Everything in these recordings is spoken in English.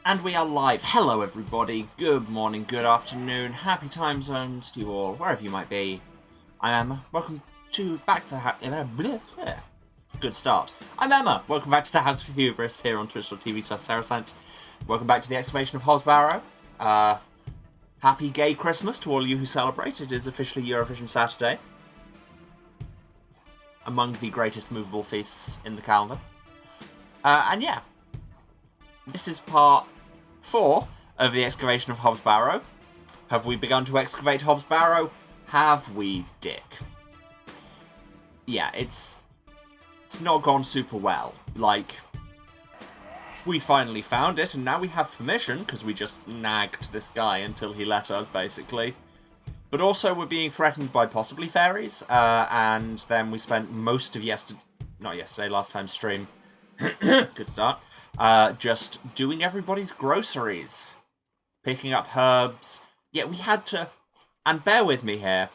And we are live. Hello everybody, good morning, good afternoon, happy time zones to you all, wherever you might be. I am welcome to back to the good start. I'm Emma, welcome back to the House of Hubris here on twitch.tv/Saracent. Welcome back to the Excavation of Barrow. Happy gay Christmas to all of you who celebrate. It is officially Eurovision Saturday. Among the greatest movable feasts in the calendar. And yeah. This is part 4 of the excavation of Barrow. Have we begun to excavate Barrow? Have we, Dick? Yeah, it's not gone super well. Like, we finally found it, and now we have permission, because we just nagged this guy until he let us, basically. But also, we're being threatened by possibly fairies, and then we spent most of last time's stream, good start, just doing everybody's groceries. Picking up herbs. Yeah, we had to, and bear with me here,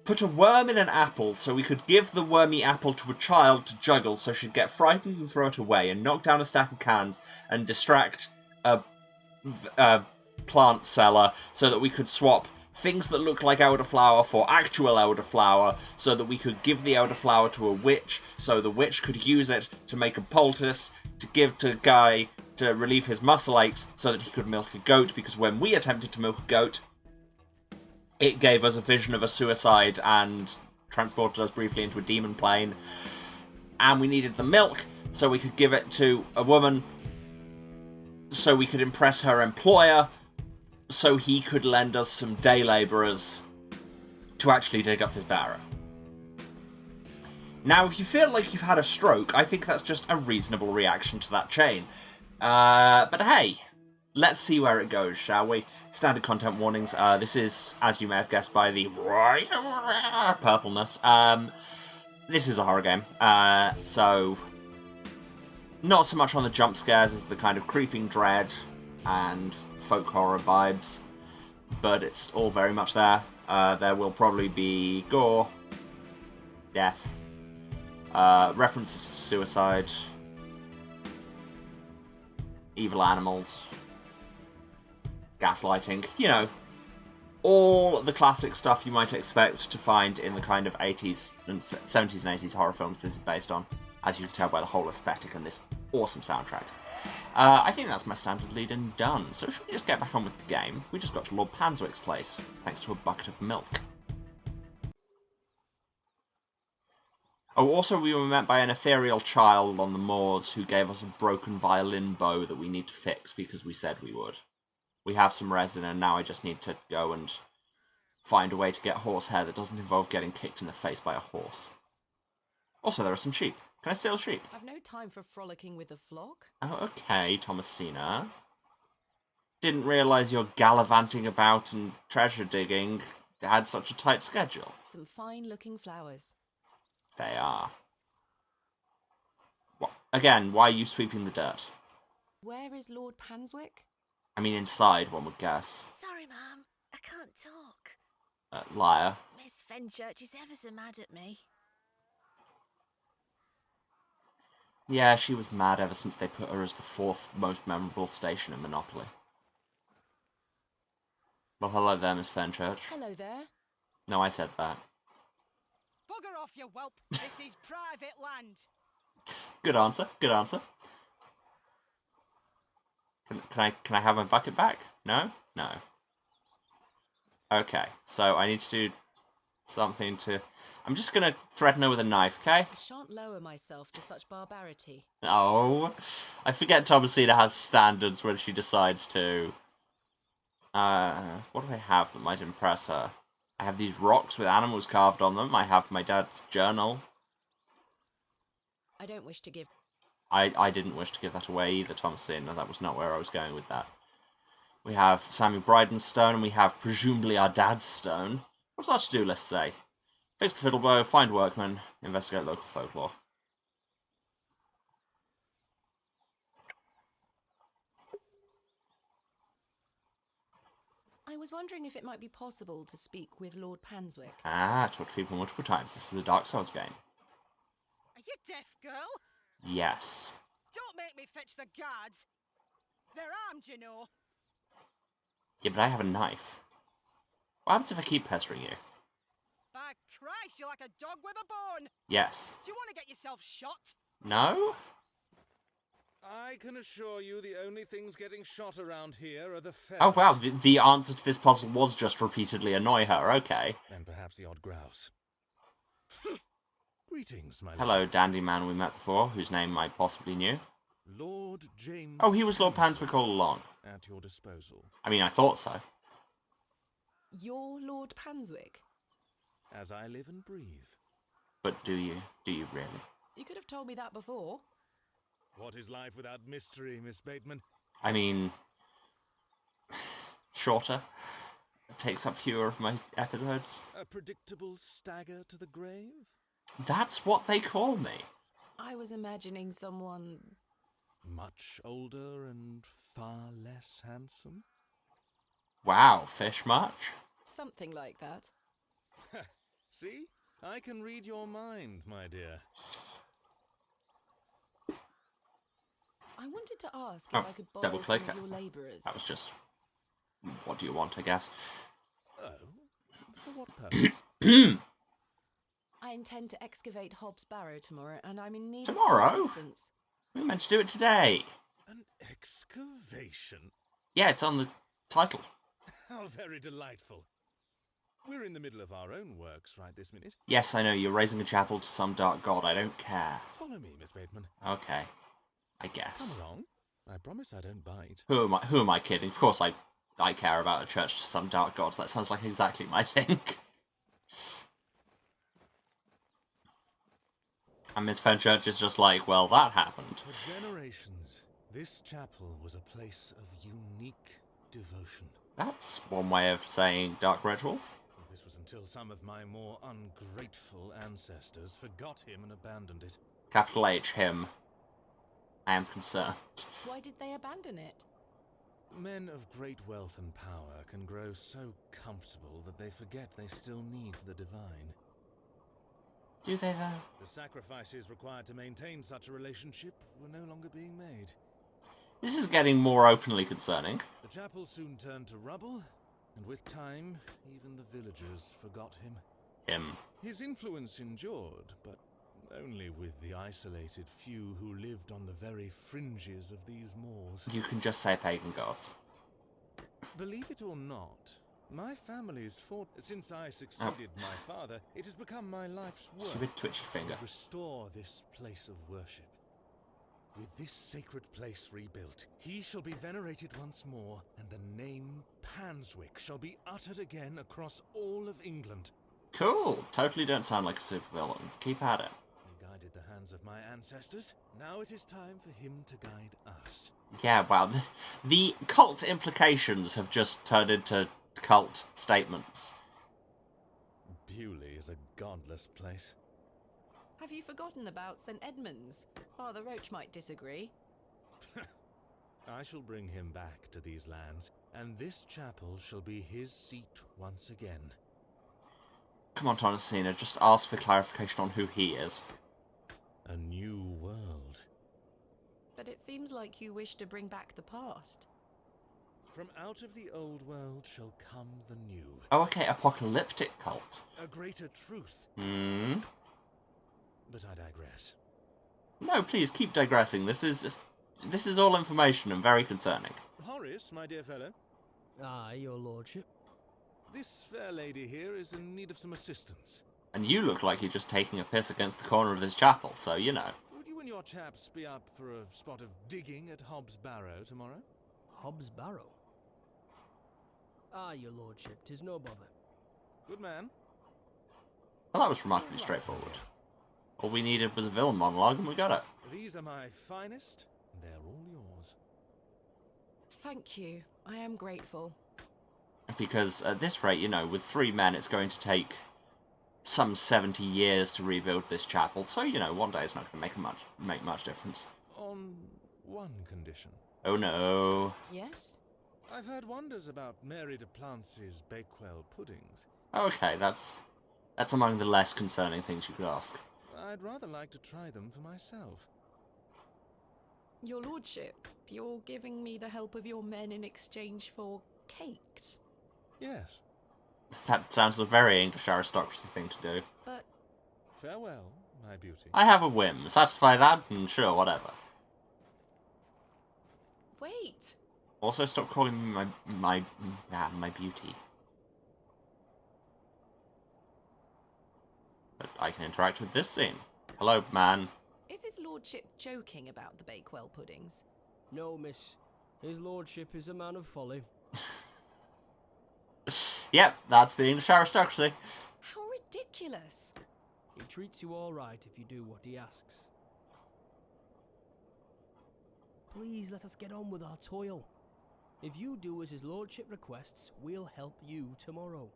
put a worm in an apple so we could give the wormy apple to a child to juggle so she'd get frightened and throw it away, and knock down a stack of cans and distract a plant seller so that we could swap things that look like elderflower for actual elderflower, so that we could give the elderflower to a witch, so the witch could use it to make a poultice, to give to Guy to relieve his muscle aches, so that he could milk a goat, because when we attempted to milk a goat, it gave us a vision of a suicide and transported us briefly into a demon plane, and we needed the milk, so we could give it to a woman, so we could impress her employer, so he could lend us some day labourers to actually dig up this barrow. Now, if you feel like you've had a stroke, I think that's just a reasonable reaction to that chain. But hey, let's see where it goes, shall we? Standard content warnings. This is, as you may have guessed by the purpleness, this is a horror game. So, not so much on the jump scares as the kind of creeping dread and folk horror vibes, but it's all very much there. There will probably be gore, death, references to suicide, evil animals, gaslighting, you know, all the classic stuff you might expect to find in the kind of 80s and 70s and 80s horror films this is based on, as you can tell by the whole aesthetic and this awesome soundtrack. I think that's my standard lead-in done, so should we just get back on with the game? We just got to Lord Panswick's place, thanks to a bucket of milk. Oh, also we were met by an ethereal child on the moors who gave us a broken violin bow that we need to fix because we said we would. We have some resin and now I just need to go and find a way to get horsehair that doesn't involve getting kicked in the face by a horse. Also, there are some sheep. Can I steal a sheep? I've no time for frolicking with the flock. Oh, okay, Thomasina. Didn't realise your gallivanting about and treasure digging had such a tight schedule. Some fine-looking flowers. They are. Again, why are you sweeping the dirt? Where is Lord Panswick? I mean, inside, one would guess. Sorry, Mum. I can't talk. Liar. Miss Fenchurch is ever so mad at me. Yeah, she was mad ever since they put her as the 4th most memorable station in Monopoly. Well, hello there, Miss Fenchurch. Hello there. No, I said that. Bugger off, you whelp. This is private land. Good answer, good answer. Can I have my bucket back? No? No. Okay, so I need to do something to... I'm just going to threaten her with a knife, okay? I shan't lower myself to such barbarity. Oh, I forget Thomasina has standards when she decides to. What do I have that might impress her? I have these rocks with animals carved on them. I have my dad's journal. I don't wish to give... I didn't wish to give that away either, Thomasina. That was not where I was going with that. We have Samuel Bryden's stone, and we have presumably our dad's stone. What's our to-do list say? Fix the fiddle bow, find workmen, investigate local folklore. I was wondering if it might be possible to speak with Lord Panswick. Ah, talk to people multiple times. This is a Dark Souls game. Are you deaf, girl? Yes. Don't make me fetch the guards. They're armed, you know. Yeah, but I have a knife. What happens if I keep pestering you? By Christ, you're like a dog with a bone. Yes. Do you want to get yourself shot? No? I can assure you the only things getting shot around here are the pheasants. Oh wow, the answer to this puzzle was just repeatedly annoy her, okay. And perhaps the odd grouse. Greetings, my Hello, lord. dandy man we met before, whose name I possibly knew. Lord James... Oh, he was Lord Panswick all along. At your disposal. I mean, I thought so. You're Lord Panswick? As I live and breathe. But do you? Do you really? You could have told me that before. What is life without mystery, Miss Bateman? I mean... shorter. It takes up fewer of my episodes. A predictable stagger to the grave? That's what they call me. I was imagining someone... Much older and far less handsome? Wow, fish much? something like that. See? I can read your mind, my dear. I wanted to ask Oh, if I could borrow double click some it. of your labourers. That was just... what do you want, I guess? Oh? For what purpose? I intend to excavate Hobbs Barrow tomorrow, and I'm in need Tomorrow? of some assistance. We meant to do it today. An excavation? Yeah, it's on the title. How very delightful. We're in the middle of our own works right this minute. Yes, I know, you're raising a chapel to some dark god. I don't care. Follow me, Miss Bateman. Okay. I Come guess. along. I promise I don't bite. Who am I kidding? Of course I care about a church to some dark gods. That sounds like exactly my thing. And Miss Fenchurch is just like, well, that happened. For generations, this chapel was a place of unique devotion. That's one way of saying dark rituals. This was until some of my more ungrateful ancestors forgot him and abandoned it. Capital H, him. I am concerned. Why did they abandon it? Men of great wealth and power can grow so comfortable that they forget they still need the divine. Do they, though? The sacrifices required to maintain such a relationship were no longer being made. This is getting more openly concerning. The chapel soon turned to rubble, and with time, even the villagers forgot him. Him. His influence endured, but only with the isolated few who lived on the very fringes of these moors. You can just say pagan gods. Believe it or not, my family's fought. Since I succeeded my father, it has become my life's work Stupid twitchy finger. to restore this place of worship. With this sacred place rebuilt, he shall be venerated once more, and the name Panswick shall be uttered again across all of England. Cool. Totally don't sound like a supervillain. Keep at it. He guided the hands of my ancestors. Now it is time for him to guide us. Yeah, wow. The cult implications have just turned into cult statements. Bewley is a godless place. Have you forgotten about St. Edmund's? Father Roach might disagree. I shall bring him back to these lands, and this chapel shall be his seat once again. Come on, Thomasina, just ask for clarification on who he is. A new world. But it seems like you wish to bring back the past. From out of the old world shall come the new. Oh, okay, apocalyptic cult. A greater truth. Hmm? But I digress. No, please, keep digressing. This is all information and very concerning. Horace, my dear fellow, Aye, your lordship. this fair lady here is in need of some assistance. And you look like you're just taking a piss against the corner of this chapel, so you know. Would you and your chaps be up for a spot of digging at Hobbs Barrow tomorrow? Hobbs Barrow. Aye, your lordship, 'tis no bother. Good man. Well, that was remarkably straightforward. All we needed was a villain monologue, and we got it. These are my finest, and they're all yours. Thank you. I am grateful. Because at this rate, you know, with 3 men, it's going to take some 70 years to rebuild this chapel. So, you know, one day is not going to make much difference. On one condition. Oh no. Yes? I've heard wonders about Mary de Plancy's Bakewell puddings. Okay, that's among the less concerning things you could ask. I'd rather like to try them for myself. Your lordship, you're giving me the help of your men in exchange for cakes. Yes. That sounds a very English aristocracy thing to do. But Farewell, my beauty. I have a whim. Satisfy that, and sure, whatever. wait. Also, stop calling me my beauty. But I can interact with this scene. Hello, man. Is his lordship joking about the Bakewell puddings? No, miss. His lordship is a man of folly. Yep, that's the English aristocracy. How ridiculous. He treats you all right if you do what he asks. Please let us get on with our toil. If you do as his lordship requests, we'll help you tomorrow.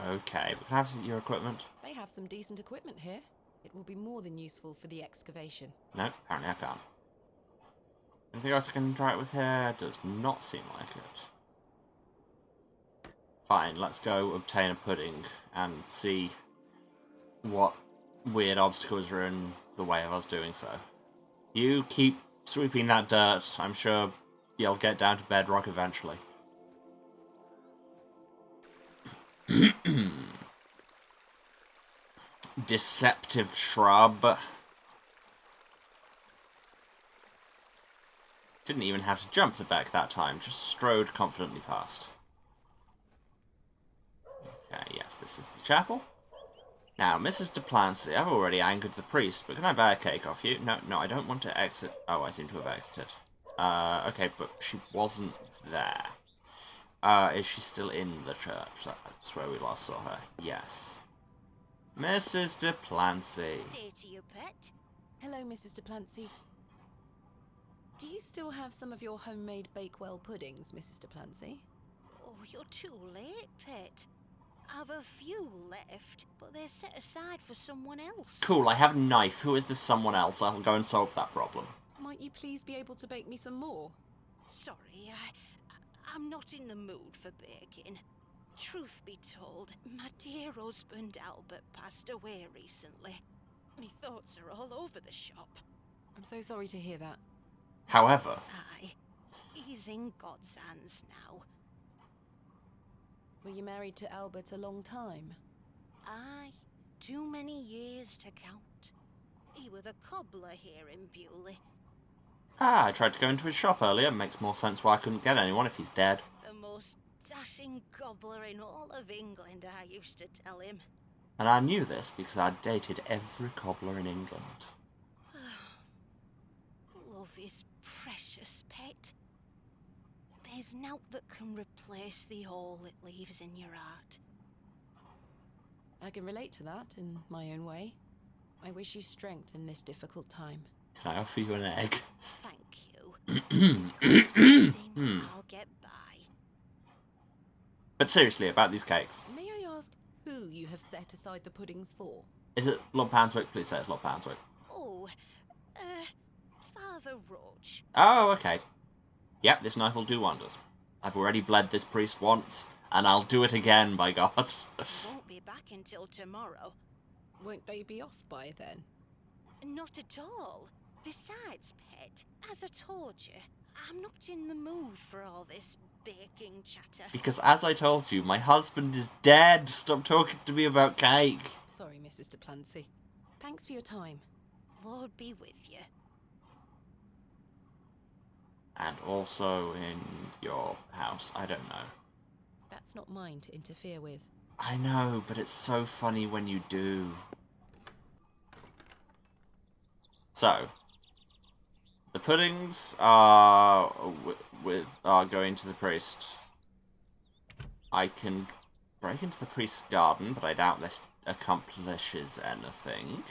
Okay, but can I have your equipment? They have some decent equipment here. It will be more than useful for the excavation. No, apparently I can't. Anything else I can interact with here? Does not seem like it. Fine, let's go obtain a pudding and see what weird obstacles are in the way of us doing so. You keep sweeping that dirt. I'm sure you'll get down to bedrock eventually. Deceptive shrub. Didn't even have to jump the deck that time, just strode confidently past. Okay, yes, this is the chapel. Now, Mrs. Duplancy, I've already angered the priest, but can I buy a cake off you? No, I don't want to exit. Oh, I seem to have exited. Okay, but she wasn't there. Is she still in the church? That's where we last saw her. Yes. Mrs. Duplancy. Dear to you, pet. Hello, Mrs. Duplancy. Do you still have some of your homemade Bakewell puddings, Mrs. Duplancy? Oh, you're too late, pet. I've a few left, but they're set aside for someone else. Cool, I have a knife. Who is this someone else? I'll go and solve that problem. Might you please be able to bake me some more? Sorry, I'm not in the mood for baking. Truth be told, my dear husband Albert passed away recently. My thoughts are all over the shop. I'm so sorry to hear that. However, Aye, he's in God's hands now. Were you married to Albert a long time? Aye, too many years to count. He were the cobbler here in Bewley. I tried to go into his shop earlier. Makes more sense why I couldn't get anyone if he's dead. The most dashing cobbler in all of England, I used to tell him. And I knew this because I'd dated every cobbler in England. Love is precious, pet. There's naught that can replace the hole it leaves in your heart. I can relate to that in my own way. I wish you strength in this difficult time. Can I offer you an egg? Thank you. I'll get by. But seriously, about these cakes. May I ask who you have set aside the puddings for? Is it Lord Panswick? Please say it's Lord Panswick. Oh, Father Roach. Oh, okay. Yep, this knife will do wonders. I've already bled this priest once, and I'll do it again, by God. Won't be back until tomorrow. Won't they be off by then? Not at all. Besides, pet, as I told you, I'm not in the mood for all this baking chatter. Because as I told you, my husband is dead. Stop talking to me about cake. Sorry, Mrs. Duplancy. Thanks for your time. Lord be with you. And also in your house. I don't know. That's not mine to interfere with. I know, but it's so funny when you do. So, the puddings are are going to the priest. I can break into the priest's garden, but I doubt this accomplishes anything.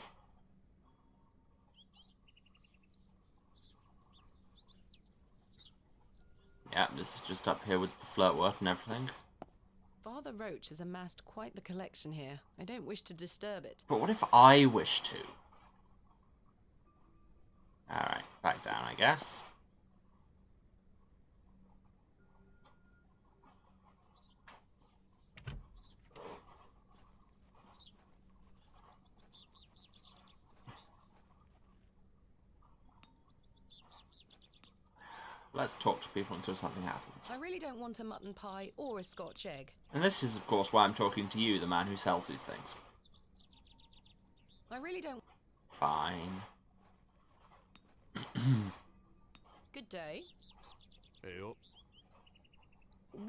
Yeah, this is just up here with the flirtwort and everything. Father Roach has amassed quite the collection here. I don't wish to disturb it. But what if I wish to? Alright, back down, I guess. Let's talk to people until something happens. I really don't want a mutton pie or a Scotch egg. And this is, of course, why I'm talking to you, the man who sells these things. I really don't... Fine. Good day. Hey up.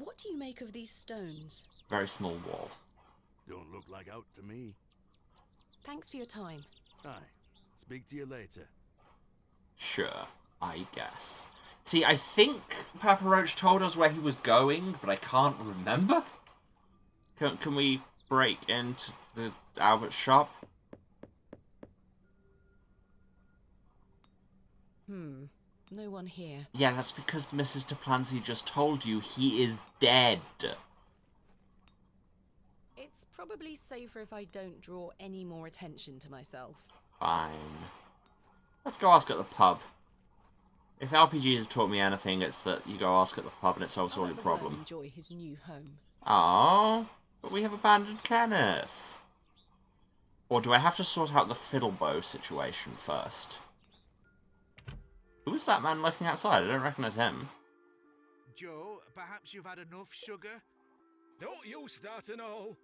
What do you make of these stones? Very small wall. Don't look like out to me. Thanks for your time. Aye. Speak to you later. Sure, I guess. See, I think Papa Roach told us where he was going, but I can't remember. Can we break into the Albert's shop? No one here. Yeah, that's because Mrs. Duplancy just told you he is dead. It's probably safer if I don't draw any more attention to myself. Fine. Let's go ask at the pub. If RPGs have taught me anything, it's that you go ask at the pub and it solves all I'll your let the worm problem. enjoy his new home. Aww, but we have abandoned Kenneth. Or do I have to sort out the fiddle bow situation first? Who is that man looking outside? I don't recognise him. Joe, perhaps you've had enough sugar? Don't you start and all.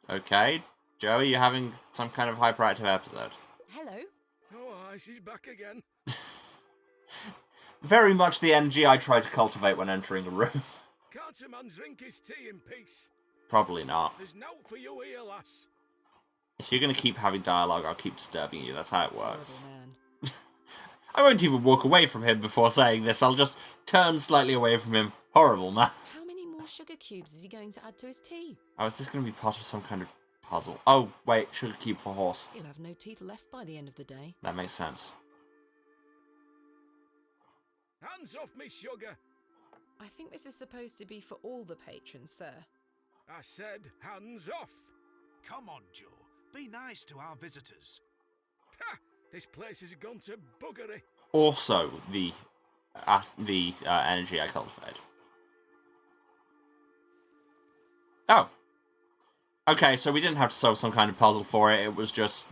Okay, Joey, you're having some kind of hyperactive episode. Hello? Oh, aye, she's back again. Very much the energy I try to cultivate when entering a room. Can't a man drink his tea in peace? Probably not. There's nought for you here, lass. If you're going to keep having dialogue, I'll keep disturbing you. That's how it works. Horrible man. I won't even walk away from him before saying this. I'll just turn slightly away from him. Horrible man. How many more sugar cubes is he going to add to his tea? Oh, is this going to be part of some kind of puzzle? Oh, wait, sugar cube for horse. He'll have no teeth left by the end of the day. That makes sense. Hands off me, sugar. I think this is supposed to be for all the patrons, sir. I said hands off. Come on, Joe. Be nice to our visitors. Ha! This place has gone to buggery. Also, the energy I cultivate. Oh. Okay, so we didn't have to solve some kind of puzzle for it. It was just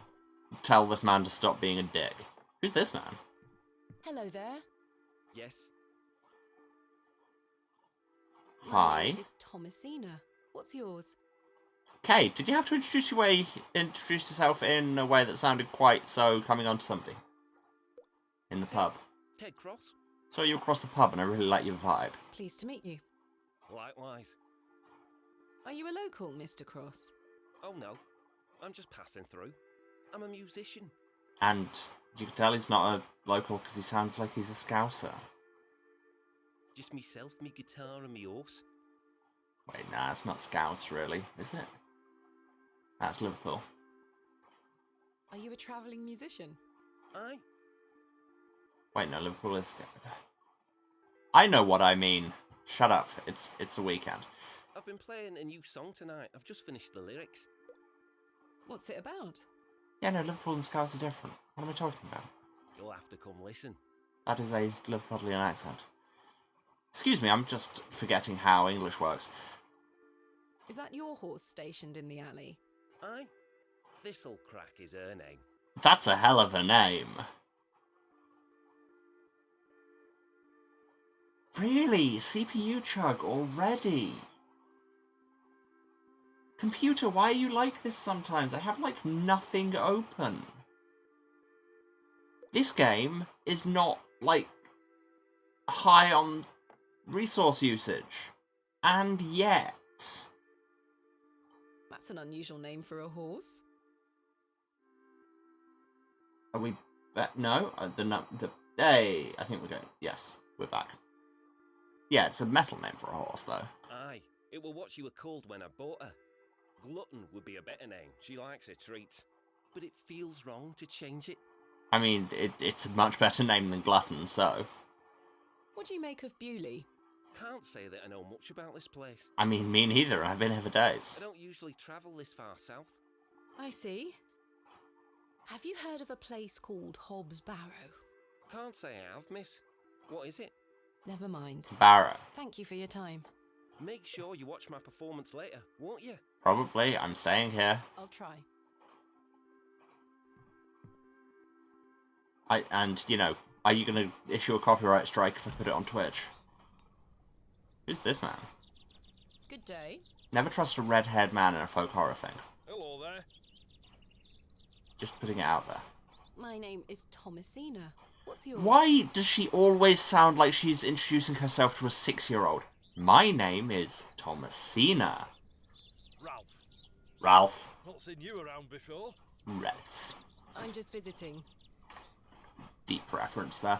tell this man to stop being a dick. Who's this man? Hello there. Yes. My Hi. name is Thomasina. What's yours? Okay, did you have to introduce yourself in a way that sounded quite so coming on to something? In the pub. Ted Cross. Saw you across the pub and I really like your vibe. Pleased to meet you. Likewise. Are you a local, Mr. Cross? Oh no, I'm just passing through. I'm a musician. And you can tell he's not a local because he sounds like he's a Scouser. Just myself, me guitar and me horse. Wait, nah, it's not Scouse really, is it? That's Liverpool. Are you a travelling musician? Aye. Wait, no, Liverpool is... I know what I mean. Shut up. It's a weekend. I've been playing a new song tonight. I've just finished the lyrics. What's it about? Yeah, no, Liverpool and Scouse are different. What am I talking about? You'll have to come listen. That is a Liverpudlian accent. Excuse me, I'm just forgetting how English works. Is that your horse stationed in the alley? Aye. Thistlecrack is her name. That's a hell of a name. Really? CPU chug already? Computer, why are you like this sometimes? I have, like, nothing open. This game is not, like, high on resource usage. And yet... That's an unusual name for a horse. Are we... no? Hey, I think we're going... Yes, we're back. Yeah, it's a metal name for a horse, though. Aye. It were what she were called when I bought her. Glutton would be a better name. She likes her treats. But it feels wrong to change it. I mean, it's a much better name than Glutton, so... What do you make of Bewley? Can't say that I know much about this place. I mean, me neither. I've been here for days. I don't usually travel this far south. I see. Have you heard of a place called Hobbs Barrow? Can't say I have, miss. What is it? Never mind. Barrow. Thank you for your time. Make sure you watch my performance later, won't you? Probably. I'm staying here. I'll try. And, you know, Are you going to issue a copyright strike if I put it on Twitch? Who's this man? Good day. Never trust a red-haired man in a folk horror thing. Hello there. Just putting it out there. My name is Thomasina. What's yours? Why does she always sound like she's introducing herself to a 6-year-old? My name is Thomasina. Ralph. Ralph. Not seen you around before. Ralph. I'm just visiting. Deep reference there.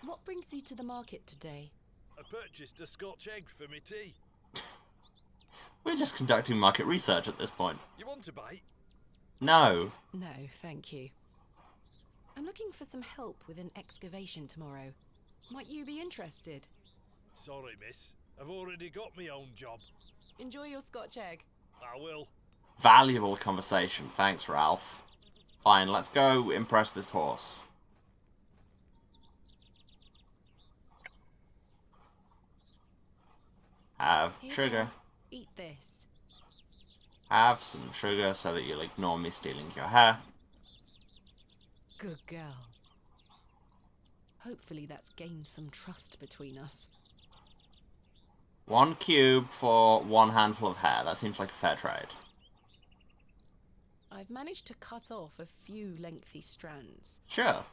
What brings you to the market today? I purchased a Scotch egg for me tea. We're just conducting market research at this point. You want a bite? No. No, thank you. I'm looking for some help with an excavation tomorrow. Might you be interested? Sorry, miss. I've already got my own job. Enjoy your Scotch egg. I will. Valuable conversation. Thanks, Ralph. Fine, let's go impress this horse. Have Here you sugar. go. Eat this. Have some sugar so that you'll ignore me stealing your hair. Good girl. Hopefully that's gained some trust between us. 1 cube for 1 handful of hair. That seems like a fair trade. I've managed to cut off a few lengthy strands. Sure.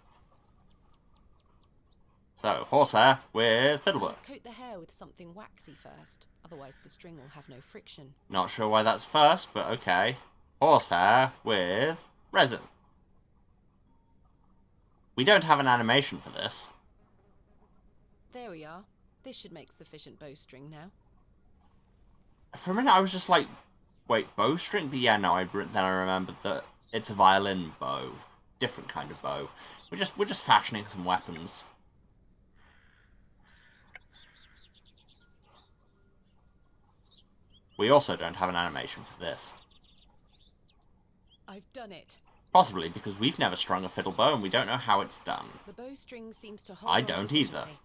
So, horsehair with fiddlework. Let's coat the hair with something waxy first, otherwise the string will have no friction. Not sure why that's first, but okay. Horsehair with resin. We don't have an animation for this. There we are. This should make sufficient bowstring now. For a minute I was just like, wait, bowstring? But yeah, no, then I remembered that it's a violin bow. Different kind of bow. We're just fashioning some weapons. We also don't have an animation for this. I've done it. Possibly because we've never strung a fiddle bow and we don't know how it's done. The bowstring seems to hold I on don't either. sufficiently.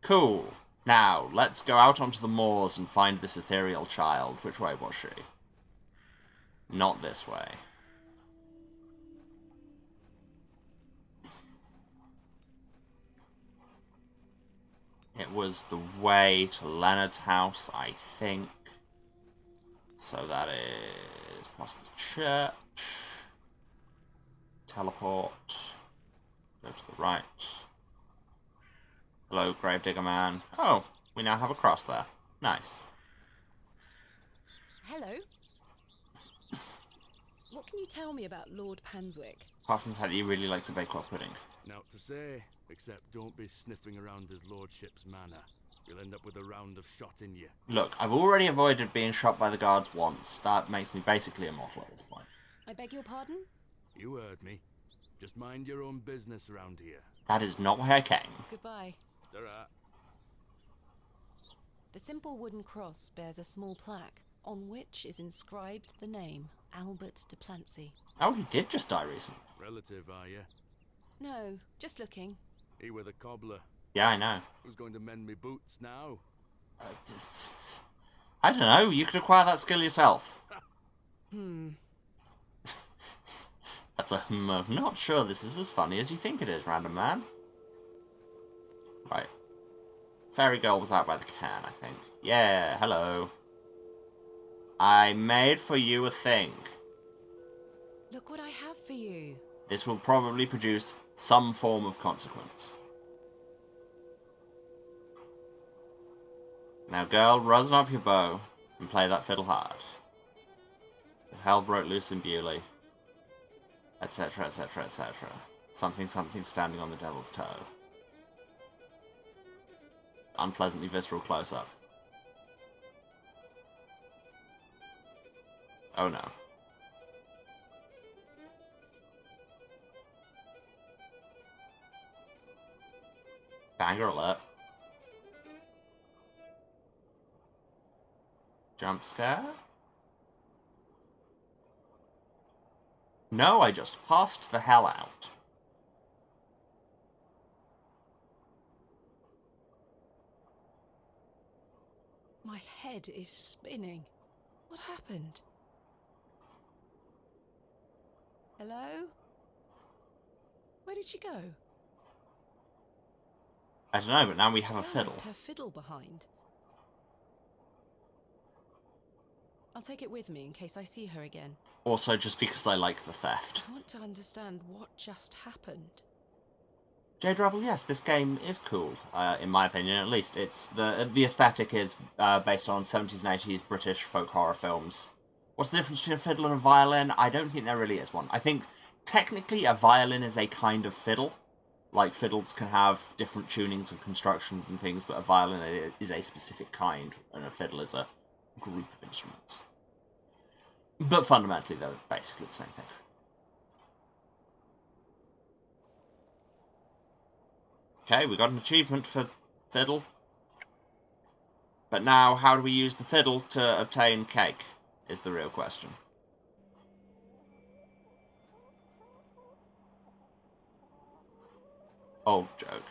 Cool. Now, let's go out onto the moors and find this ethereal child. Which way was she? Not this way. It was the way to Leonard's house, I think. So that is past the church. Teleport. Go to the right. Hello, Gravedigger Man. Oh, we now have a cross there. Nice. Hello. What can you tell me about Lord Panswick? Apart from the fact that he really likes a Bakewell pudding. Naught to say, except don't be sniffing around his lordship's manor. You'll end up with a round of shot in you. Look, I've already avoided being shot by the guards once. That makes me basically immortal at this point. I beg your pardon? You heard me. Just mind your own business around here. That is not why I came. Goodbye. Ta-ra. The simple wooden cross bears a small plaque, on which is inscribed the name Albert de Plancy. Oh, he did just die recently. Relative, are you? No, just looking. He were the cobbler. Yeah, I know. Who's going to mend me boots now? I don't know. You could acquire that skill yourself. That's a of not sure this is as funny as you think it is, random man. Right. Fairy girl was out by the can, I think. Yeah, hello. I made for you a thing. Look what I have for you. This will probably produce some form of consequence. Now, girl, rosin up your bow and play that fiddle hard. As hell broke loose in Bewley, etc., etc., etc. Something, something standing on the devil's toe. Unpleasantly visceral close-up. Oh no. Banger alert. Jump scare? No, I just passed the hell out. My head is spinning. What happened? Hello? Where did she go? I don't know, but now we have a Girl fiddle. left her fiddle behind. I'll take it with me in case I see her again. Also, just because I like the theft. I want to understand what just happened. Jade Rebel, yes, this game is cool, in my opinion, at least. It's the aesthetic is based on 70s and 80s British folk horror films. What's the difference between a fiddle and a violin? I don't think there really is one. I think, technically, a violin is a kind of fiddle. Like, fiddles can have different tunings and constructions and things, but a violin is a specific kind, and a fiddle is a group of instruments. But fundamentally, they're basically the same thing. Okay, we got an achievement for fiddle. But now, how do we use the fiddle to obtain cake, is the real question. Old joke.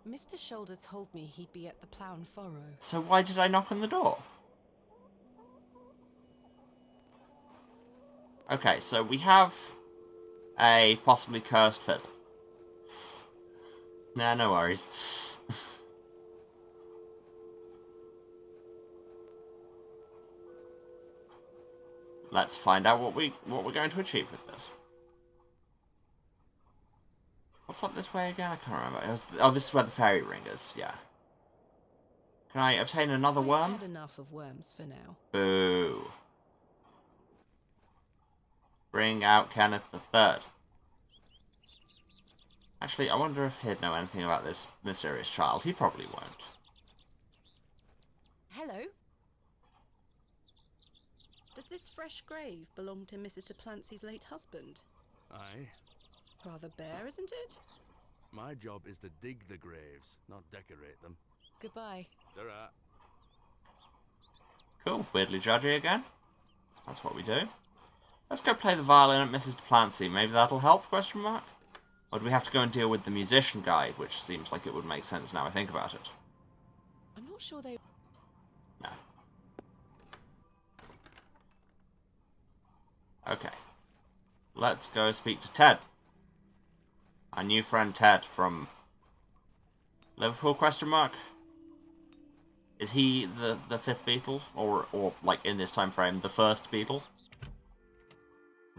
Mr. Shoulder told me he'd be at the Plough and Furrow. So why did I knock on the door? Okay, so we have a possibly cursed fiddle. Nah, no worries. Let's find out what we're going to achieve with this. What's up this way again? I can't remember. Oh, this is where the fairy ring is. Yeah. Can I obtain another worm? I've had enough of worms for now. Boo. Bring out Kenneth III. Actually, I wonder if he'd know anything about this mysterious child. He probably won't. Hello? Does this fresh grave belong to Mrs. de Plancy's late husband? Aye. Rather bare, isn't it? My job is to dig the graves, not decorate them. Goodbye. Ta-ra. Cool. Weirdly judgy again. That's what we do. Let's go play the violin at Mrs. de Plancy. Maybe that'll help, question mark? Or do we have to go and deal with the musician guy, which seems like it would make sense now I think about it. I'm not sure they... No. Okay. Let's go speak to Ted. Our new friend Ted from Liverpool, question mark? Is he the fifth Beatle? Or like in this time frame, the first Beatle?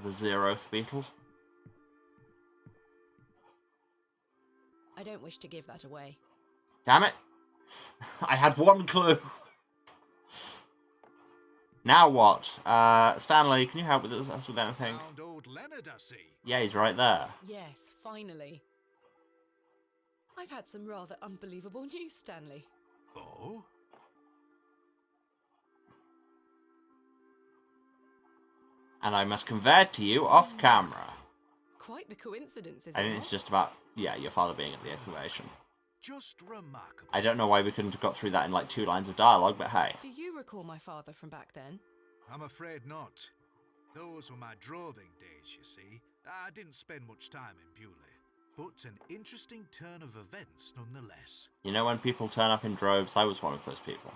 The 0th Beatle? I don't wish to give that away. Damn it! I had one clue! Now what? Stanley, can you help with us with anything? Found old Leonard, I see. Yeah, he's right there. Yes, finally. I've had some rather unbelievable news, Stanley. Oh? And I must convey it to you off camera. Quite the coincidence, isn't I think it? it's just about, yeah, your father being at the excavation. Just remarkable. I don't know why we couldn't have got through that in like 2 lines of dialogue, but hey. Do you recall my father from back then? I'm afraid not. Those were my droving days, you see. I didn't spend much time in Bewley. But an interesting turn of events nonetheless. You know when people turn up in droves? I was one of those people.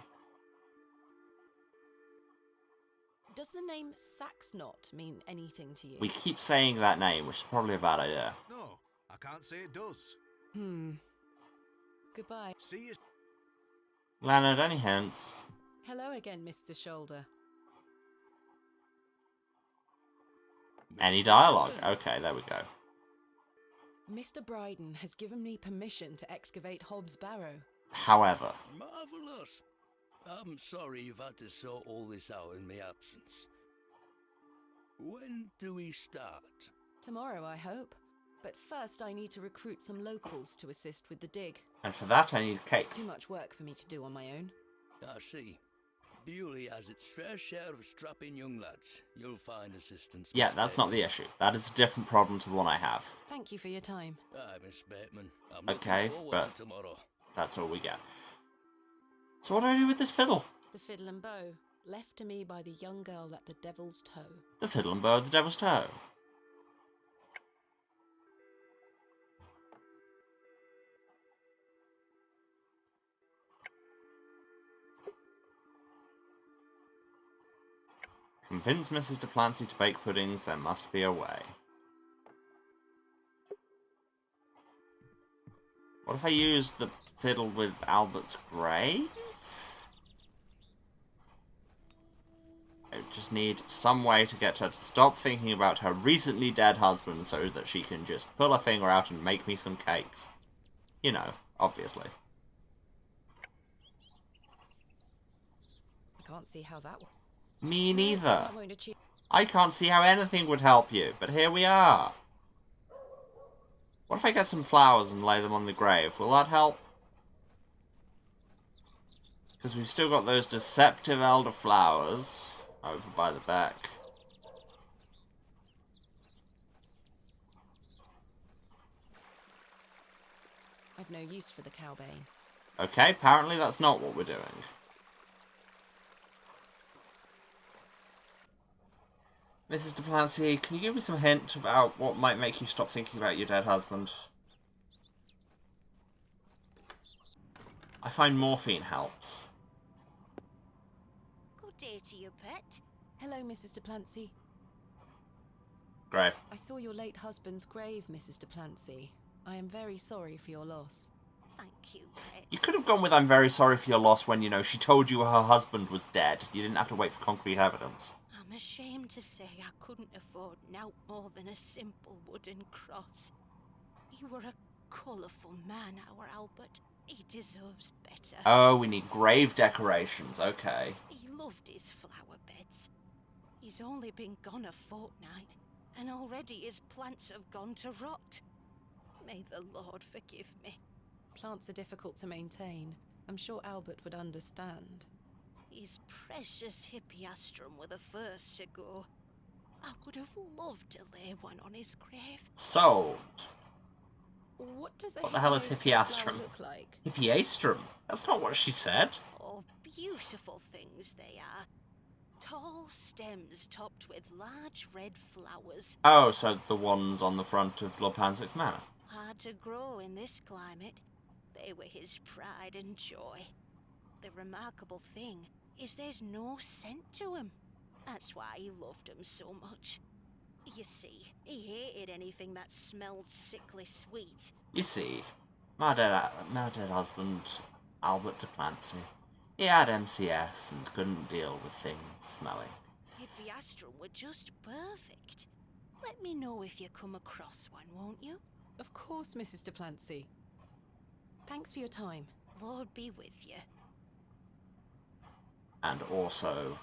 Does the name Saxnot mean anything to you? We keep saying that name, which is probably a bad idea. No, I can't say it does. Goodbye. See you. Leonard, any hints? Hello again, Mr. Shoulder. Any dialogue? Okay, there we go. Mr. Bryden has given me permission to excavate Hobbs Barrow. However. Marvellous. I'm sorry you've had to sort all this out in my absence. When do we start? Tomorrow, I hope. But first I need to recruit some locals to assist with the dig. And for that I need cake. It's too much work for me to do on my own. I see. Bewley has its fair share of strapping young lads. You'll find assistance. Yeah, Miss that's not the Bateman. issue. That is a different problem to the one I have. Thank you for your time. Aye, Miss Bateman. I'm Okay, looking forward but to tomorrow. that's all we get. So what do I do with this fiddle? The fiddle and bow, left to me by the young girl at the Devil's Toe. The fiddle and bow of the Devil's Toe. Convince Mrs. Duplancy to bake puddings, there must be a way. What if I use the fiddle with Albert's grave? I just need some way to get her to stop thinking about her recently dead husband so that she can just pull her finger out and make me some cakes. You know, obviously. I can't see how that. Me neither. That won't achieve. I can't see how anything would help you, but here we are. What if I get some flowers and lay them on the grave? Will that help? Because we've still got those deceptive elderflowers over by the back. I've no use for the cowbane. Okay, apparently that's not what we're doing. Mrs. Duplancy, can you give me some hint about what might make you stop thinking about your dead husband? I find morphine helps. Good day to you, pet. Hello, Mrs. Duplancy. Grave. I saw your late husband's grave, Mrs. Duplancy. I am very sorry for your loss. Thank you, pet. You could have gone with I'm very sorry for your loss when, you know, she told you her husband was dead. You didn't have to wait for concrete evidence. I'm ashamed to say I couldn't afford nought more than a simple wooden cross. You were a colourful man, our Albert. He deserves better. Oh, we need grave decorations. Okay. He loved his flower beds. He's only been gone a fortnight, and already his plants have gone to rot. May the Lord forgive me. Plants are difficult to maintain. I'm sure Albert would understand. His precious hippiastrum were the first to go. I would have loved to lay one on his grave. Sold. What does What the hell is hippiastrum? look like? Hippiastrum? That's not what she said. Oh, beautiful things they are. Tall stems topped with large red flowers. Oh, so the ones on the front of Lord Panswick's manor. Hard to grow in this climate. They were his pride and joy. The remarkable thing is there's no scent to 'em. That's why he loved 'em so much. You see, he hated anything that smelled sickly sweet. You see, my dead husband, Albert Duplancy, he had MCS and couldn't deal with things smelling. Hippiastrum were just perfect. Let me know if you come across one, won't you? Of course, Mrs. Duplancy. Thanks for your time. Lord be with you. And also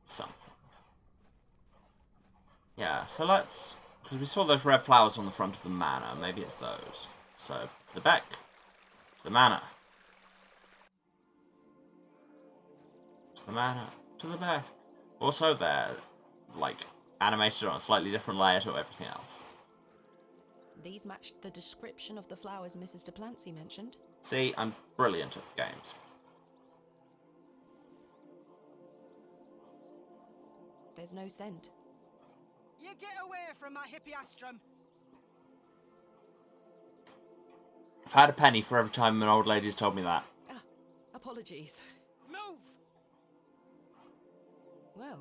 something. Yeah, so let's, because we saw those red flowers on the front of the manor, maybe it's those. So, to the back, to the manor. To the manor, to the back. Also they're, like, animated on a slightly different layer to everything else. These matched the description of the flowers Mrs. Duplancy mentioned. See, I'm brilliant at the games. There's no scent. You get away from my hippiastrum. I've had a penny for every time an old lady's told me that. Ah, apologies. Move! Well,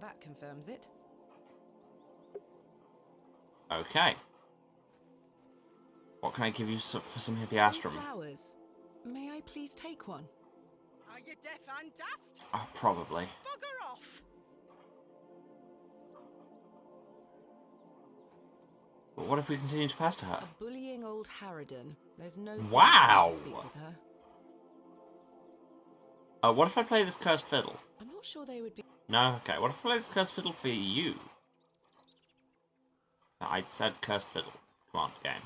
that confirms it. Okay. What can I give you for some These hippiastrum? flowers. May I please take one? Are you deaf and daft? Oh, probably. Bugger off! But what if we continue to pester her? A bullying old harridan. There's no point Wow! to speak with her. What if I play this cursed fiddle? I'm not sure they would be. No? Okay, what if I play this cursed fiddle for you? No, I said cursed fiddle. Come on, game.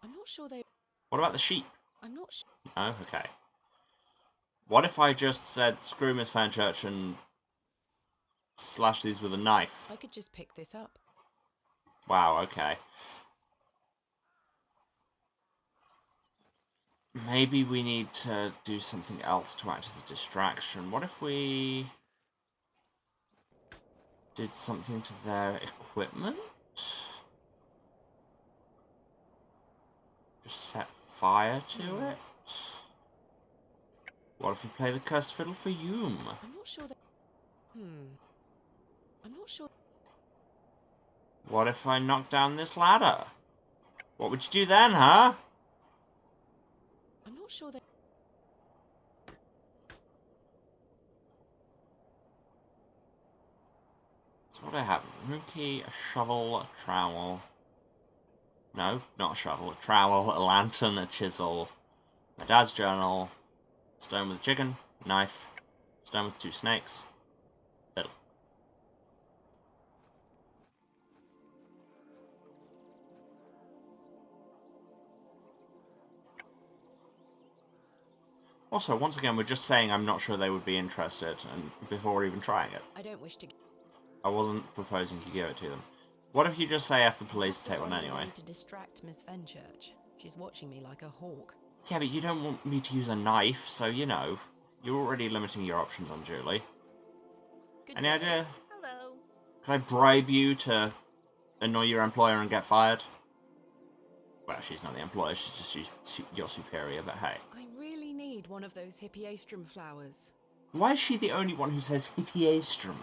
I'm not sure they. What about the sheep? I'm not sure. Oh, okay. What if I just said, screw Miss Fenchurch and slash these with a knife? I could just pick this up. Wow, okay. Maybe we need to do something else to act as a distraction. What if we did something to their equipment? Just set fire to it? What if we play the cursed fiddle for Hume? I'm not sure that... I'm not sure... What if I knock down this ladder? What would you do then, huh? I'm not sure that... So what do I have? A room key, a shovel, a trowel. No, not a shovel. A trowel, a lantern, a chisel. My dad's journal. Stone with a chicken. Knife. Stone with 2 snakes. Fiddle. Also, once again, we're just saying I'm not sure they would be interested, and before even trying it. I don't wish to... I wasn't proposing to give it to them. What if you just say F the police and take one anyway? To distract Miss Fenchurch. She's watching me like a hawk. Yeah, but you don't want me to use a knife, so you know. You're already limiting your options on Julie. Any idea? Hello. Can I bribe you to annoy your employer and get fired? Well, she's not the employer, she's just your superior, but hey. I really need one of those hippiastrum flowers. Why is she the only one who says hippiastrum?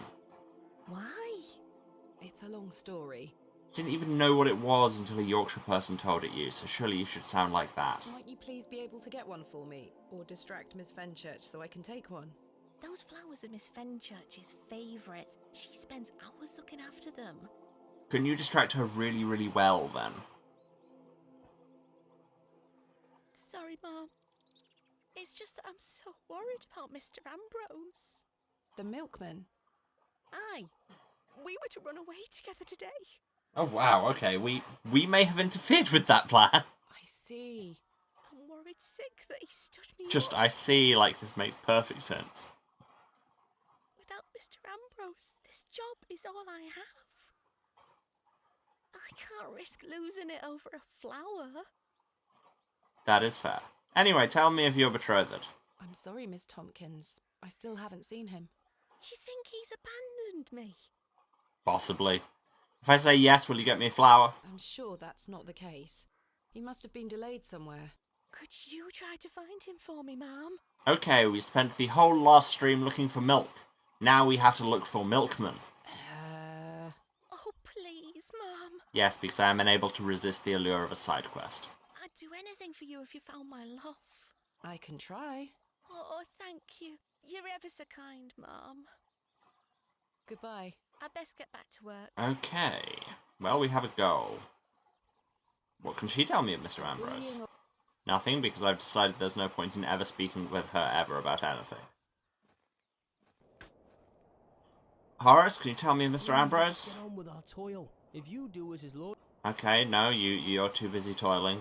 Why? It's a long story. You didn't even know what it was until a Yorkshire person told it you, so surely you should sound like that. Might you please be able to get one for me? Or distract Miss Fenchurch so I can take one? Those flowers are Miss Fenchurch's favourites. She spends hours looking after them. Can you distract her really, really well, then? Sorry, Mom. It's just that I'm so worried about Mr. Ambrose. The milkman? Aye. We were to run away together today. Oh wow, okay, we may have interfered with that plan. I see. I'm worried sick that he stood me Just, up. I see, like, this makes perfect sense. Without Mr. Ambrose, this job is all I have. I can't risk losing it over a flower. That is fair. Anyway, tell me if you're betrothed. I'm sorry, Miss Tompkins. I still haven't seen him. Do you think he's abandoned me? Possibly. If I say yes, will you get me a flower? I'm sure that's not the case. He must have been delayed somewhere. Could you try to find him for me, Ma'am? Okay, we spent the whole last stream looking for milk. Now we have to look for milkmen. Oh, please, Ma'am. Yes, because I am unable to resist the allure of a side quest. I'd do anything for you if you found my love. I can try. Oh, thank you. You're ever so kind, Ma'am. Goodbye. I'd best get back to work. Okay. Well, we have a goal. What can she tell me of Mr. Ambrose? Nothing, because I've decided there's no point in ever speaking with her ever about anything. Horace, can you tell me of Mr. Ambrose? Get on with our toil. If you do as his lord... Okay, no, you're too busy toiling.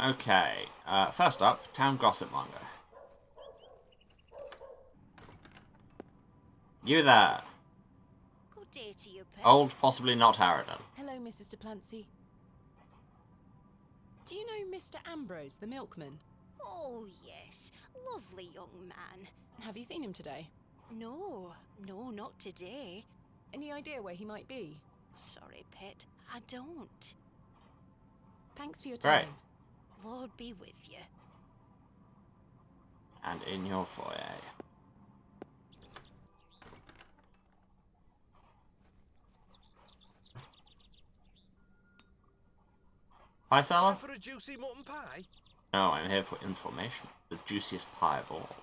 Okay, first up, Town Gossip Monger. You there. Good day to you, Pet. Old, possibly not Harridan. Hello, Mrs. de Plancy. Do you know Mr. Ambrose, the milkman? Oh, yes. Lovely young man. Have you seen him today? No, not today. Any idea where he might be? Sorry, Pet, I don't. Thanks for your time. Right. Lord be with you. And in your foyer. Pie seller? For a juicy mutton pie? No, I'm here for information. The juiciest pie of all.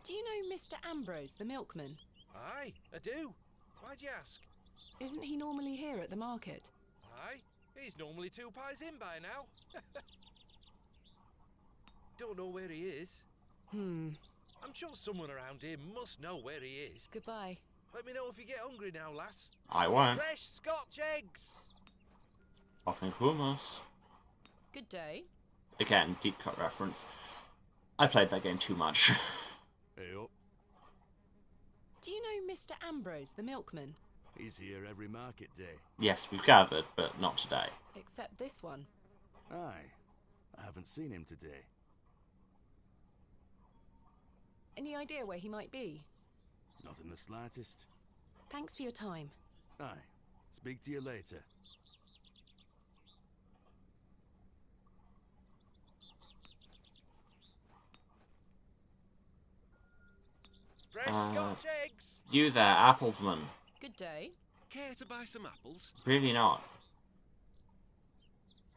Do you know Mr. Ambrose, the milkman? Aye, I do. Why'd you ask? Isn't he normally here at the market? Aye, he's normally 2 pies in by now. Don't know where he is. I'm sure someone around here must know where he is. Goodbye. Let me know if you get hungry now, lass. I won't. Fresh Scotch eggs! Popping hummus. Good day. Again, deep cut reference. I played that game too much. Hey up. Do you know Mr. Ambrose, the milkman? He's here every market day. Yes, we've gathered, but not today. Except this one. Aye. I haven't seen him today. Any idea where he might be? Not in the slightest. Thanks for your time. Aye. Speak to you later. Fresh Scotch eggs! You there, Applesman. Good day. Care to buy some apples? Really not.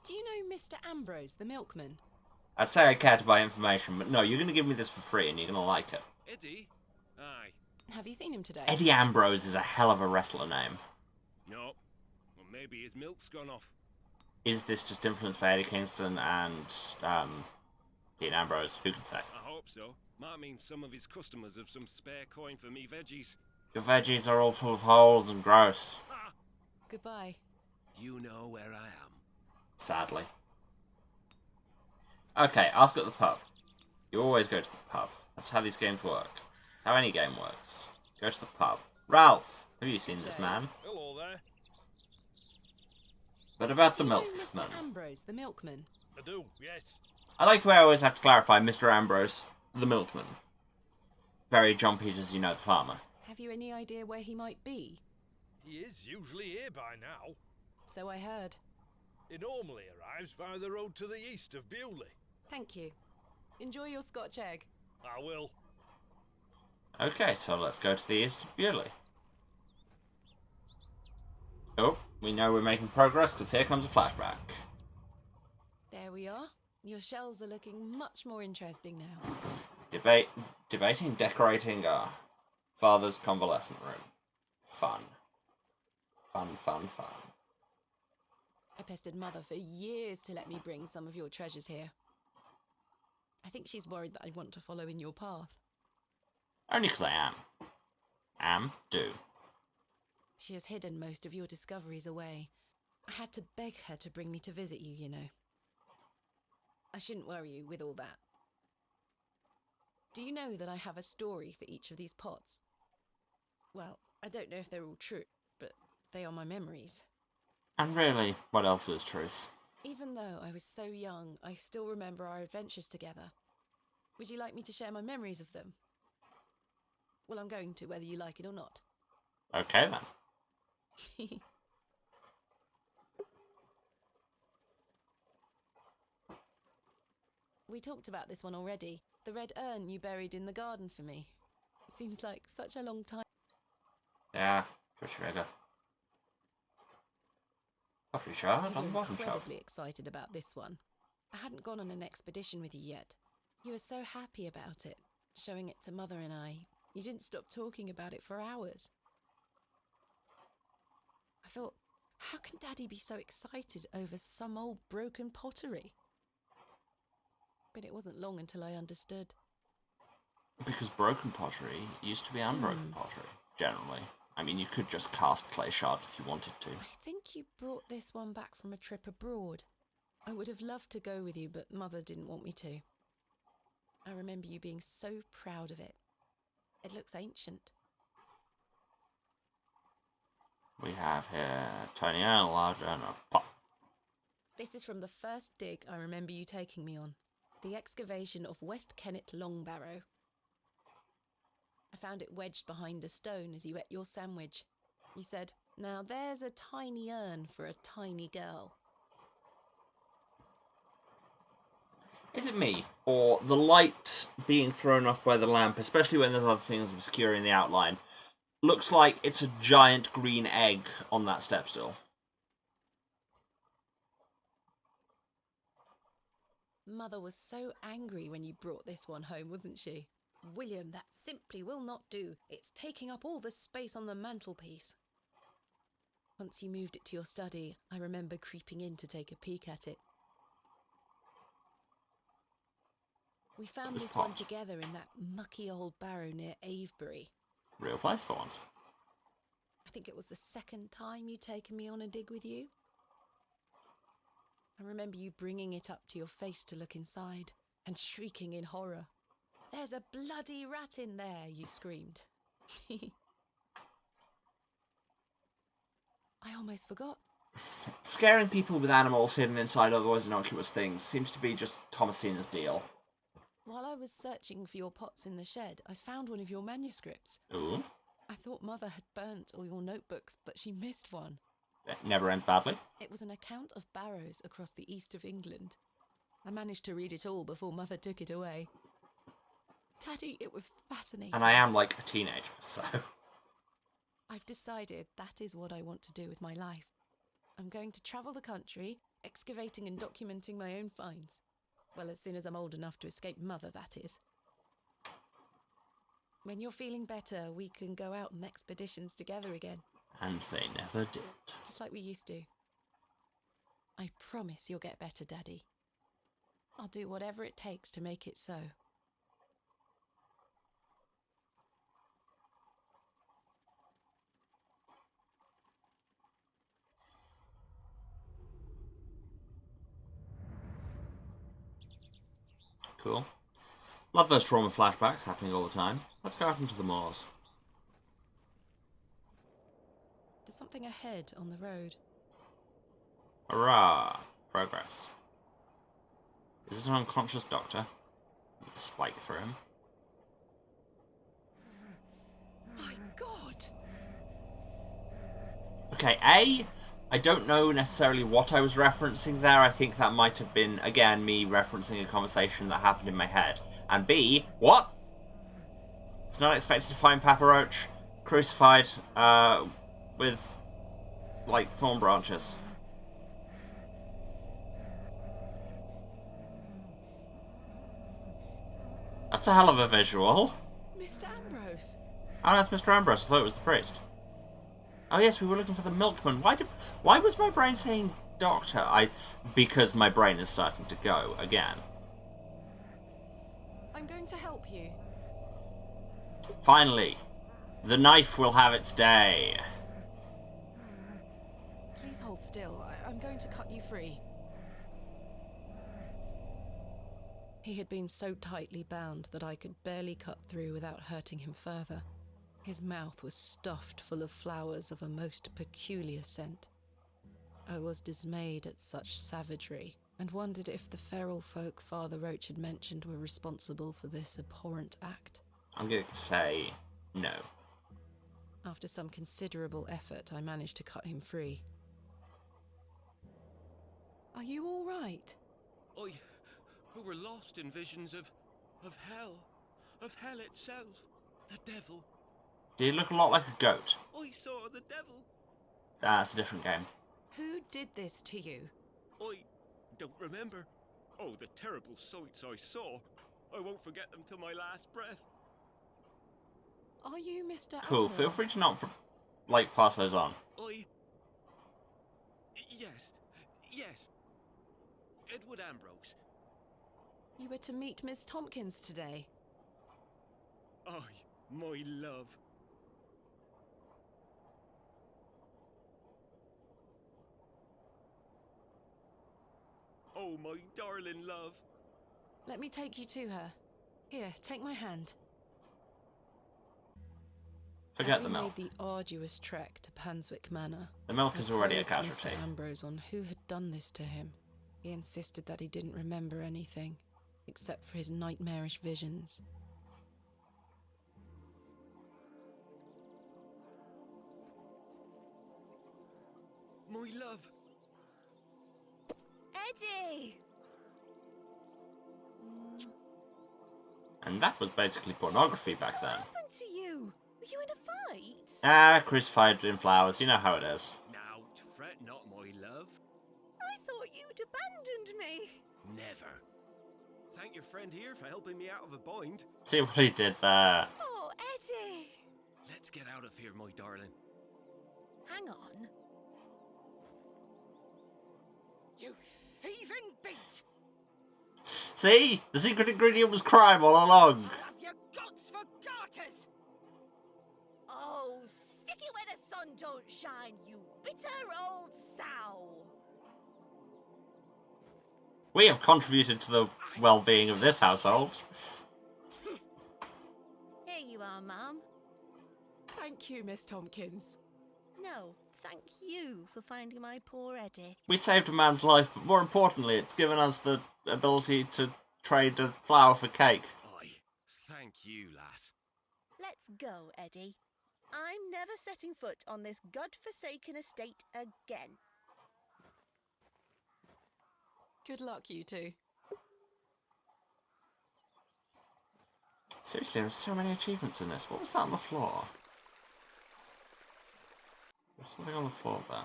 Do you know Mr. Ambrose, the milkman? I'd say I care to buy information, but no, you're going to give me this for free and you're going to like it. Eddie? Aye. Have you seen him today? Eddie Ambrose is a hell of a wrestler name. No. Well, maybe his milk's gone off. Is this just influenced by Eddie Kingston and Dean Ambrose? Who can say? I hope so. Might mean some of his customers have some spare coin for me veggies. Your veggies are all full of holes and gross. Ah! Goodbye. You know where I am. Sadly. Okay, ask at the pub. You always go to the pub. That's how these games work. That's how any game works. Go to the pub. Ralph, have you seen this man? Hello there. But about the Do you know milkman. Mr. Ambrose, the milkman? I do, yes. I like the way I always have to clarify Mr. Ambrose, the milkman. Very John Peters, you know, the farmer. Have you any idea where he might be? He is usually here by now. So I heard. He normally arrives via the road to the east of Bewley. Thank you. Enjoy your Scotch egg. I will. Okay, so let's go to the east of Bewley. Oh, we know we're making progress because here comes a flashback. There we are. Your shells are looking much more interesting now. Debating decorating our father's convalescent room. Fun. Fun, fun, fun. I pestered Mother for years to let me bring some of your treasures here. I think she's worried that I want to follow in your path. Only because I am. Do. She has hidden most of your discoveries away. I had to beg her to bring me to visit you, you know. I shouldn't worry you with all that. Do you know that I have a story for each of these pots? Well, I don't know if they're all true, but they are my memories. And really, what else is truth? Even though I was so young, I still remember our adventures together. Would you like me to share my memories of them? Well, I'm going to, whether you like it or not. Okay then. We talked about this one already. The red urn you buried in the garden for me. Seems like such a long time. Yeah, for sure. I'm incredibly excited about this one. I hadn't gone on an expedition with you yet. You were so happy about it, showing it to Mother and I. You didn't stop talking about it for hours. I thought, how can Daddy be so excited over some old broken pottery? But it wasn't long until I understood. Because broken pottery used to be unbroken pottery, generally. I mean, you could just cast clay shards if you wanted to. I think you brought this one back from a trip abroad. I would have loved to go with you, but Mother didn't want me to. I remember you being so proud of it. It looks ancient. We have here Tony and a large urn of pot. This is from the first dig I remember you taking me on. The excavation of West Kennet Long Barrow. I found it wedged behind a stone as you ate your sandwich. You said, "Now there's a tiny urn for a tiny girl." Is it me, or the light being thrown off by the lamp, especially when there's other things obscuring the outline, looks like it's a giant green egg on that step stool? Mother was so angry when you brought this one home, wasn't she? "William, that simply will not do. It's taking up all the space on the mantelpiece." Once you moved it to your study, I remember creeping in to take a peek at it. We found this one together in that mucky old barrow near Avebury. Real place for once. I think it was the second time you'd taken me on a dig with you. I remember you bringing it up to your face to look inside and shrieking in horror. "There's a bloody rat in there," you screamed. I almost forgot. Scaring people with animals hidden inside otherwise innocuous things seems to be just Thomasina's deal. While I was searching for your pots in the shed, I found one of your manuscripts. Ooh. I thought Mother had burnt all your notebooks, but she missed one. It never ends badly. It was an account of barrows across the east of England. I managed to read it all before Mother took it away. Daddy, it was fascinating. And I am like a teenager, so... I've decided that is what I want to do with my life. I'm going to travel the country, excavating and documenting my own finds. Well, as soon as I'm old enough to escape Mother, that is. When you're feeling better, we can go out on expeditions together again. And they never did. Just like we used to. I promise you'll get better, Daddy. I'll do whatever it takes to make it so. Cool. Love those trauma flashbacks happening all the time. Let's go out into the moors. There's something ahead on the road. Hurrah! Progress. Is it an unconscious doctor? With a spike through him. My God! Okay, A, I don't know necessarily what I was referencing there. I think that might have been, again, me referencing a conversation that happened in my head. And B, what? It's not expected to find Papa Roach crucified, with, like, thorn branches. That's a hell of a visual. Mr. Ambrose! Oh, that's Mr. Ambrose. I thought it was the priest. Oh yes, we were looking for the milkman. Why was my brain saying doctor? Because my brain is starting to go again. I'm going to help you. Finally, the knife will have its day. Please hold still. I'm going to cut you free. He had been so tightly bound that I could barely cut through without hurting him further. His mouth was stuffed full of flowers of a most peculiar scent. I was dismayed at such savagery, and wondered if the feral folk Father Roach had mentioned were responsible for this abhorrent act. I'm going to say no. After some considerable effort, I managed to cut him free. Are you all right? I, who were lost in visions of hell itself, the devil. Did he look a lot like a goat? I saw the devil. That's a different game. Who did this to you? I don't remember. Oh, the terrible sights I saw. I won't forget them till my last breath. Are you Mr. Cool, Ambrose? feel free to not, like, pass those on. Yes. Edward Ambrose. You were to meet Miss Tompkins today. Aye, my love. Oh, my darling love. Let me take you to her. Here, take my hand. Forget As the we milk. made the arduous trek to Panswick Manor, The milk is already a probed casualty. Mr. Ambrose on who had done this to him. He insisted that he didn't remember anything, except for his nightmarish visions. My love. Eddie! And that was basically pornography back then. What happened to you? Were you in a fight? Ah, crucified in flowers. You know how it is. Now, fret not, my love. I thought you'd abandoned me. Never. Thank your friend here for helping me out of a bind. See what he did there. Oh, Eddie! Let's get out of here, my darling. Hang on. You thieving beat! See? The secret ingredient was crime all along. I'll have your guts for garters! Oh, stick it where the sun don't shine, you bitter old sow! We have contributed to the well-being of this household. Here you are, Mum. Thank you, Miss Tompkins. No, thank you for finding my poor Eddie. We saved a man's life, but more importantly, it's given us the ability to trade a flower for cake. Aye, thank you, lass. Let's go, Eddie. I'm never setting foot on this god-forsaken estate again. Good luck, you two. Seriously, there are so many achievements in this. What was that on the floor? There's something on the floor there.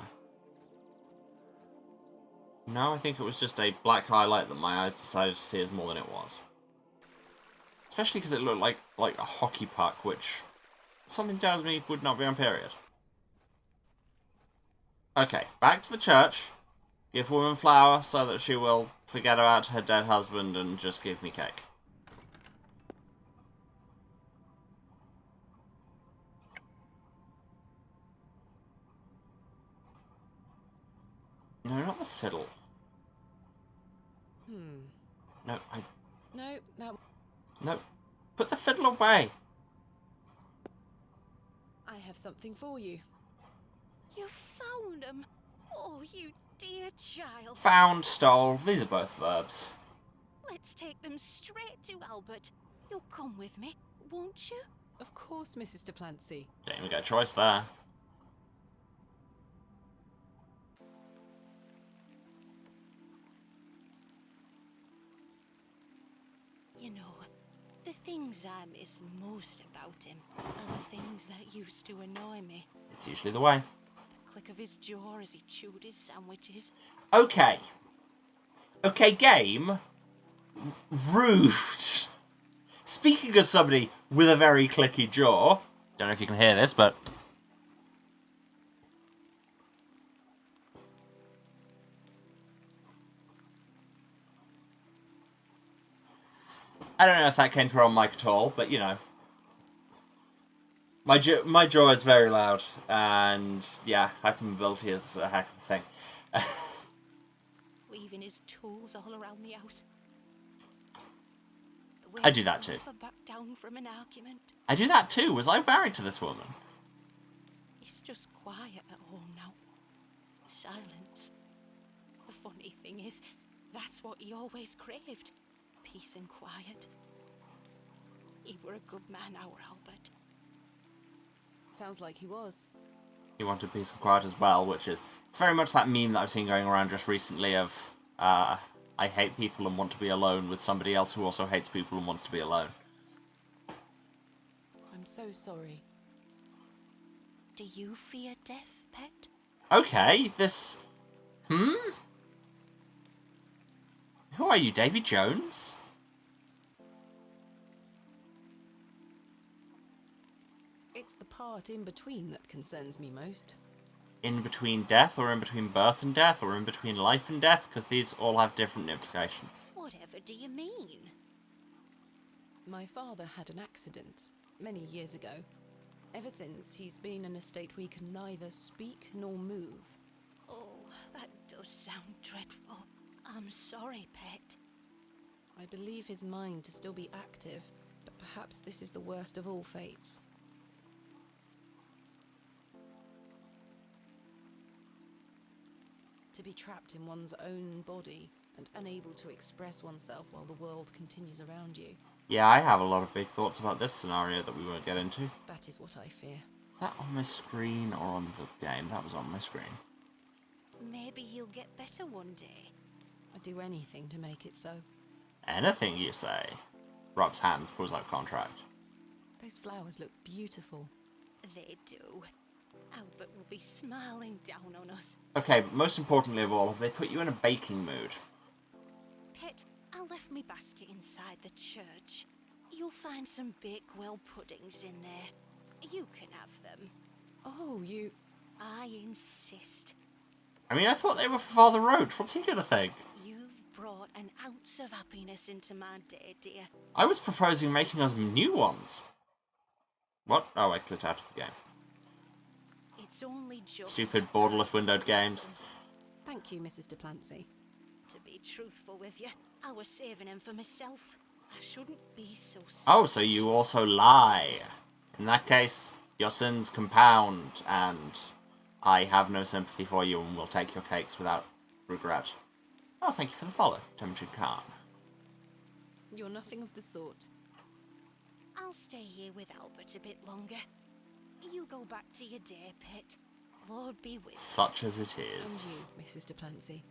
No, I think it was just a black highlight that my eyes decided to see as more than it was. Especially because it looked like a hockey puck, which something tells me would not be on period. Okay, back to the church. Give woman flower so that she will forget about her dead husband and just give me cake. No, not the fiddle. No, No, that... No. Put the fiddle away! I have something for you. You found them. Oh, you dear child. Found, stole. These are both verbs. Let's take them straight to Albert. You'll come with me, won't you? Of course, Mrs. Duplancy. Don't even get a choice there. You know, the things I miss most about him are the things that used to annoy me. It's usually the way. The click of his jaw as he chewed his sandwiches. Okay. Okay, game. Rude. Speaking of somebody with a very clicky jaw. Don't know if you can hear this, but... I don't know if that came through on mic at all, but you know. My jaw is very loud, and yeah, hypermobility is a heck of a thing. Leaving his tools all around the house. I do that too. Never back down from an argument. I do that too. Was I married to this woman? He's just quiet at home now. Silence. The funny thing is, that's what he always craved. Peace and quiet. He were a good man, our Albert. Sounds like he was. He wanted peace and quiet as well, which is... It's very much that meme that I've seen going around just recently of... I hate people and want to be alone with somebody else who also hates people and wants to be alone. I'm so sorry. Do you fear death, pet? Okay, this... Who are you, Davy Jones? It's the part in between that concerns me most. In between death, or in between birth and death, or in between life and death? Because these all have different implications. Whatever do you mean? My father had an accident many years ago. Ever since, he's been in a state where he can neither speak nor move. Oh, that does sound dreadful. I'm sorry, pet. I believe his mind to still be active, but perhaps this is the worst of all fates. To be trapped in one's own body and unable to express oneself while the world continues around you. Yeah, I have a lot of big thoughts about this scenario that we won't get into. That is what I fear. Is that on my screen or on the game? That was on my screen. Maybe he'll get better one day. I'd do anything to make it so. Anything you say. Rob's hand pulls out contract. Those flowers look beautiful. They do. Albert will be smiling down on us. Okay, but most importantly of all, have they put you in a baking mood? Pet, I left my basket inside the church. You'll find some Bakewell puddings in there. You can have them. Oh, you... I insist. I mean, I thought they were for Father Roach. What's he gonna think? You've brought an ounce of happiness into my day, dear. I was proposing making us new ones. What? Oh, I clicked out of the game. It's only just... Stupid, borderless windowed games. Thank you, Mrs. Duplancy. To be truthful with you, I was saving him for myself. I shouldn't be so... Oh, so you also lie. In that case, your sins compound, and I have no sympathy for you and will take your cakes without regret. Oh, thank you for the follow, Temujin Khan. You're nothing of the sort. I'll stay here with Albert a bit longer. You go back to your day pit. Lord be with you. Such as it And is. you, Mrs. de Plancy.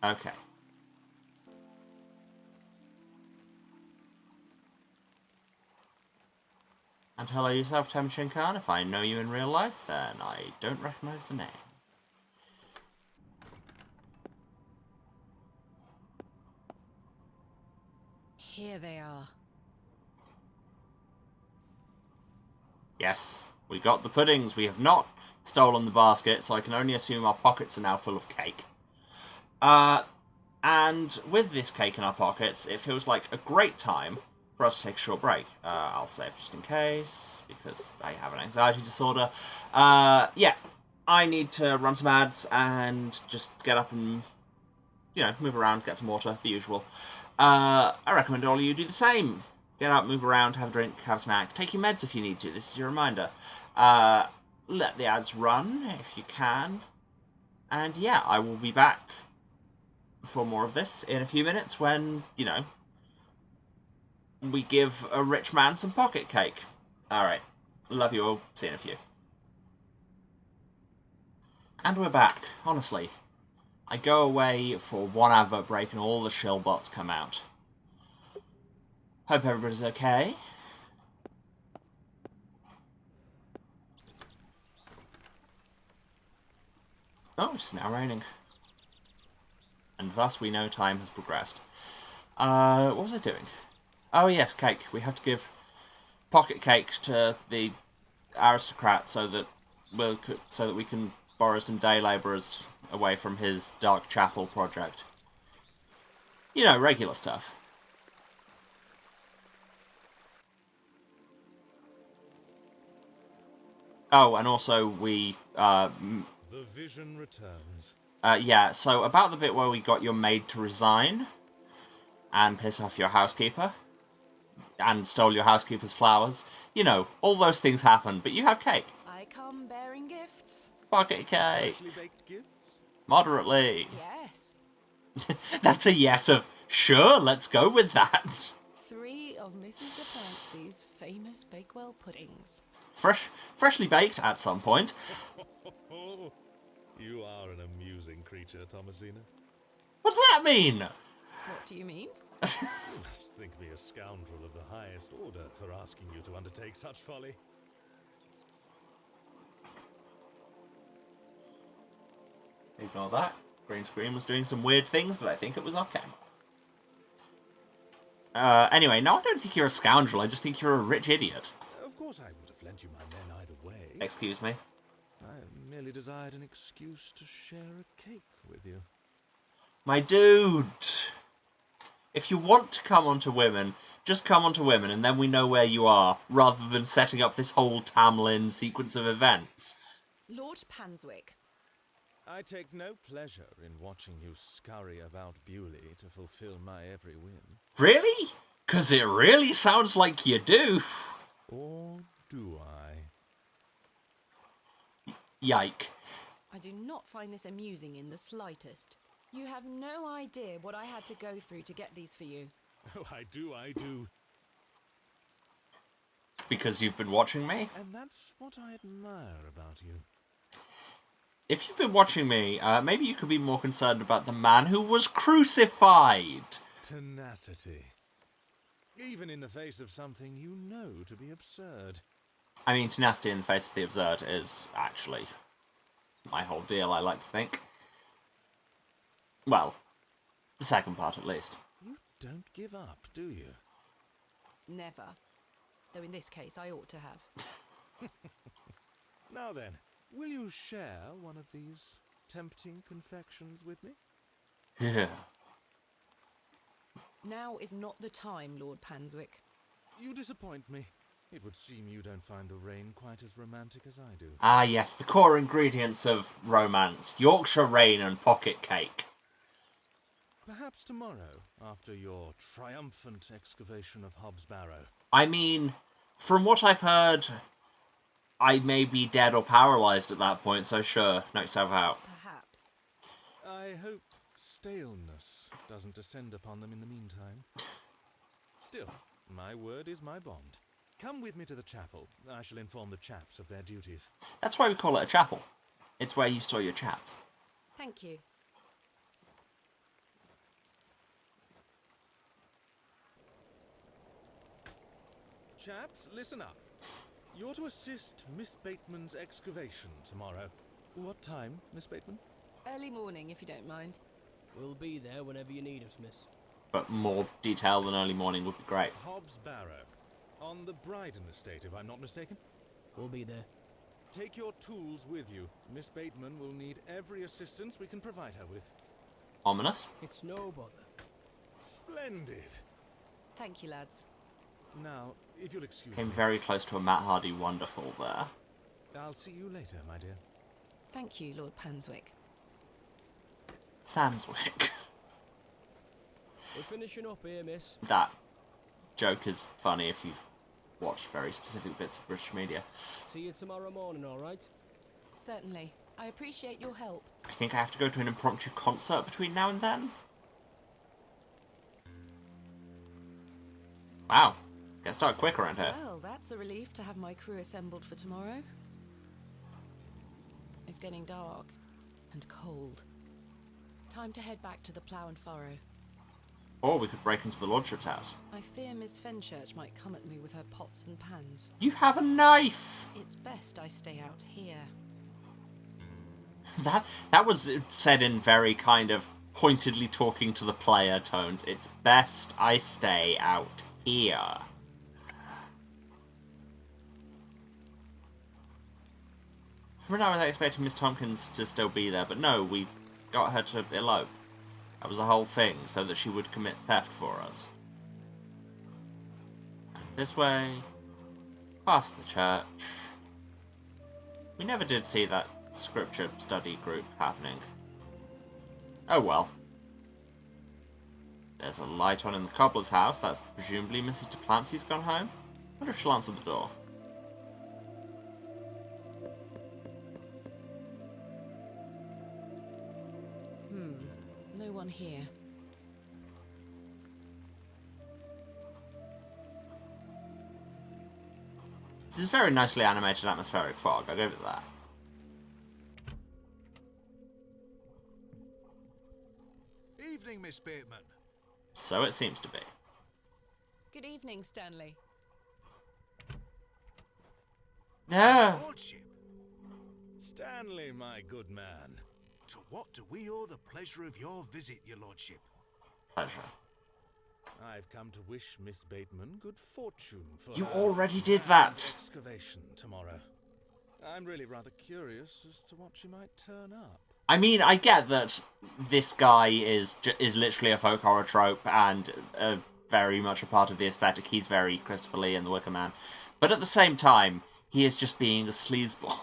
Okay. And hello yourself, Temujin Khan. If I know you in real life, then I don't recognise the name. Here they are. Yes, we got the puddings. We have not stolen the basket, so I can only assume our pockets are now full of cake. And with this cake in our pockets, it feels like a great time for us to take a short break. I'll save just in case, because I have an anxiety disorder. Yeah, I need to run some ads and just get up and, move around, get some water, the usual. I recommend all of you do the same. Get up, move around, have a drink, have a snack. Take your meds if you need to. This is your reminder. Let the ads run if you can. And yeah, I will be back for more of this in a few minutes when, we give a rich man some pocket cake. Alright. Love you all. See you in a few. And we're back. Honestly. I go away for one advert break and all the shill bots come out. Hope everybody's okay. Oh, it's now raining. And thus we know time has progressed. What was I doing? Oh yes, cake. We have to give pocket cake to the aristocrat so that we can borrow some day labourers away from his Dark Chapel project. Regular stuff. Oh, and also we The vision returns. Yeah, so about the bit where we got your maid to resign and piss off your housekeeper and stole your housekeeper's flowers. All those things happen, but you have cake. I come bearing gifts. Pocket cake. Freshly baked gifts? Moderately. Yes. That's a yes of, sure, let's go with that. 3 of Mrs. de Plancy's famous Bakewell puddings. Freshly baked at some point. You are an amusing creature, Thomasina. What does that mean? What do you mean? You must think me a scoundrel of the highest order for asking you to undertake such folly. Ignore that. Green screen was doing some weird things, but I think it was off camera. Anyway, no, I don't think you're a scoundrel. I just think you're a rich idiot. Of course I would have lent you my men either way. Excuse me? I merely desired an excuse to share a cake with you. My dude! If you want to come onto women, just come onto women and then we know where you are, rather than setting up this whole Tamlin sequence of events. Lord Panswick. I take no pleasure in watching you scurry about Bewley to fulfill my every whim. Really? 'Cause it really sounds like you do. Or do I? Yike. I do not find this amusing in the slightest. You have no idea what I had to go through to get these for you. Oh, I do. Because you've been watching me? And that's what I admire about you. If you've been watching me, maybe you could be more concerned about the man who was crucified. Tenacity. Even in the face of something you know to be absurd. I mean, tenacity in the face of the absurd is actually my whole deal, I like to think. Well, the second part at least. You don't give up, do you? Never. Though in this case, I ought to have. Now then, will you share one of these tempting confections with me? Yeah. Now is not the time, Lord Panswick. You disappoint me. It would seem you don't find the rain quite as romantic as I do. Ah, yes, the core ingredients of romance. Yorkshire rain and pocket cake. Perhaps tomorrow, after your triumphant excavation of Hobbs Barrow. I mean, from what I've heard, I may be dead or paralysed at that point, so sure, knock yourself out. Perhaps. I hope staleness doesn't descend upon them in the meantime. Still, my word is my bond. Come with me to the chapel. I shall inform the chaps of their duties. That's why we call it a chapel. It's where you store your chaps. Thank you. Chaps, listen up. You're to assist Miss Bateman's excavation tomorrow. What time, Miss Bateman? Early morning, if you don't mind. We'll be there whenever you need us, miss. But more detail than early morning would be great. Hobbs Barrow. On the Bryden estate, if I'm not mistaken. We'll be there. Take your tools with you. Miss Bateman will need every assistance we can provide her with. Ominous. It's no bother. Splendid. Thank you, lads. Now, if you'll excuse Came me. very close to a Matt Hardy wonderful there. I'll see you later, my dear. Thank you, Lord Panswick. Thanswick. We're finishing up here, miss. That joke is funny if you've watched very specific bits of British media. See you tomorrow morning, alright? Certainly. I appreciate your help. I think I have to go to an impromptu concert between now and then. Wow. Get started quick around here. Well, that's a relief to have my crew assembled for tomorrow. It's getting dark and cold. Time to head back to the Plough and Furrow. Or we could break into the Lordship's house. I fear Miss Fenchurch might come at me with her pots and pans. You have a knife! It's best I stay out here. That was said in very kind of pointedly talking to the player tones. It's best I stay out here. For now, I was expecting Miss Tompkins to still be there, but no, we got her to elope. That was the whole thing, so that she would commit theft for us. And this way, past the church. We never did see that scripture study group happening. Oh well. There's a light on in the cobbler's house. That's presumably Mrs. de Plancy's gone home. I wonder if she'll answer the door. No one here. This is very nicely animated atmospheric fog, I'll give it that. Evening, Miss Bateman. So it seems to be. Good evening, Stanley. Yeah. Lordship, Stanley, my good man. to what do we owe the pleasure of your visit, your lordship? Pleasure. I've come to wish Miss Bateman good fortune for You her already did grand that. excavation tomorrow. I'm really rather curious as to what she might turn up. I mean, I get that this guy is literally a folk horror trope and very much a part of the aesthetic. He's very Christopher Lee in The Wicker Man. But at the same time, he is just being a sleazeball.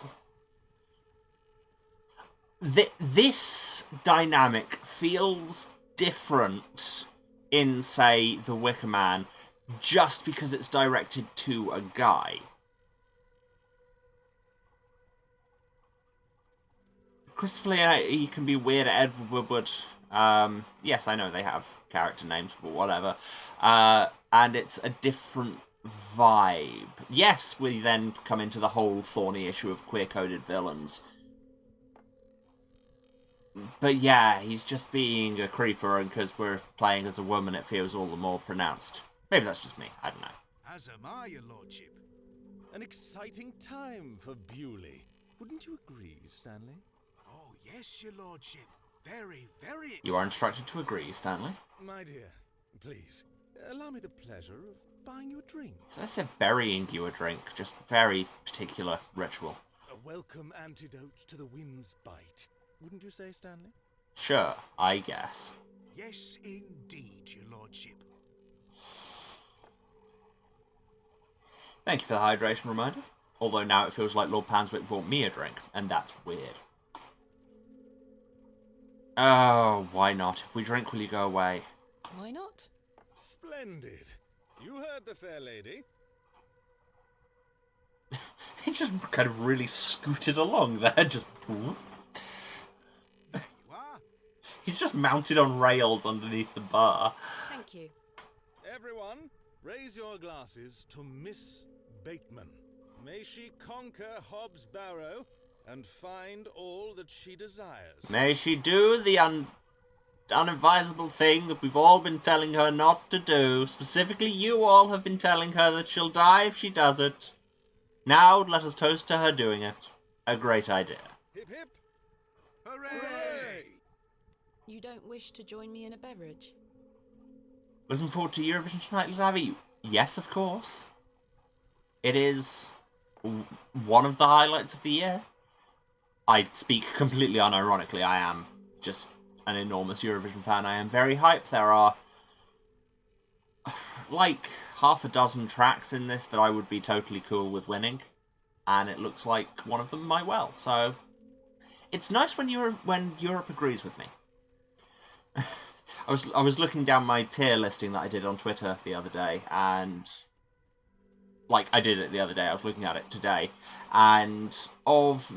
This dynamic feels different in, say, The Wicker Man, just because it's directed to a guy. Christopher Lee, he can be weird. Edward Woodward, yes, I know they have character names, but whatever. And it's a different vibe. Yes, we then come into the whole thorny issue of queer-coded villains. But yeah, he's just being a creeper, and because we're playing as a woman, it feels all the more pronounced. Maybe that's just me, I don't know. As am I, your lordship. An exciting time for Bewley. Wouldn't you agree, Stanley? Oh, yes, your lordship. Very, very exciting. You are instructed to agree, Stanley. My dear, please, allow me the pleasure of buying you a drink. I said burying you a drink, just very particular ritual. A welcome antidote to the wind's bite. Wouldn't you say, Stanley? Sure, I guess. Yes, indeed, your lordship. Thank you for the hydration reminder. Although now it feels like Lord Panswick bought me a drink, and that's weird. Oh, why not? If we drink, will you go away? Why not? Splendid. You heard the fair lady. He just kind of really scooted along there, just... There you are. He's just mounted on rails underneath the bar. Thank you. Everyone, raise your glasses to Miss Bateman. May she conquer Hobbs Barrow and find all that she desires. May she do the unadvisable thing that we've all been telling her not to do. Specifically, you all have been telling her that she'll die if she does it. Now, let us toast to her doing it. A great idea. Hip hip! Hooray! You don't wish to join me in a beverage? Looking forward to Eurovision tonight, Lavi? Yes, of course. It is one of the highlights of the year. I speak completely unironically. I am just an enormous Eurovision fan. I am very hyped. There are like half a dozen tracks in this that I would be totally cool with winning, and it looks like one of them might well. So it's nice when Europe agrees with me. I was looking down my tier listing that I did on Twitter the other day, and like I did it the other day. I was looking at it today, and of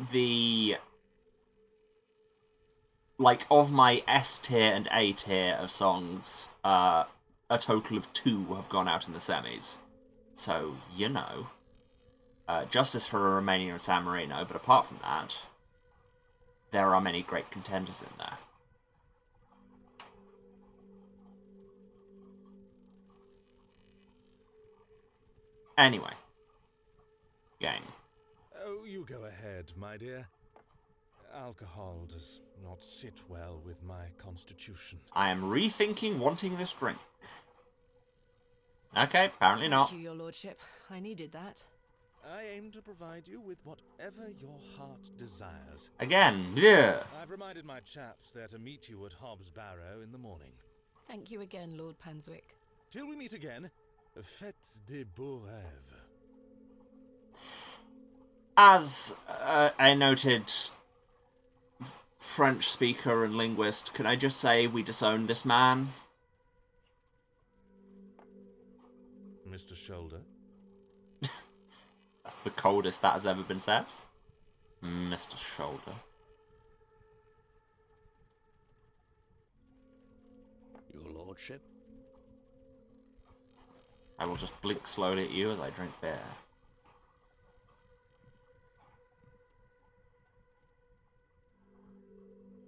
my S tier and A tier of songs, a total of 2 have gone out in the semis. So, you know. Justice for Romania and San Marino, but apart from that, there are many great contenders in there. Anyway. Game. Oh, you go ahead, my dear. Alcohol does not sit well with my constitution. I am rethinking wanting this drink. Okay, apparently not. Thank you, your lordship. I needed that. I aim to provide you with whatever your heart desires. Again, yeah. I've reminded my chaps they're to meet you at Hobbs Barrow in the morning. Thank you again, Lord Panswick. Till we meet again, faites des beaux rêves. As a noted French speaker and linguist, can I just say we disowned this man? Mr. Shoulder? That's the coldest that has ever been said. Mr. Shoulder. Your lordship? I will just blink slowly at you as I drink beer.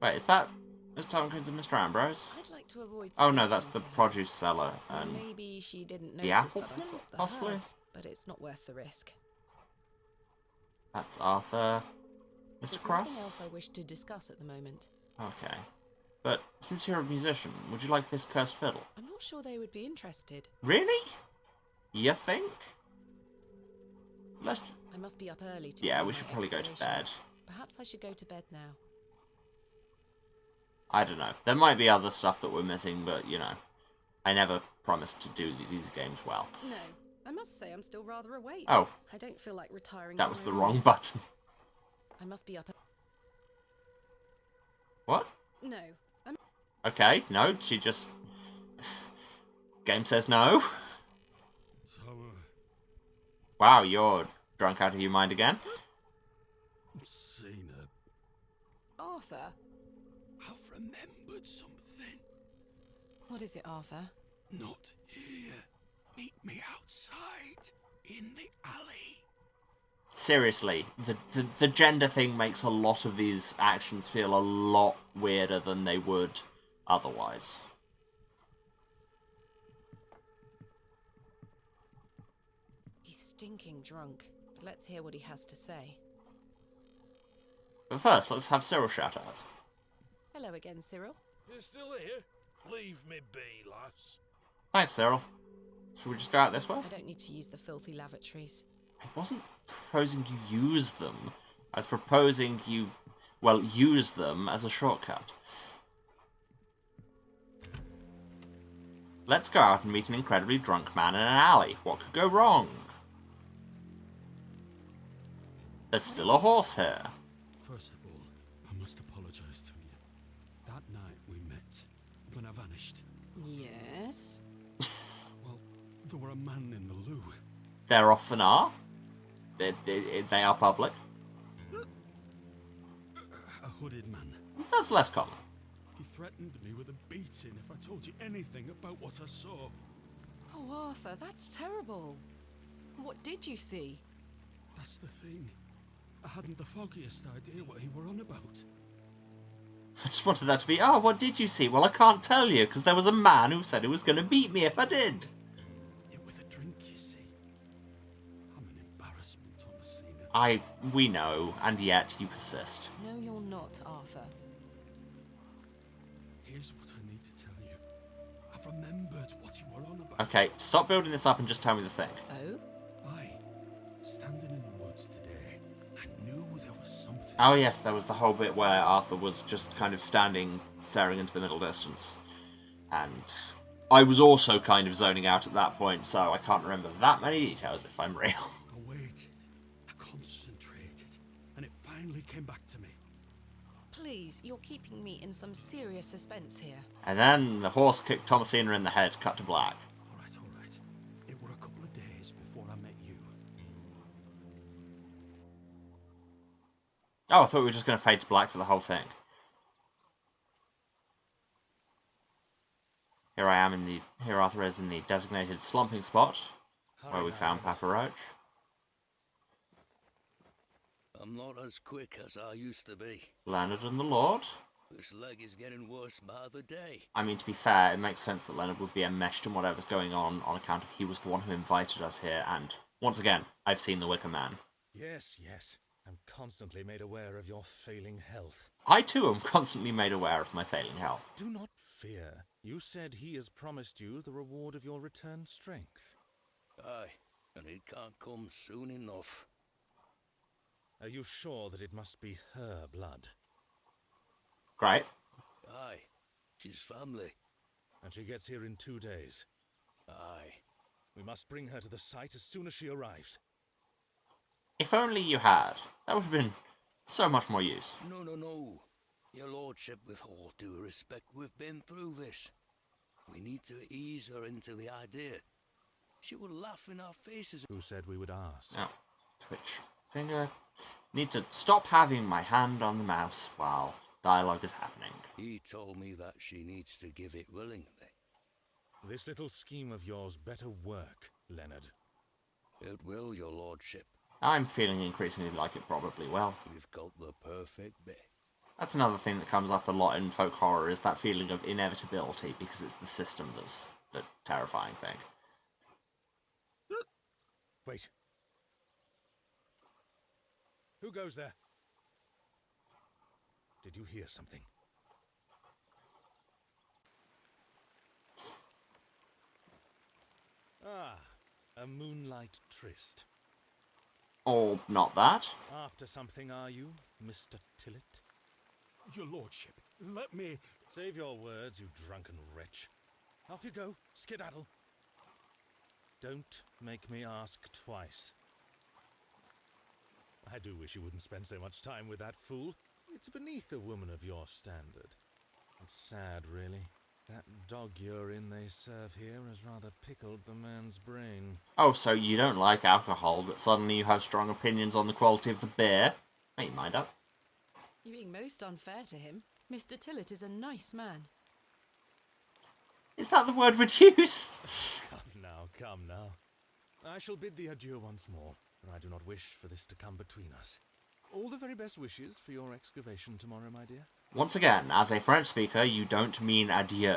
Wait, is that Tomkins and Mr. Ambrose? I'd like to avoid. Oh no, that's the produce seller. And maybe she didn't the notice that I applesman, swapped the possibly? herbs, but it's not worth the risk. That's Arthur. Mr. There's nothing Cross? else I wish to discuss at the moment. Okay. But since you're a musician, would you like this cursed fiddle? I'm not sure they would be interested. Really? You think? Let's... I must be up early to Yeah, begin we my should probably go to bed. excavations. Perhaps I should go to bed now. I don't know. There might be other stuff that we're missing, but, you know, I never promised to do these games well. No, I must say I'm still rather awake. Oh. I don't feel like retiring. That on was my the own wrong yet. button. I must be up. What? No, I'm. Okay, no, she just... Game says no. Wow, you're drunk out of your mind again? Thomasina, Arthur. I've remembered something. What is it, Arthur? Not here. Meet me outside, in the alley. Seriously, the gender thing makes a lot of these actions feel a lot weirder than they would otherwise. He's stinking drunk. Let's hear what he has to say. But first, let's have Cyril shout at us. Hello again, Cyril. You're still here? Leave me be, lass. Thanks, Cyril. Should we just go out this way? I don't need to use the filthy lavatories. I wasn't proposing you use them. I was proposing you, well, use them as a shortcut. Let's go out and meet an incredibly drunk man in an alley. What could go wrong? There's still a horse here. First of all, I must apologize to you. That night we met, when I vanished. Yes? Well, there were a man in the loo. There often are. They are public. A hooded man. That's less common. He threatened me with a beating if I told you anything about what I saw. Oh, Arthur, that's terrible. What did you see? That's the thing. I hadn't the foggiest idea what he were on about. I just wanted that to be, oh, what did you see? Well, I can't tell you, because there was a man who said he was going to beat me if I did. It with a drink, you see. I'm an embarrassment, Thomasina. We know, and yet you persist. No, you're not, Arthur. Here's what I need to tell you. I've remembered what you were on about. Okay, stop building this up and just tell me the thing. Oh? Aye. Standing in the woods today, I knew there was something. Oh yes, there was the whole bit where Arthur was just kind of standing, staring into the middle distance. And I was also kind of zoning out at that point, so I can't remember that many details if I'm real. I waited. I concentrated. And it finally came back to me. Please, you're keeping me in some serious suspense here. And then the horse kicked Thomasina in the head, cut to black. All right. It were a couple of days before I met you. Oh, I thought we were just going to fade to black for the whole thing. Here Arthur is in the designated slumping spot, where we found Papa Roach. I'm not as quick as I used to be. Leonard and the Lord. This leg is getting worse by the day. I mean, to be fair, it makes sense that Leonard would be enmeshed in whatever's going on account of he was the one who invited us here, and, once again, I've seen the Wicker Man. Yes. I'm constantly made aware of your failing health. I, too, am constantly made aware of my failing health. Do not fear. You said he has promised you the reward of your returned strength. Aye, and it can't come soon enough. Are you sure that it must be her blood? Great. Aye, she's family. And she gets here in 2 days. Aye. We must bring her to the site as soon as she arrives. If only you had. That would have been so much more use. No. Your lordship, with all due respect, we've been through this. We need to ease her into the idea. She will laugh in our faces. Who said we would ask? Oh, twitch finger. Need to stop having my hand on the mouse while dialogue is happening. He told me that she needs to give it willingly. This little scheme of yours better work, Leonard. It will, your lordship. I'm feeling increasingly like it probably will. We've got the perfect bit. That's another thing that comes up a lot in folk horror, is that feeling of inevitability, because it's the system that's the terrifying thing. Wait. Who goes there? Did you hear something? Ah, a moonlight tryst. Or not that. After something, are you, Mr. Tillett? Your lordship, let me... Save your words, you drunken wretch. Off you go, skedaddle. Don't make me ask twice. I do wish you wouldn't spend so much time with that fool. It's beneath a woman of your standard. It's sad, really. That dog urine they serve here has rather pickled the man's brain. Oh, so you don't like alcohol, but suddenly you have strong opinions on the quality of the beer? Make your mind up. You're being most unfair to him. Mr. Tillett is a nice man. Is that the word we'd use? Come now. I shall bid thee adieu once more, for I do not wish for this to come between us. All the very best wishes for your excavation tomorrow, my dear. Once again, as a French speaker, you don't mean adieu.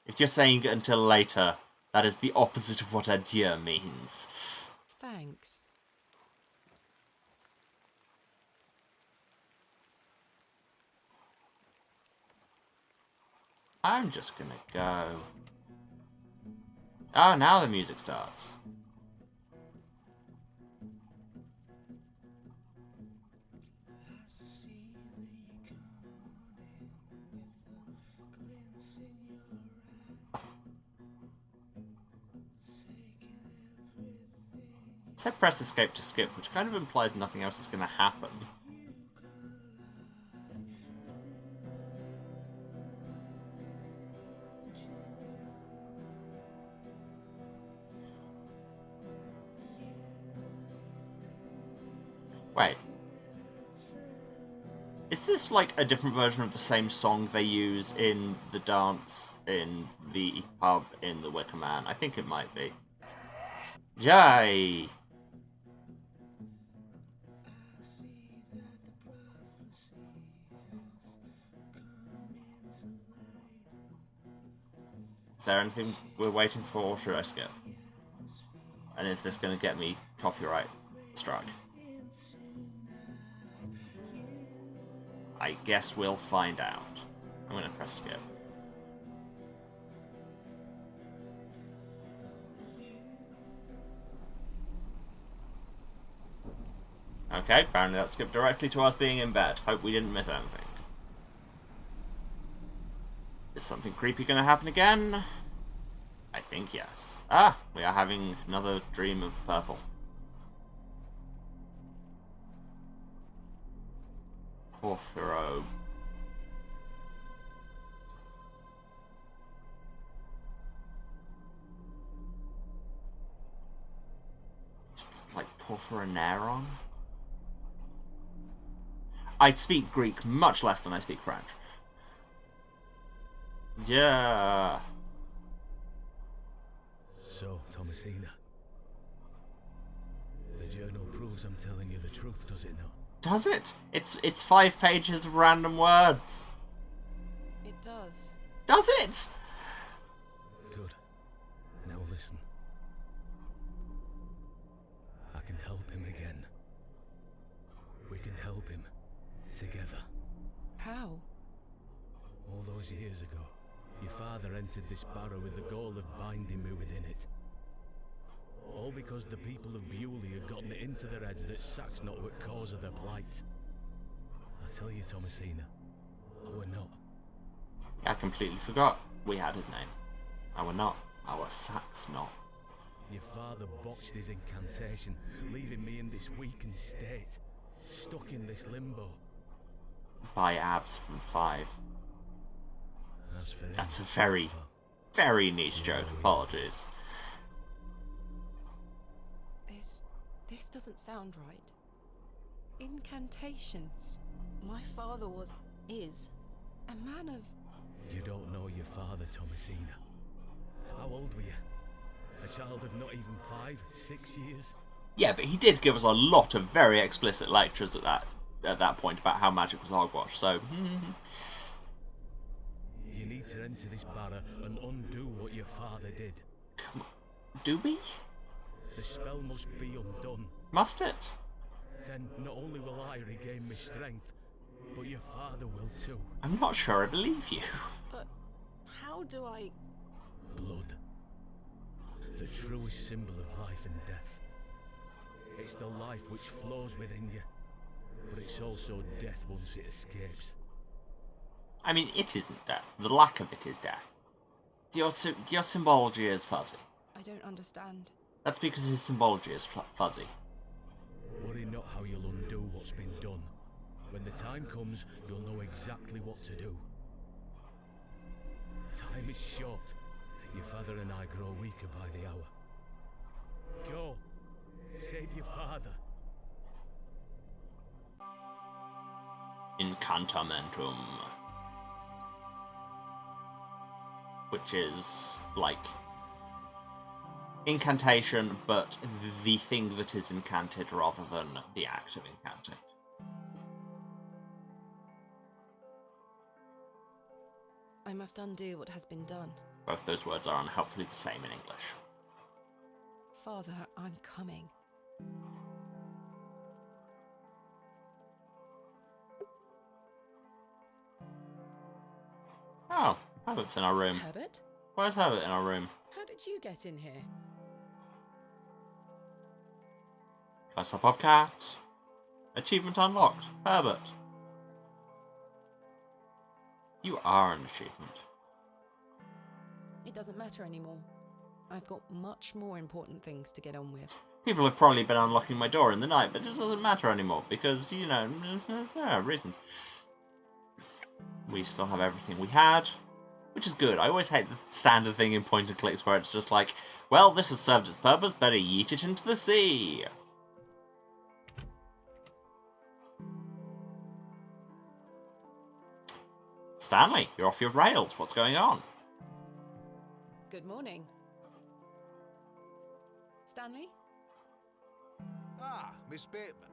If you're saying until later, that is the opposite of what adieu means. Thanks. I'm just gonna go... Oh, now the music starts. It said press escape to skip, which kind of implies nothing else is gonna happen. Wait. Is this like a different version of the same song they use in the dance in the pub in The Wicker Man? I think it might be. Yay! Is there anything we're waiting for, or should I skip? And is this going to get me copyright strike? I guess we'll find out. I'm going to press skip. Okay, apparently that skipped directly to us being in bed. Hope we didn't miss anything. Is something creepy going to happen again? I think yes. Ah, we are having another dream of the purple. Porphyro. It's like Porphyroneron? I speak Greek much less than I speak French. Yeah. So, Thomasina, the journal proves I'm telling you the truth, does it not? Does it? It's 5 pages of random words. It does. Does it? Good. Now listen. I can help him again. We can help him together. How? All those years ago, your father entered this barrow with the goal of binding me within it. All because the people of Bewley had gotten it into their heads that Sack's not what cause of their plight. I tell you, Thomasina, I were not. I completely forgot we had his name. I were not. Our Sack's not. Your father botched his incantation, leaving me in this weakened state, stuck in this limbo. By abs from 5. As for That's a him, very, very niche joke. Apologies. This doesn't sound right. Incantations. My father is a man of... You don't know your father, Thomasina. How old were you? A child of not even 5, 6 years? Yeah, but he did give us a lot of very explicit lectures at that point about how magic was hogwash, so... You need to enter this barrow and undo what your father did. Come on. Do we? The spell must be undone. Must it? Then not only will I regain my strength, but your father will too. I'm not sure I believe you. But how do I... Blood. The truest symbol of life and death. It's the life which flows within you, but it's also death once it escapes. I mean, it isn't death. The lack of it is death. Your symbology is fuzzy. I don't understand. That's because his symbology is fuzzy. Worry not how you'll undo what's been done. When the time comes, you'll know exactly what to do. Time is short. Your father and I grow weaker by the hour. Go. Save your father. Incantamentum. Which is, like, incantation, but the thing that is incanted rather than the act of incanting. I must undo what has been done. Both those words are unhelpfully the same in English. Father, I'm coming. Oh, Herbert's in our room. Herbert? Where's Herbert in our room? How did you get in here? Close up of cat. Achievement unlocked. Herbert. You are an achievement. It doesn't matter anymore. I've got much more important things to get on with. People have probably been unlocking my door in the night, but it doesn't matter anymore because, you know, there are reasons. We still have everything we had, which is good. I always hate the standard thing in point and clicks where it's just like, well, this has served its purpose, better yeet it into the sea. Stanley, you're off your rails. What's going on? Good morning. Stanley? Ah, Miss Bateman.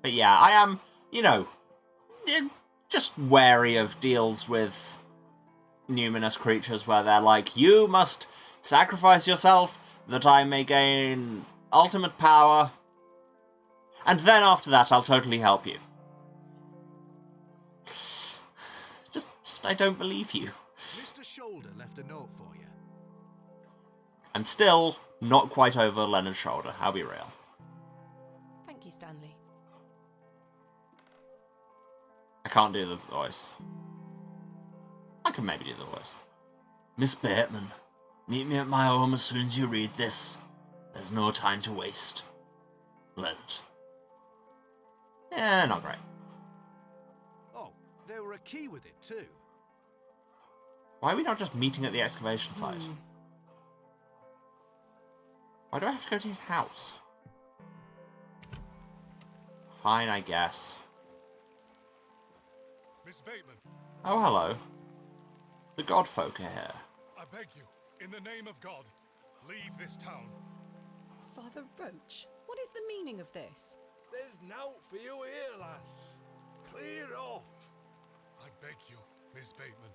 But yeah, I am, you know, just wary of deals with numinous creatures where they're like, you must sacrifice yourself that I may gain ultimate power, and then after that I'll totally help you. Just I don't believe you. Mr. Shoulder left a note for you. I'm still not quite over Leonard's shoulder, I'll be real. Thank you, Stanley. I can't do the voice. I can maybe do the voice. Miss Bateman, meet me at my home as soon as you read this. There's no time to waste. Leonard. Yeah, not great. Oh, there were a key with it too. Why are we not just meeting at the excavation site? Why do I have to go to his house? Fine, I guess. Miss Bateman, Oh, hello. The Godfolk are here. I beg you, in the name of God, leave this town. Father Roach, what is the meaning of this? There's nought for you here, lass. Clear off. I beg you, Miss Bateman.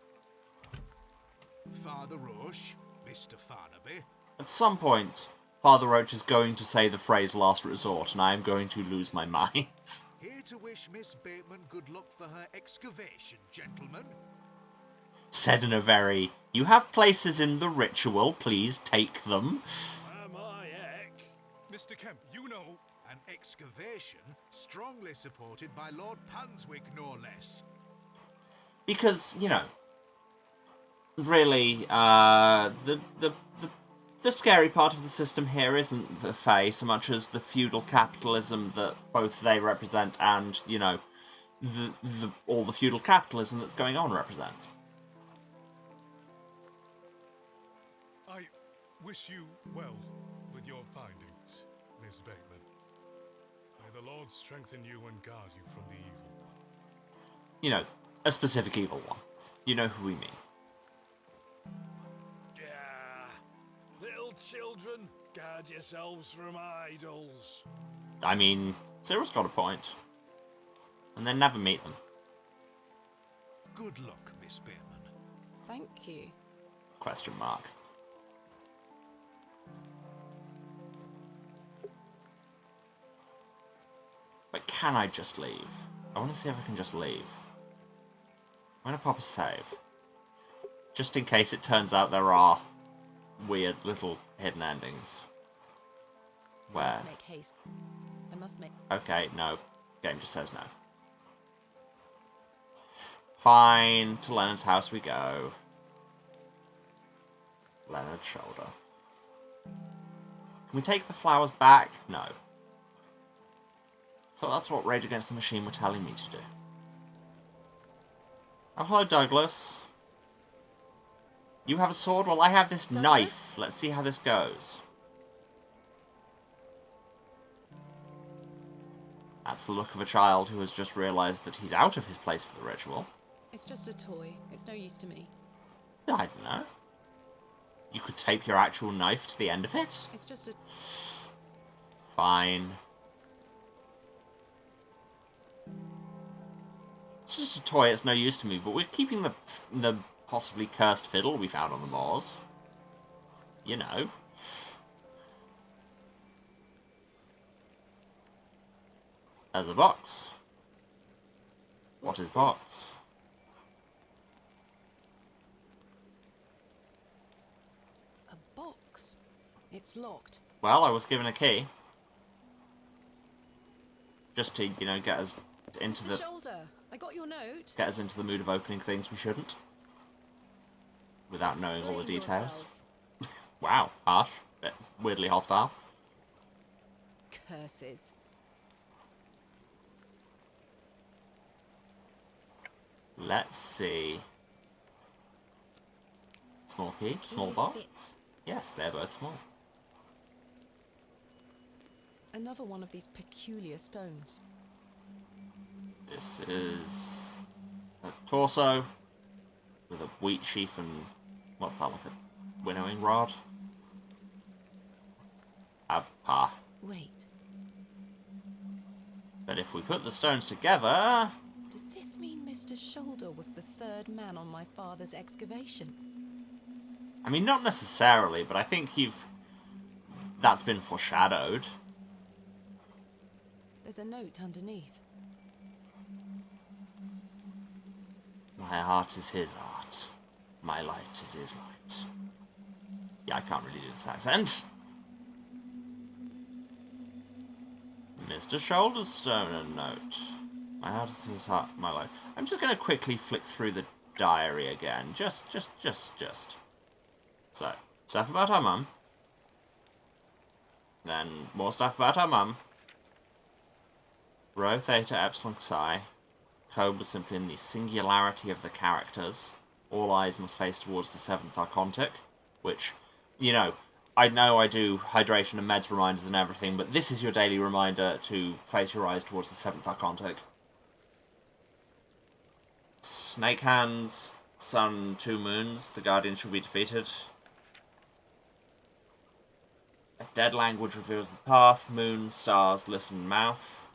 Father Roche, Mr. Farnaby. At some point, Father Roach is going to say the phrase last resort, and I am going to lose my mind. Here to wish Miss Bateman good luck for her excavation, gentlemen. Said in a very, you have places in the ritual, please take them. Am I heck? Mr. Kemp, you know, an excavation strongly supported by Lord Panswick, no less. Because, you know, really, the scary part of the system here isn't the Fae so much as the feudal capitalism that both they represent and, you know, all the feudal capitalism that's going on represents. I wish you well with your findings, Miss Bateman. May the Lord strengthen you and guard you from the evil one. You know, a specific evil one. You know who we mean. Little children, guard yourselves from idols. I mean, Cyril's got a point. And then never meet them. Good luck, Miss Bateman. Thank you. Question mark. But can I just leave? I want to see if I can just leave. I'm going to pop a save. Just in case it turns out there are weird little hidden endings. Where? I must make haste. I must make... Okay, no. Game just says no. Fine, to Leonard's house we go. Leonard's shoulder. Can we take the flowers back? No. Thought that's what Rage Against the Machine were telling me to do. Oh, hello, Douglas. You have a sword? Well, I have this knife. Let's see how this goes. That's the look of a child who has just realised that he's out of his place for the ritual. It's just a toy. It's no use to me. I don't know. You could tape your actual knife to the end of it? It's just a... Fine. It's just a toy, it's no use to me, but we're keeping the possibly cursed fiddle we found on the moors. You know. There's a box. What is box? A box? It's locked. Well, I was given a key. Just to, you know, get us into the... shoulder. I got your note. Get us into the mood of opening things we shouldn't. Without knowing all the Explain details. yourself. Wow, harsh. Bit weirdly hostile. Curses. Let's see. Small key, small box. Fits. Yes, they're both small. Another one of these peculiar stones. This is a torso. with a wheat sheaf and... what's that, like a winnowing rod? Wait. But if we put the stones together... Does this mean Mr. Shoulder was the third man on my father's excavation? I mean, not necessarily, but I think that's been foreshadowed. There's a note underneath. My art is his art. My light is his light. Yeah, I can't really do this accent. Mr. Shoulderstone, a note. My heart is his heart, my life. I'm just going to quickly flick through the diary again. Just. So, stuff about our mum. Then, more stuff about our mum. Rho, Theta, Epsilon, Psi. Code was simply in the singularity of the characters. All eyes must face towards the 7th Archontic. Which, you know I do hydration and meds reminders and everything, but this is your daily reminder to face your eyes towards the 7th Archontic. Snake hands, sun, 2 moons, the Guardian shall be defeated. A dead language reveals the path, moon, stars, listen, mouth.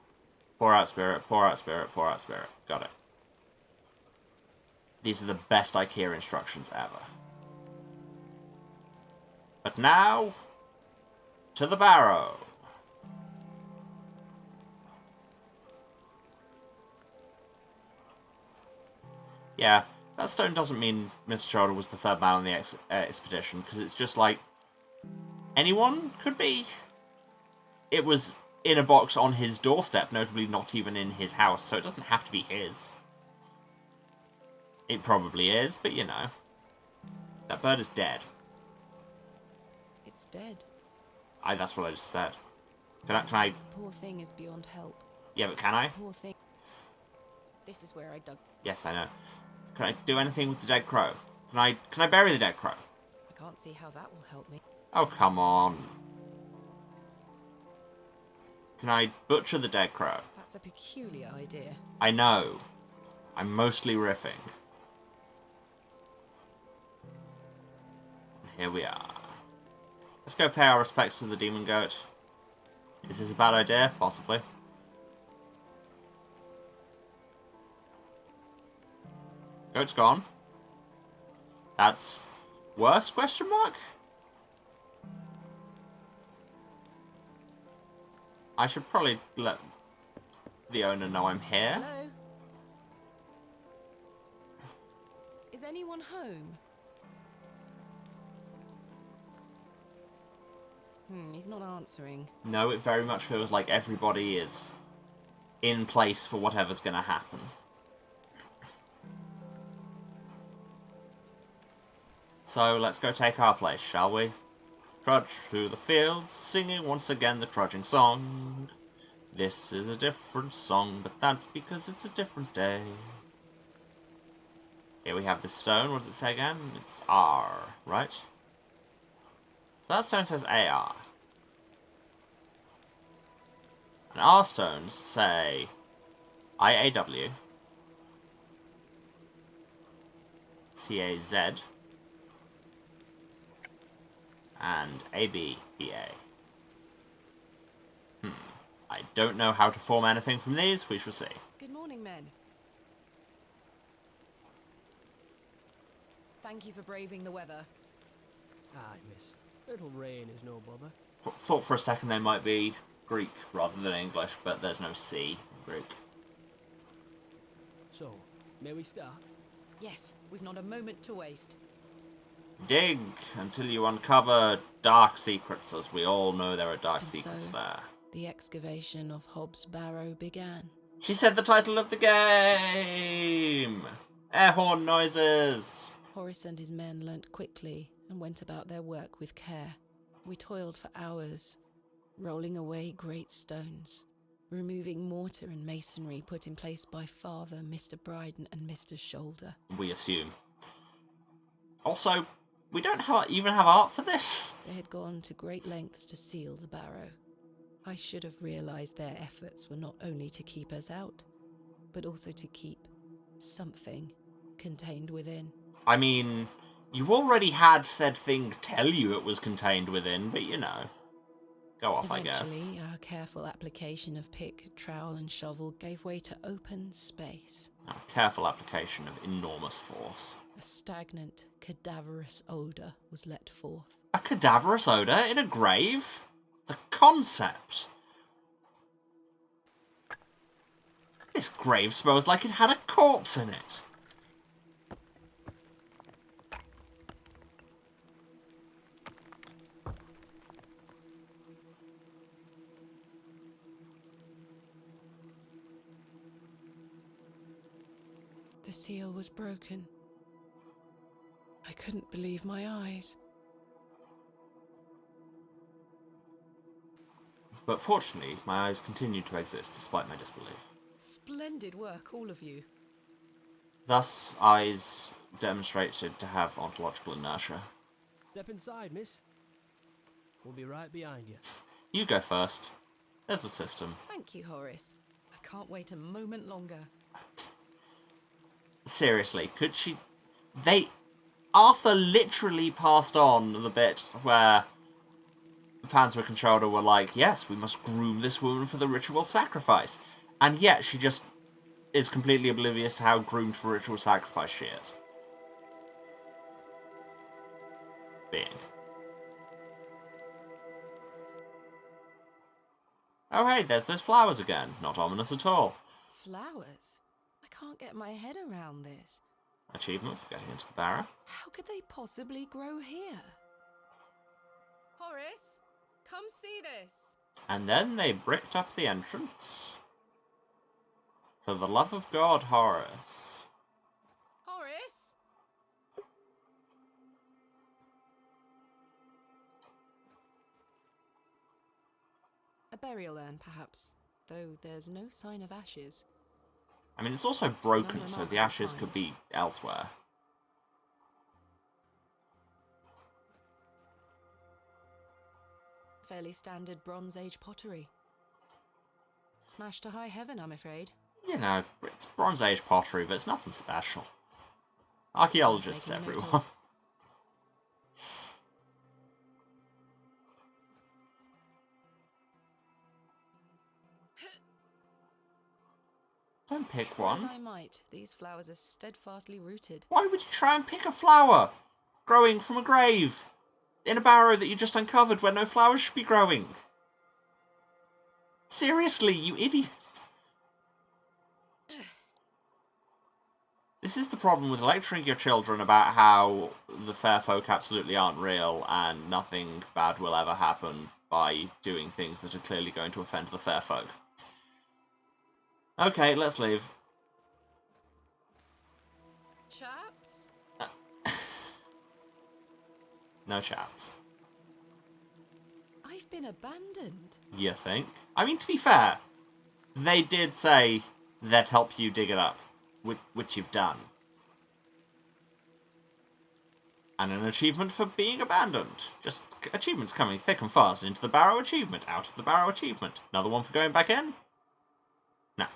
Pour out spirit, pour out spirit, pour out spirit. Got it. These are the best IKEA instructions ever. But now, to the Barrow. Yeah, that stone doesn't mean Mr. Shoulder was the third man on the expedition, because it's just like, anyone could be. It was in a box on his doorstep, notably not even in his house, so it doesn't have to be his. It probably is, but you know. That bird is dead. It's dead. That's what I just said. Can I... The poor thing is beyond help. Yeah, but can I? The poor thing. This is where I dug. Yes, I know. Can I do anything with the dead crow? Can I bury the dead crow? I can't see how that will help me. Oh, come on. Can I butcher the dead crow? That's a peculiar idea. I know. I'm mostly riffing. And here we are. Let's go pay our respects to the demon goat. Is this a bad idea? Possibly. Goat's gone. That's worse, question mark? I should probably let the owner know I'm here. Hello? Is anyone home? He's not answering. No, it very much feels like everybody is in place for whatever's going to happen. So let's go take our place, shall we? Trudge through the fields, singing once again the trudging song. This is a different song, but that's because it's a different day. Here we have this stone. What does it say again? It's R, right? So that stone says AR. And R stones say IAW, CAZ, and ABPA. I don't know how to form anything from these. We shall see. Good morning, men. Thank you for braving the weather. Aye, miss. Little rain is no bother. Thought for a second they might be Greek rather than English, but there's no C in Greek. So, may we start? Yes, we've not a moment to waste. Dig until you uncover dark secrets, as we all know there are dark And secrets so, there. The excavation of Hobbs Barrow began. She said the title of the game! Air horn noises! Horace and his men learnt quickly and went about their work with care. We toiled for hours, rolling away great stones, removing mortar and masonry put in place by Father, Mr. Bryden, and Mr. Shoulder. We assume. Also, we don't even have art for this. They had gone to great lengths to seal the barrow. I should have realised their efforts were not only to keep us out, but also to keep something contained within. I mean, you already had said thing tell you it was contained within, but you know. Go off, I guess. Eventually, our careful application of pick, trowel, and shovel gave way to open space. A careful application of enormous force. A stagnant, cadaverous odour was let forth. A cadaverous odour in a grave? The concept! This grave smells like it had a corpse in it. The seal was broken. I couldn't believe my eyes. But fortunately, my eyes continued to exist despite my disbelief. Splendid work, all of you. Thus, eyes demonstrated to have ontological inertia. Step inside, miss. We'll be right behind you. You go first. There's the system. Thank you, Horace. I can't wait a moment longer. Seriously, could she... Arthur literally passed on the bit where Fanswick and Shoulder were like, yes, we must groom this woman for the ritual sacrifice. And yet she just is completely oblivious to how groomed for ritual sacrifice she is. Being. Oh hey, there's those flowers again. Not ominous at all. Flowers? I can't get my head around this. Achievement for getting into the Barrow. How could they possibly grow here? Horace, come see this. And then they bricked up the entrance. For the love of God, Horace. Horace? A burial urn, perhaps, though there's no sign of ashes. I mean, it's also broken, No, so not the that ashes fine. could be elsewhere. Fairly standard Bronze Age pottery. Smashed to high heaven, I'm afraid. You know, it's Bronze Age pottery, but it's nothing special. Archaeologists, Making a note everyone. of. Don't pick As one. I might, these flowers are steadfastly rooted. Why would you try and pick a flower growing from a grave in a barrow that you just uncovered where no flowers should be growing? Seriously, you idiot. This is the problem with lecturing your children about how the fair folk absolutely aren't real and nothing bad will ever happen by doing things that are clearly going to offend the fair folk. Okay, let's leave. Chaps? No chaps. I've been abandoned. You think? I mean, to be fair, they did say they'd help you dig it up, which you've done. And an achievement for being abandoned. Just achievements coming thick and fast. Into the Barrow achievement, out of the Barrow achievement. Another one for going back in? No.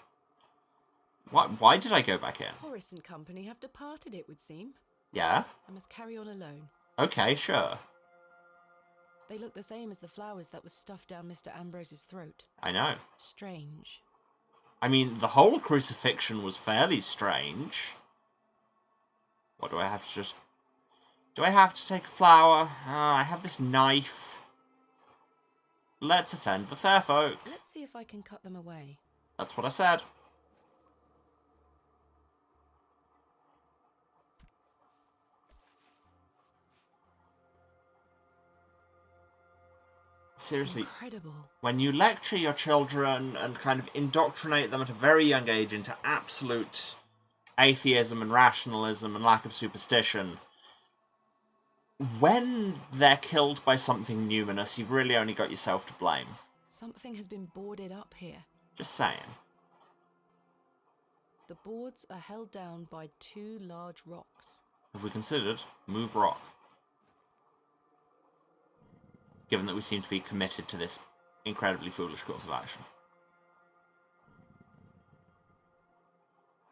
Why did I go back in? Horace and company have departed, it would seem. Yeah? I must carry on alone. Okay, sure. They look the same as the flowers that was stuffed down Mr. Ambrose's throat. I know. Strange. I mean, the whole crucifixion was fairly strange. What, do I have to just... Do I have to take a flower? I have this knife. Let's offend the fair folk. Let's see if I can cut them away. That's what I said. Seriously, Incredible. when you lecture your children and kind of indoctrinate them at a very young age into absolute atheism and rationalism and lack of superstition, when they're killed by something numinous, you've really only got yourself to blame. Something has been boarded up here. Just saying. The boards are held down by 2 large rocks. Have we considered move rock? Given that we seem to be committed to this incredibly foolish course of action.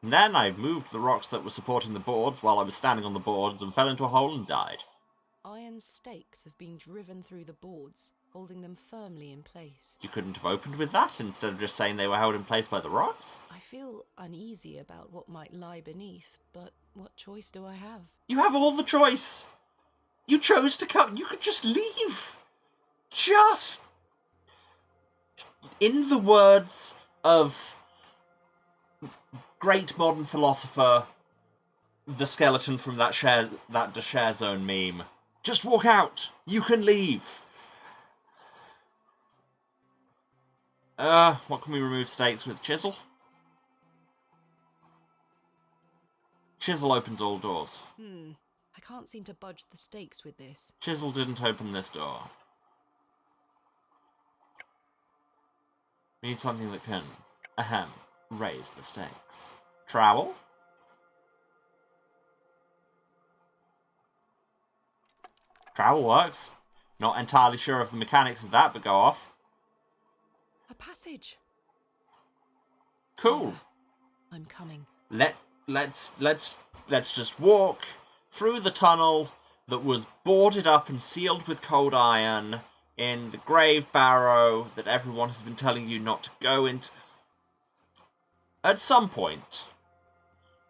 And then I moved the rocks that were supporting the boards while I was standing on the boards and fell into a hole and died. Iron stakes have been driven through the boards, holding them firmly in place. You couldn't have opened with that instead of just saying they were held in place by the rocks? I feel uneasy about what might lie beneath, but what choice do I have? You have all the choice! You chose to come. You could just leave! Just! In the words of great modern philosopher, the skeleton from that Share Zone meme, just walk out! You can leave! What can we remove stakes with? Chisel? Chisel opens all doors. I can't seem to budge the stakes with this. Chisel didn't open this door. We need something that can, raise the stakes. Trowel? Trowel works. Not entirely sure of the mechanics of that, but go off. A passage. Cool. I'm coming. Let's just walk through the tunnel that was boarded up and sealed with cold iron in the grave Barrow that everyone has been telling you not to go into. At some point,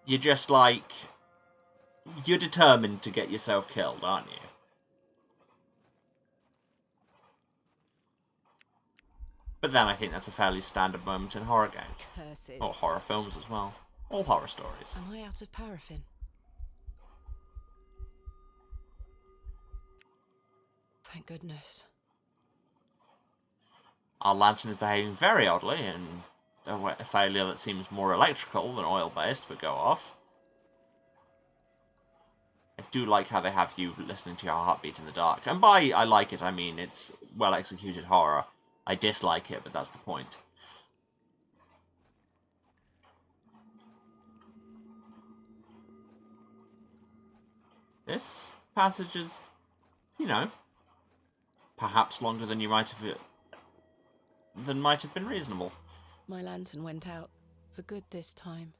you're just like, you're determined to get yourself killed, aren't you? But then I think that's a fairly standard moment in horror games. Curses. Or horror films as well. All horror stories. Am I out of paraffin? Thank goodness. Our lantern is behaving very oddly, and a failure that seems more electrical than oil-based, but go off. I do like how they have you listening to your heartbeat in the dark. And by I like it, I mean it's well-executed horror. I dislike it, but that's the point. This passage is, you know, perhaps longer than you might have been reasonable. My lantern went out for good this time.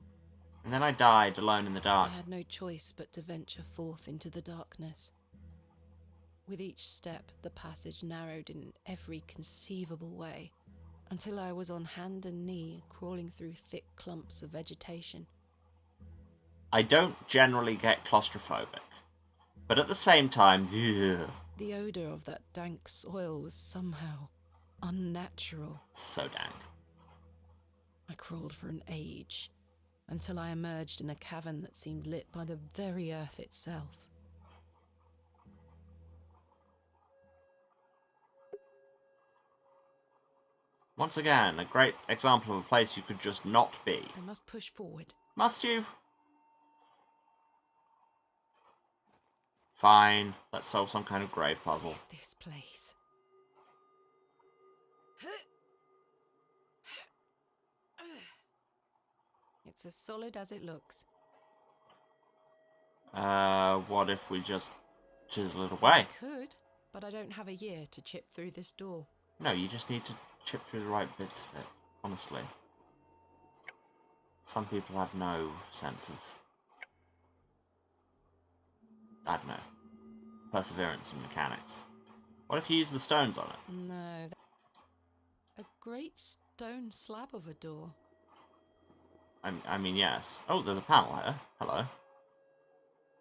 And then I died alone in the dark. I had no choice but to venture forth into the darkness. With each step, the passage narrowed in every conceivable way, until I was on hand and knee, crawling through thick clumps of vegetation. I don't generally get claustrophobic, but at the same time, ugh. The odour of that dank soil was somehow unnatural. So dank. I crawled for an age, until I emerged in a cavern that seemed lit by the very earth itself. Once again, a great example of a place you could just not be. I must push forward. Must you? Fine, let's solve some kind of grave puzzle. What is this place? It's as solid as it looks. What if we just chisel it away? I could, but I don't have a year to chip through this door. No, you just need to chip through the right bits of it, honestly. Some people have no sense of, I don't know, perseverance and mechanics. What if you use the stones on it? No. A great stone slab of a door. I mean, yes. Oh, there's a panel here. Hello.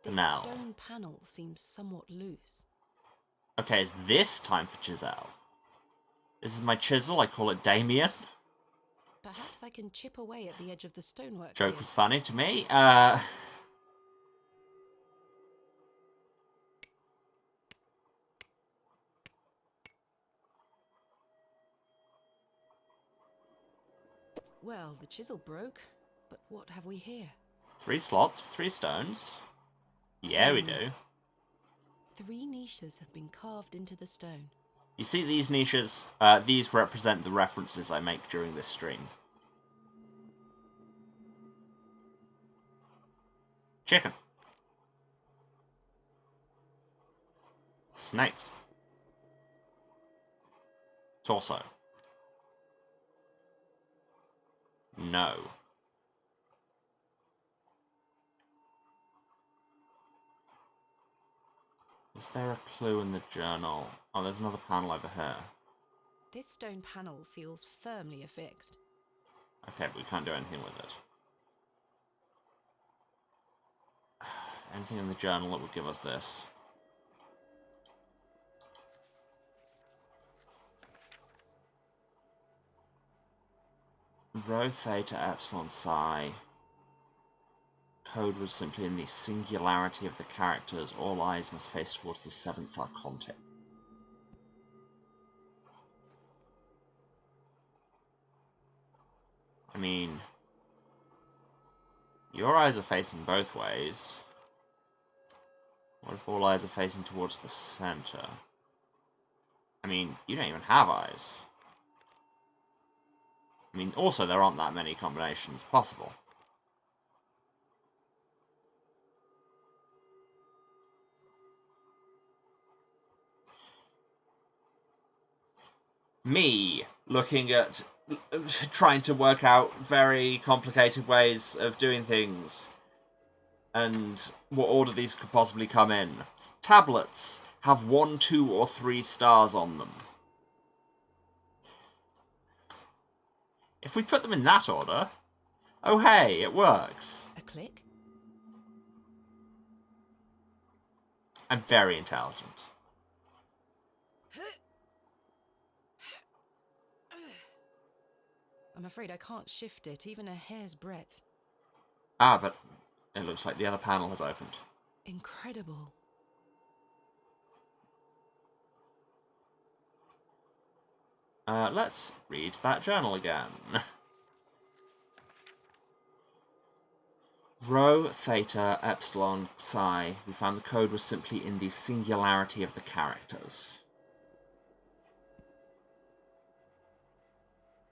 This Now. stone panel seems somewhat loose. Okay, it's this time for chisel. This is my chisel, I call it Damien. Perhaps I can chip away at the edge of the stonework. Joke here. was funny to me. Well, the chisel broke, but what have we here? 3 slots, 3 stones. Yeah, we do. 3 niches have been carved into the stone. You see these niches? These represent the references I make during this stream. Chicken. Snakes. Torso. No. Is there a clue in the journal? Oh, there's another panel over here. This stone panel feels firmly affixed. Okay, but we can't do anything with it. Anything in the journal that would give us this? Rho Theta Epsilon Psi. Code was simply in the singularity of the characters. All eyes must face towards the 7th archontic. I mean, your eyes are facing both ways. What if all eyes are facing towards the center? I mean, you don't even have eyes. I mean, also, there aren't that many combinations possible. Me, looking at... trying to work out very complicated ways of doing things. And what order these could possibly come in. Tablets have 1, 2, or 3 stars on them. If we put them in that order... Oh hey, it works. A click? I'm very intelligent. I'm afraid I can't shift it even a hair's breadth. Ah, but it looks like the other panel has opened. Incredible. Let's read that journal again. Rho, Theta, Epsilon, Psi. We found the code was simply in the singularity of the characters.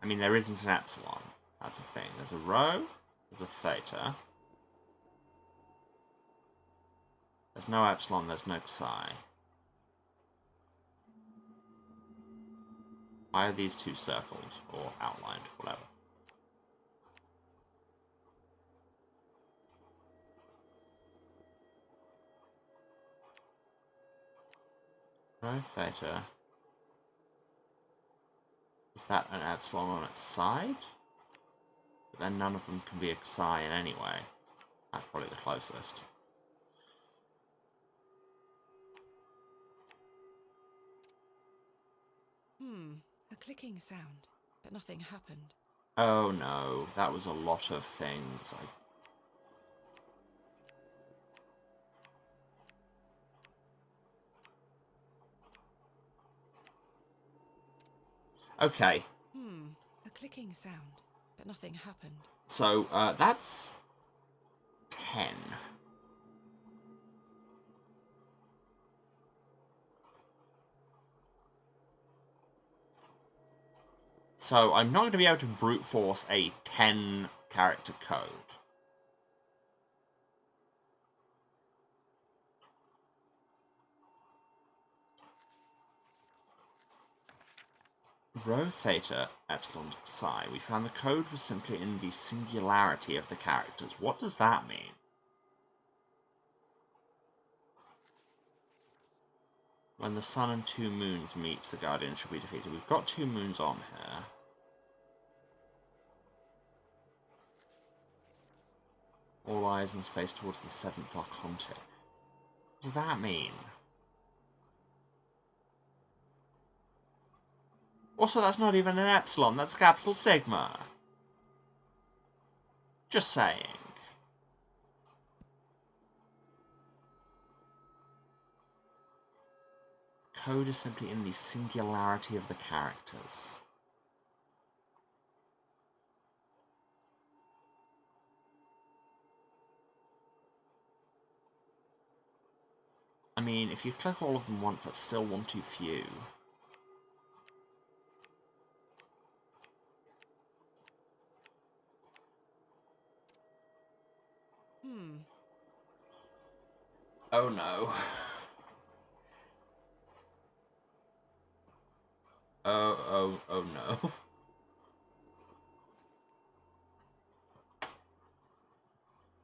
I mean, there isn't an Epsilon. That's a thing. There's a Rho, there's a Theta. There's no Epsilon, there's no Psi. Why are these two circled, or outlined, whatever? Rho, Theta. Is that an Epsilon on its side? But then none of them can be a Psi in any way. That's probably the closest. A clicking sound, but nothing happened. Oh no, that was a lot of things. Okay. A clicking sound, but nothing happened. So, that's 10. So, I'm not going to be able to brute force a 10 character code. Rho, Theta, Epsilon, Psi. We found the code was simply in the singularity of the characters. What does that mean? When the sun and 2 moons meet, the Guardian shall be defeated. We've got 2 moons on here. All eyes must face towards the 7th archontic. What does that mean? Also, that's not even an epsilon, that's a capital sigma. Just saying. Code is simply in the singularity of the characters. I mean, if you click all of them once, that's still one too few. Oh no. Oh no.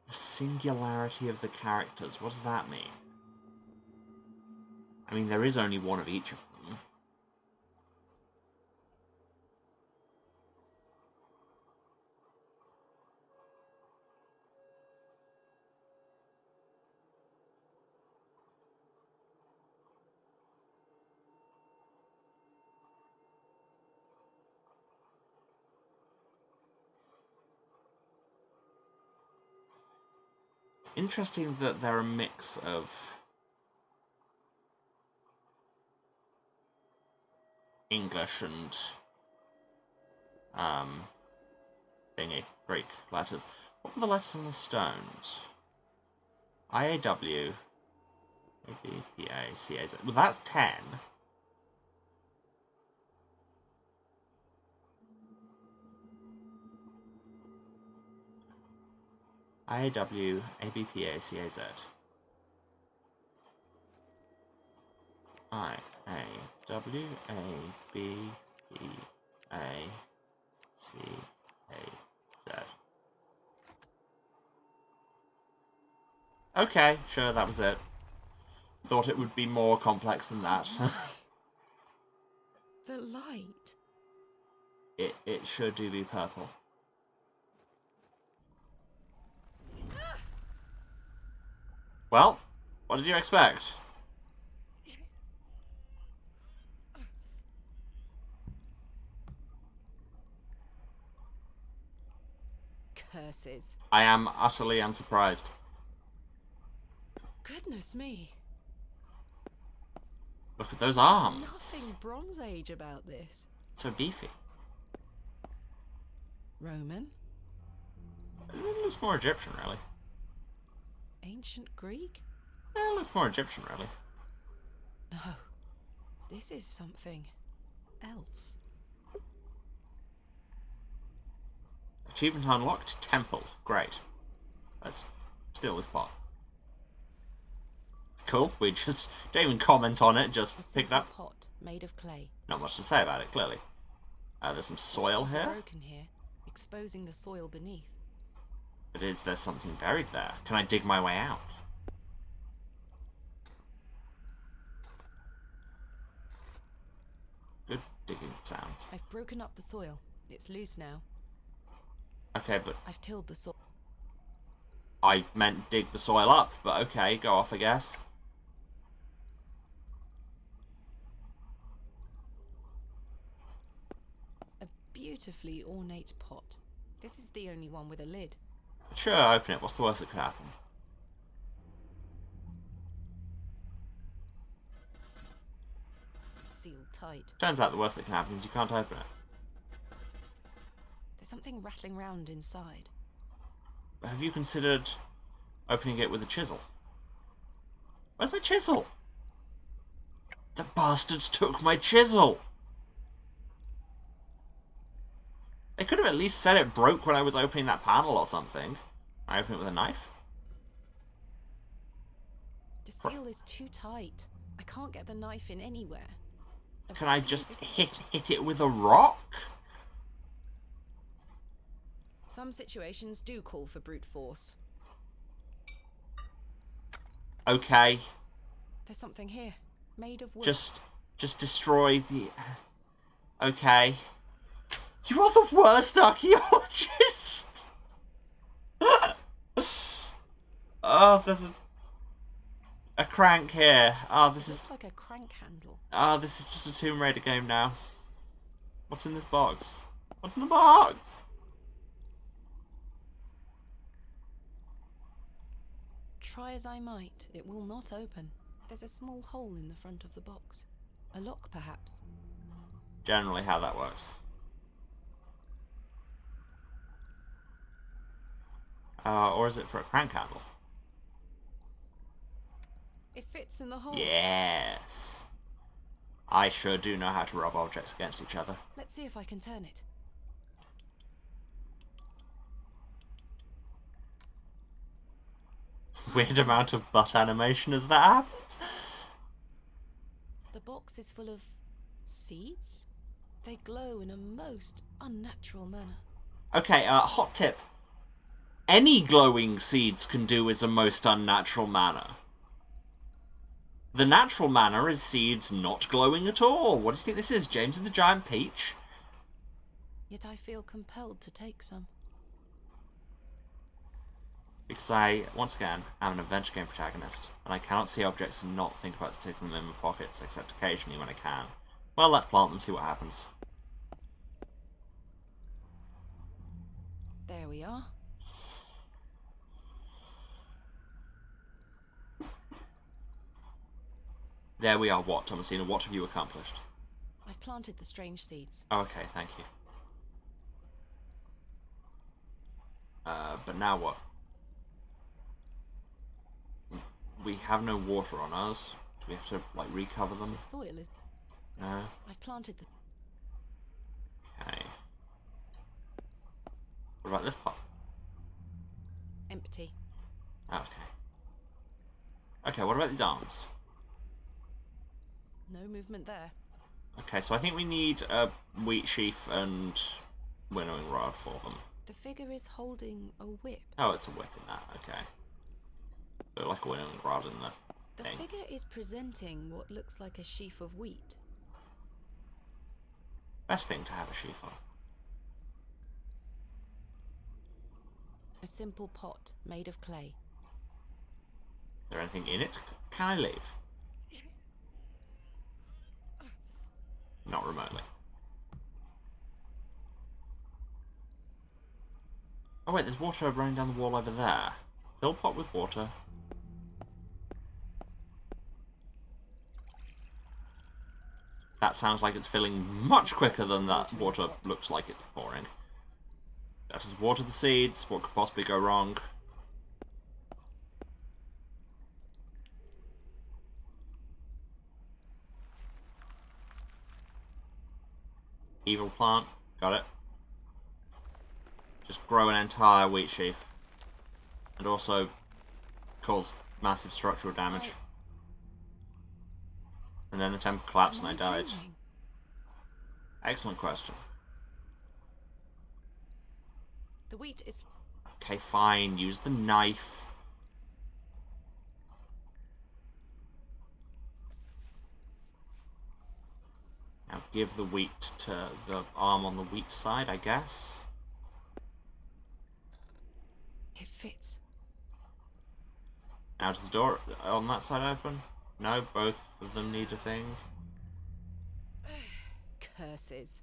The singularity of the characters, what does that mean? I mean, there is only one of each of them. It's interesting that they're a mix of English and Greek letters. What were the letters on the stones? IAW, ABPA, CAZ. Well, that's 10. IAW, ABPA, CAZ. IAW, ABPA, CAZ. Okay, sure, that was it. Thought it would be more complex than that. The light. It sure do be purple. Well, what did you expect? Curses. I am utterly unsurprised. Goodness me. Look at those arms. Nothing Bronze Age about this. So beefy. Roman? It looks more Egyptian, really. Ancient Greek? It looks more Egyptian, really. No. This is something else. Achievement unlocked. Temple. Great. Let's steal this pot. Cool. We just don't even comment on it. Just pick it up. A pot made of clay. Not much to say about it, clearly. There's some soil It's here. broken here, exposing the soil beneath. But is there something buried there? Can I dig my way out? Good digging sounds. I've broken up the soil. It's loose now. Okay, but I've tilled the soil. I meant dig the soil up, but okay, go off, I guess. A beautifully ornate pot. This is the only one with a lid. Sure, open it. What's the worst that could happen? It's sealed tight. Turns out the worst that can happen is you can't open it. There's something rattling round inside. Have you considered opening it with a chisel? Where's my chisel? The bastards took my chisel! They could have at least said it broke when I was opening that panel or something. I open it with a knife? The seal is too tight. I can't get the knife in anywhere. Can I just hit it with a rock? Some situations do call for brute force. Okay. There's something here, made of wood. Just destroy the... Okay. You are the worst archaeologist! Oh, there's a crank here. Oh, this is... like a crank handle. Oh, this is just a Tomb Raider game now. What's in this box? What's in the box? Try as I might, it will not open. There's a small hole in the front of the box. A lock, perhaps. Generally how that works. Or is it for a crank handle? It fits in the hole. Yes. I sure do know how to rub objects against each other. Let's see if I can turn it. Weird amount of butt animation as that happened. The box is full of seeds. They glow in a most unnatural manner. Okay, hot tip. Any glowing seeds can do is a most unnatural manner. The natural manner is seeds not glowing at all. What do you think this is, James and the Giant Peach? Yet I feel compelled to take some. Because I, once again, am an adventure game protagonist, and I cannot see objects and not think about sticking them in my pockets, except occasionally when I can. Well, let's plant them, see what happens. There we are. There we are. What, Thomasina? What have you accomplished? I've planted the strange seeds. Oh, okay, thank you. But now what? We have no water on us. Do we have to, like, recover them? The soil is... No? I've planted the... Okay. What about this pot? Empty. Okay. Okay, what about these arms? No movement there. Okay, so I think we need a wheat sheaf and winnowing rod for them. The figure is holding a whip. Oh, it's a whip in that, okay. But like a winnowing rod in the thing. Figure is presenting what looks like a sheaf of wheat. Best thing to have a sheaf of. A simple pot made of clay. Is there anything in it? Can I leave? Not remotely. Oh wait, there's water running down the wall over there. Fill pot with water. That sounds like it's filling much quicker than that water looks like it's pouring. That is water the seeds. What could possibly go wrong? Evil plant. Got it. Just grow an entire wheat sheaf. And also cause massive structural damage. And then the temple collapsed and I died. Excellent question. The wheat is... Okay, fine. Use the knife. Now give the wheat to the arm on the wheat side, I guess. It fits. Now does the door on that side open? No, both of them need a thing. Curses.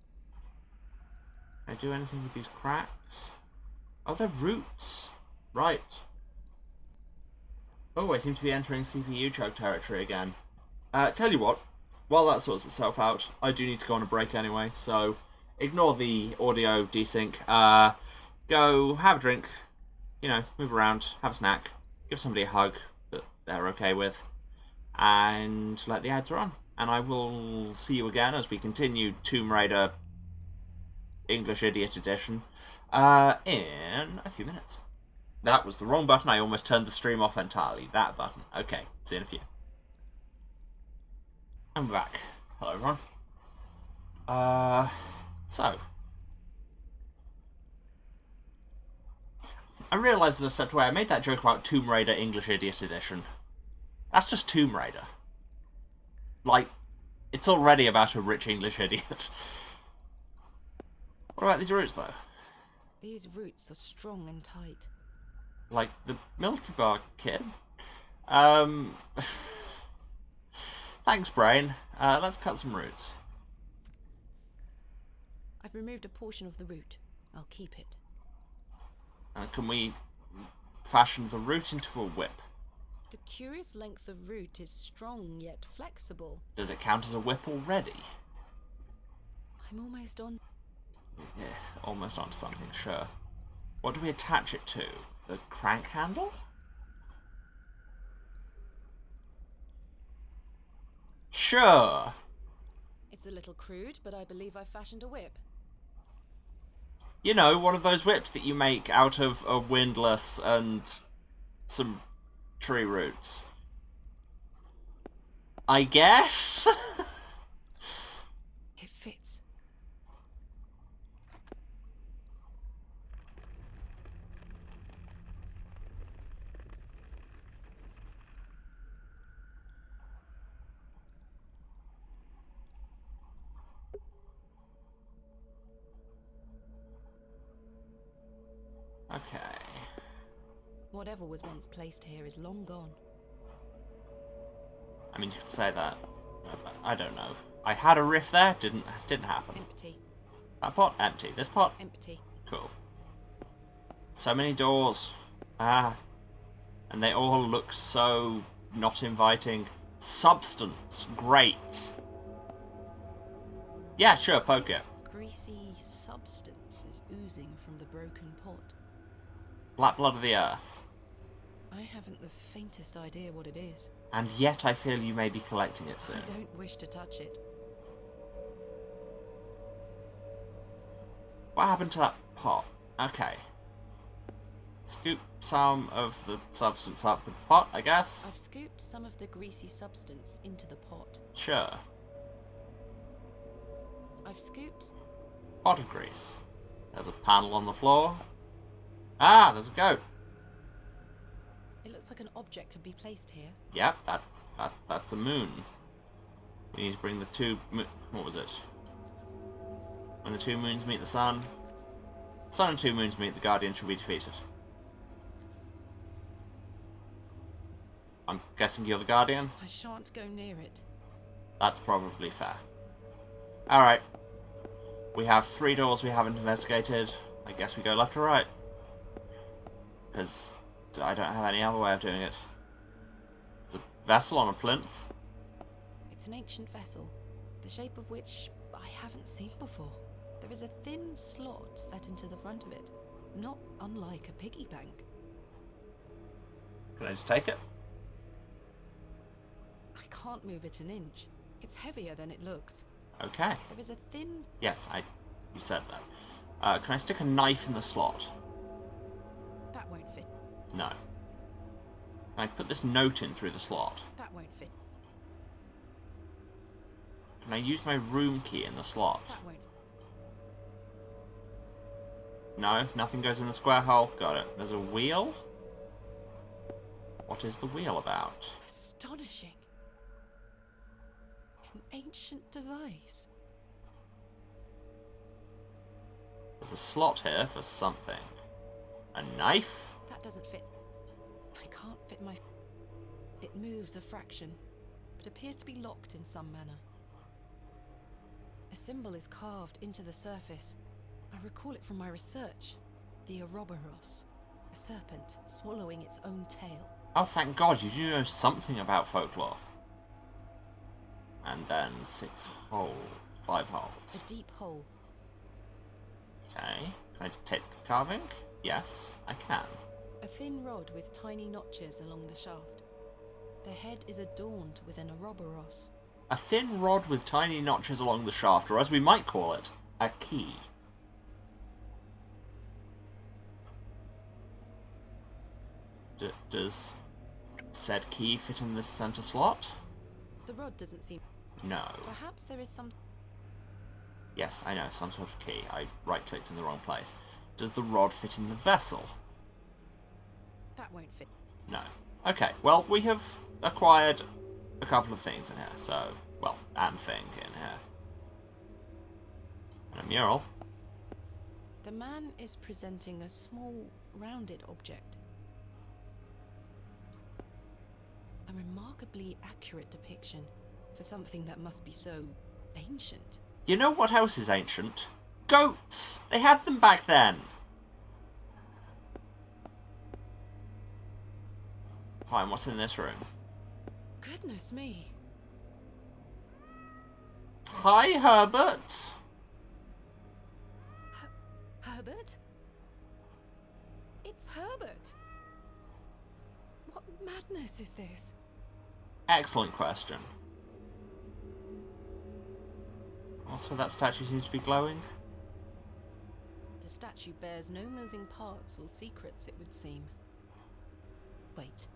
Can I do anything with these cracks? Oh, they're roots. Right. Oh, I seem to be entering CPU choke territory again. Tell you what, while that sorts itself out, I do need to go on a break anyway, so ignore the audio desync. Go have a drink, you know, move around, have a snack, give somebody a hug that they're okay with, and let the ads run. And I will see you again as we continue Tomb Raider English Idiot Edition in a few minutes. That was the wrong button. I almost turned the stream off entirely. That button. Okay, see you in a few. I'm back. Hello, everyone. So. I realised as I stepped away, I made that joke about Tomb Raider English Idiot Edition. That's just Tomb Raider. Like, it's already about a rich English idiot. What about these roots, though? These roots are strong and tight. Like the Milky Bar kid? Thanks, Brain. Let's cut some roots. I've removed a portion of the root. I'll keep it. Can we fashion the root into a whip? The curious length of root is strong yet flexible. Does it count as a whip already? I'm almost on... Yeah, almost onto something, sure. What do we attach it to? The crank handle? Sure. It's a little crude, but I believe I've fashioned a whip. You know, one of those whips that you make out of a windlass and some tree roots. I guess? It fits. Okay. Whatever was once placed here is long gone. I mean, you could say that. But I don't know. I had a riff there. Didn't happen. Empty. That pot? Empty. This pot? Empty. Cool. So many doors. Ah. And they all look so not inviting. Substance. Great. Yeah, sure, poke it. Greasy substance is oozing from the broken pot. Black blood of the earth. I haven't the faintest idea what it is. And yet I feel you may be collecting it soon. I don't wish to touch it. What happened to that pot? Okay. Scoop some of the substance up with the pot, I guess. I've scooped some of the greasy substance into the pot. Sure. I've scooped... Pot of grease. There's a panel on the floor. Ah, there's a goat. It looks like an object could be placed here. Yep, that's a moon. We need to bring the two... What was it? When the two moons meet the sun. Sun and two moons meet, the Guardian shall be defeated. I'm guessing you're the Guardian? I shan't go near it. That's probably fair. Alright. We have 3 doors we haven't investigated. I guess we go left or right. Because I don't have any other way of doing it. There's a vessel on a plinth. It's an ancient vessel, the shape of which I haven't seen before. There is a thin slot set into the front of it, not unlike a piggy bank. Can I just take it? I can't move it an inch. It's heavier than it looks. Okay. There is a thin... Yes, you said that. Can I stick a knife in the slot? That won't fit. No. Can I put this note in through the slot? That won't fit. Can I use my room key in the slot? That won't. No, nothing goes in the square hole. Got it. There's a wheel? What is the wheel about? Astonishing. An ancient device. There's a slot here for something. A knife? That doesn't fit. I can't fit my... It moves a fraction, but appears to be locked in some manner. A symbol is carved into the surface. I recall it from my research. The Ouroboros. A serpent swallowing its own tail. Oh, thank God, you do know something about folklore. And then 5 holes. A deep hole. Okay. Can I take the carving? Yes, I can. A thin rod with tiny notches along the shaft. The head is adorned with an Ouroboros. A thin rod with tiny notches along the shaft, or as we might call it, a key. Does said key fit in this center slot? The rod doesn't seem... No. Perhaps there is some... Yes, I know, some sort of key. I right-clicked in the wrong place. Does the rod fit in the vessel? That won't fit. No. Okay, well, we have acquired a couple of things in here, so... Well, and thing in here. And a mural. The man is presenting a small, rounded object. A remarkably accurate depiction for something that must be so ancient. You know what else is ancient? Goats! They had them back then! Fine, what's in this room? Goodness me. Hi, Herbert! Herbert? It's Herbert! What madness is this? Excellent question. Also, that statue seems to be glowing. The statue bears no moving parts or secrets, it would seem. Wait,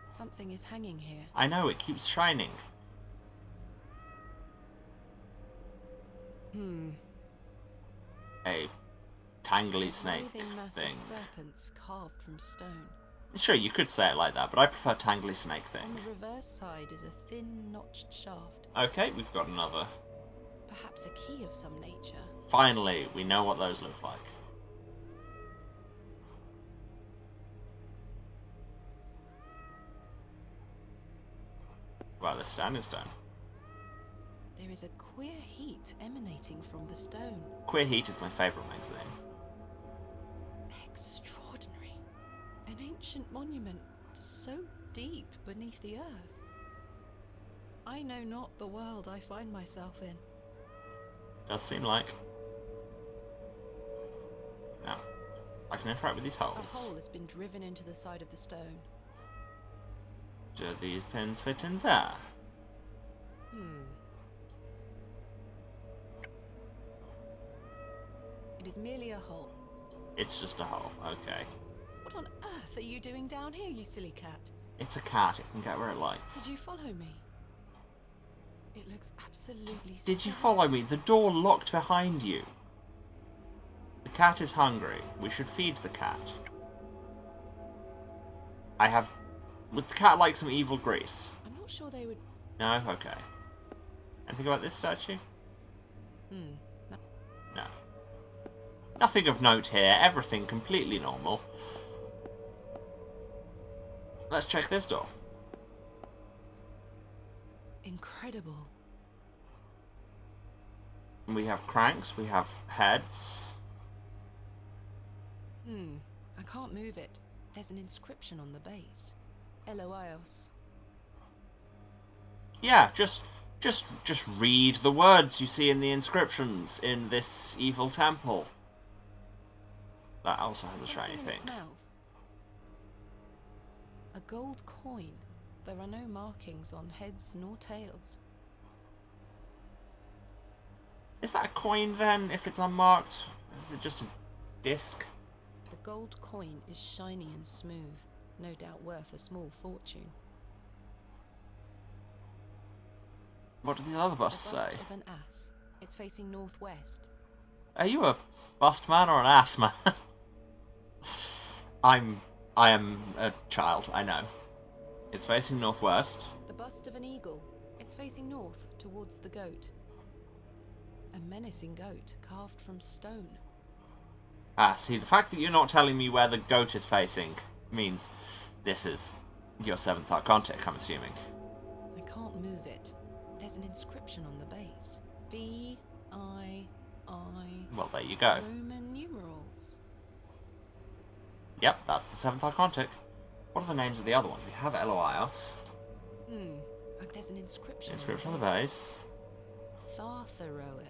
something is hanging here. I know, it keeps shining. A tangly snake mass thing. Of serpents carved from stone. Sure, you could say it like that, but I prefer tangly snake thing. On the reverse side is a thin, notched shaft. Okay, we've got another. Perhaps a key of some nature. Finally, we know what those look like. Well, the standing stone. There is a queer heat emanating from the stone. Queer Heat is my favourite magazine. Extraordinary. An ancient monument so deep beneath the earth. I know not the world I find myself in. Does seem like. Now, I can interact with these A holes. hole has been driven into the side of the stone. Do these pins fit in there? It is merely a hole. It's just a hole, okay. What on earth are you doing down here, you silly cat? It's a cat, it can get where it likes. Did you follow me? It looks absolutely Did you stunning. follow me? The door locked behind you. The cat is hungry. We should feed the cat. Would the cat like some evil grease? I'm not sure they would... No? Okay. Anything about this statue? No. No. Nothing of note here. Everything completely normal. Let's check this door. Incredible. We have cranks, we have heads. I can't move it. There's an inscription on the base. Eloios. Yeah, just read the words you see in the inscriptions in this evil temple. That also has a shiny Something in its thing. mouth. A gold coin. There are no markings on heads nor tails. Is that a coin then, if it's unmarked? Or is it just a disc? The gold coin is shiny and smooth, no doubt worth a small fortune. What do these other busts The bust say? of an ass. It's facing northwest. Are you a bust man or an ass man? I am a child, I know. It's facing northwest. The bust of an eagle. It's facing north, towards the goat. A menacing goat, carved from stone. Ah, see, the fact that you're not telling me where the goat is facing means this is your 7th Archontic, I'm assuming. I can't move it. There's an inscription on the base. V-I-I... Well, there you go. Roman numerals. Yep, that's the 7th Archontic. What are the names of the other ones? We have Eloios. There's an inscription. Inscription on the base. Thartharoeth.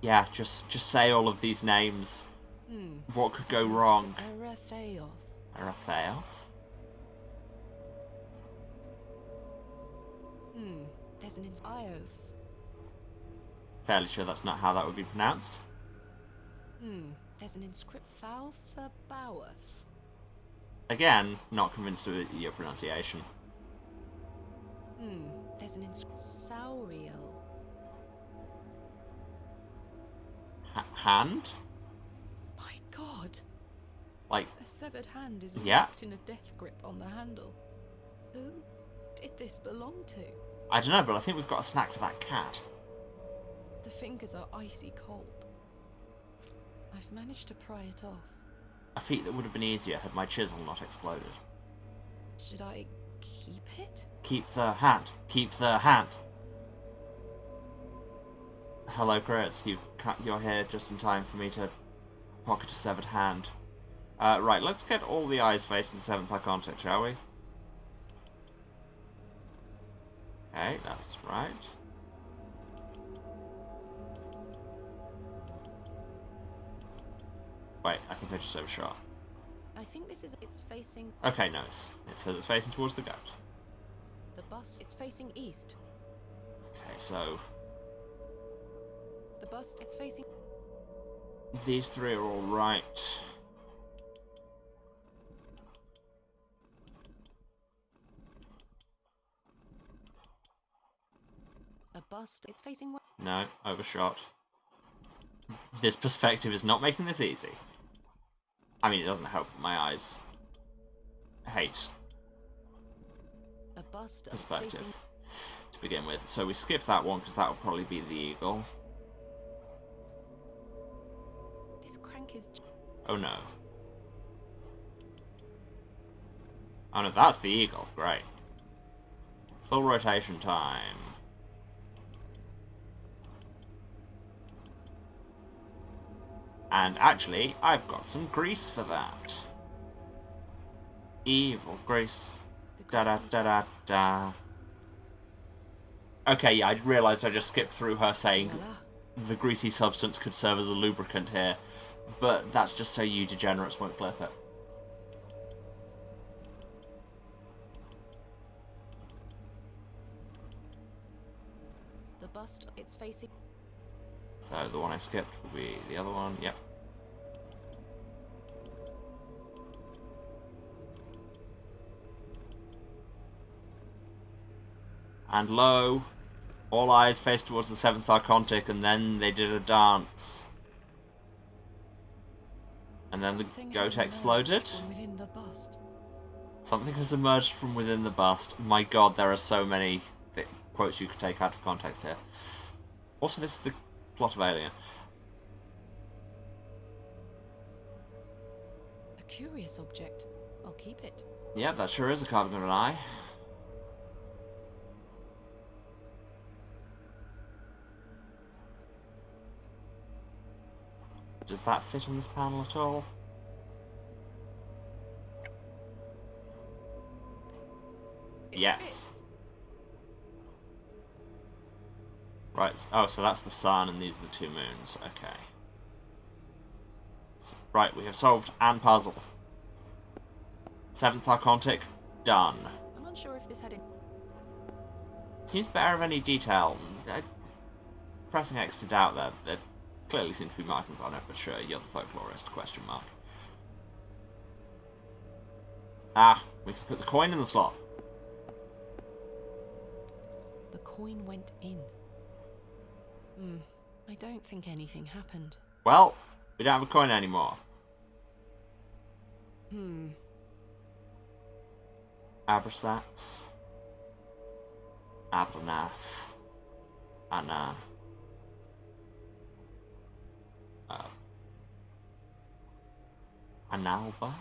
Yeah, just say all of these names. What could go wrong? Aratheoth. Aratheoth? There's an Ioth. Fairly sure that's not how that would be pronounced. There's an inscription. Thalthabaoth. Again, not convinced of your pronunciation. There's an Sauriel. Hand? My god. Like, A severed hand is yeah. locked in a death grip on the handle. Who did this belong to? I don't know, but I think we've got a snack for that cat. The fingers are icy cold. I've managed to pry it off. A feat that would have been easier had my chisel not exploded. Should I keep it? Keep the hand. Keep the hand. Hello, Chris. You're here just in time for me to pocket a severed hand. Right, let's get all the eyes facing the 7th Archontic, shall we? Okay, that's right. Wait, I think I just overshot. I think this is... It's facing... Okay, no, it says it's facing towards the goat. The bust... It's facing east. Okay, so... The bust... It's facing... These three are all right. A bust... It's facing... No, overshot. This perspective is not making this easy. I mean, it doesn't help that my eyes hate A bust... perspective Facing... to begin with. So we skip that one because that will probably be the eagle. This crank is... Oh no. Oh no, that's the eagle. Great. Full rotation time. And actually, I've got some grease for that. Evil grease. Da da da da da. Okay, yeah, I realised I just skipped through her saying the greasy substance could serve as a lubricant here. But that's just so you degenerates won't clip it. The bust, it's facing... So the one I skipped will be the other one, yep. And lo, all eyes faced towards the 7th Archontic, and then they did a dance. And then the goat exploded. Within the bust. Something has emerged from within the bust. My god, there are so many quotes you could take out of context here. Also, this is the plot of Alien. A curious object. I'll keep it. Yep, that sure is a carving of an eye. Does that fit on this panel at all? Yes. Right, oh, so that's the sun and these are the 2 moons. Okay. Right, we have solved an puzzle. 7th Archontic, done. I'm unsure if this had any... Seems bare of any detail. Pressing X to doubt that. There clearly seem to be markings on it, but sure, you're the folklorist, question mark. Ah, we can put the coin in the slot. The coin went in. I don't think anything happened. Well, we don't have a coin anymore. Abrasax. Ablanath. Anna. Analba?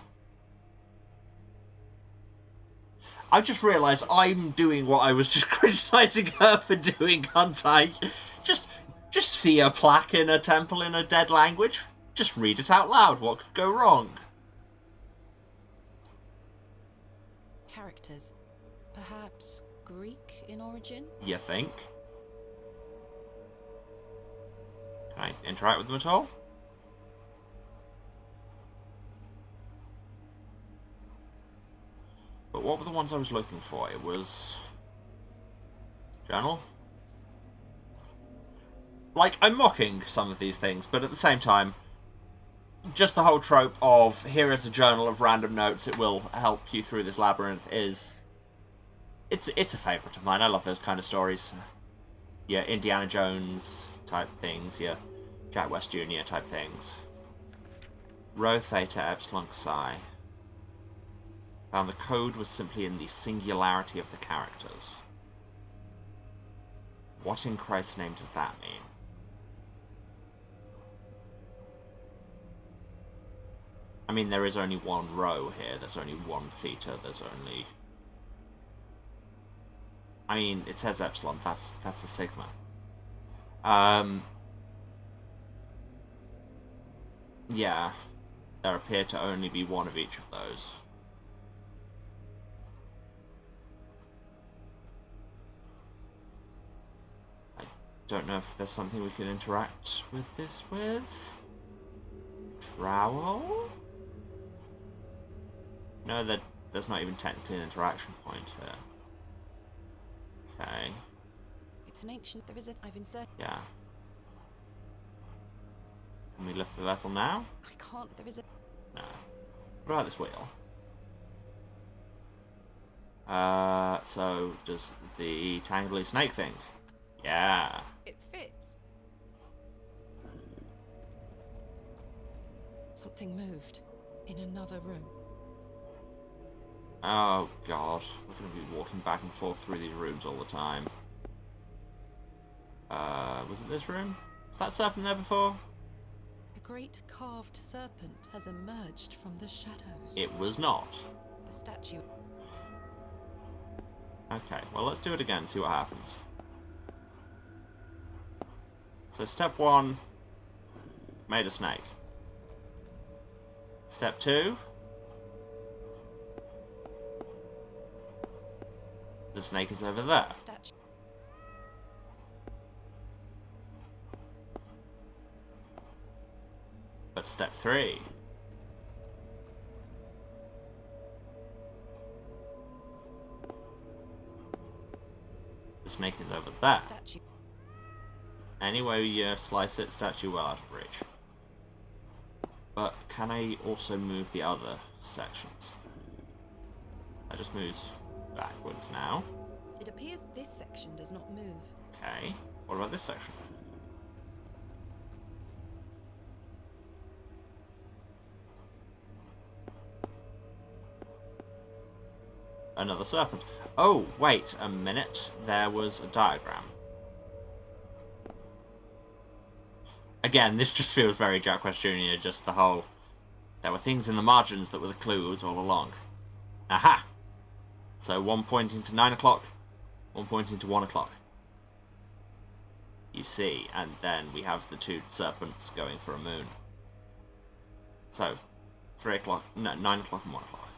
I just realised I'm doing what I was just criticising her for doing, aren't I? Just see a plaque in a temple in a dead language. Just read it out loud. What could go wrong? Characters. Perhaps Greek in origin? You think? Can I interact with them at all? But what were the ones I was looking for? It was... Journal? Like, I'm mocking some of these things, but at the same time, just the whole trope of, here is a journal of random notes, it will help you through this labyrinth, is... It's a favourite of mine. I love those kind of stories. Yeah, Indiana Jones type things, yeah, Jack West Jr. type things. Rho Theta Epsilon Psi. Found the code was simply in the singularity of the characters. What in Christ's name does that mean? I mean, there is only one row here, there's only one theta, there's only... I mean, it says epsilon, that's a sigma. Yeah, there appear to only be one of each of those. I don't know if there's something we can interact with this with. Trowel? No, there's not even technically an interaction point here. Okay. It's an ancient... There is a... I've inserted... Yeah. Can we lift the vessel now? I can't... There is a... No. What about this wheel? So, does the tangly snake thing? Yeah. It fits. Something moved. In another room. Oh god, we're going to be walking back and forth through these rooms all the time. Was it this room? Was that serpent there before? A great carved serpent has emerged from the shadows. It was not. The statue. Okay, well, let's do it again, see what happens. So step 1, made a snake. Step 2, the snake is over there. But step 3, the snake is over there. Any way you slice it, statue well out of reach. But can I also move the other sections? That just moves backwards now. It appears this section does not move. Okay, what about this section? Another serpent. Oh, wait a minute. There was a diagram. Again, this just feels very Jack West Jr., just the whole... There were things in the margins that were the clues all along. Aha! So one pointing to 9 o'clock, one pointing to 1 o'clock. You see, and then we have the 2 serpents going for a moon. So, 3 o'clock, no, 9 o'clock and 1 o'clock.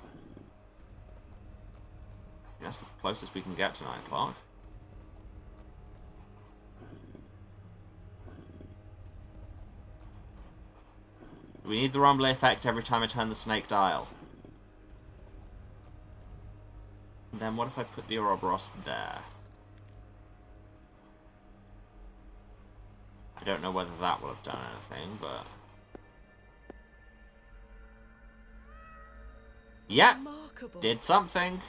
I think that's the closest we can get to 9 o'clock. We need the rumble effect every time I turn the snake dial. And then what if I put the Ouroboros there? I don't know whether that will have done anything, but... Yeah! Remarkable. Did something!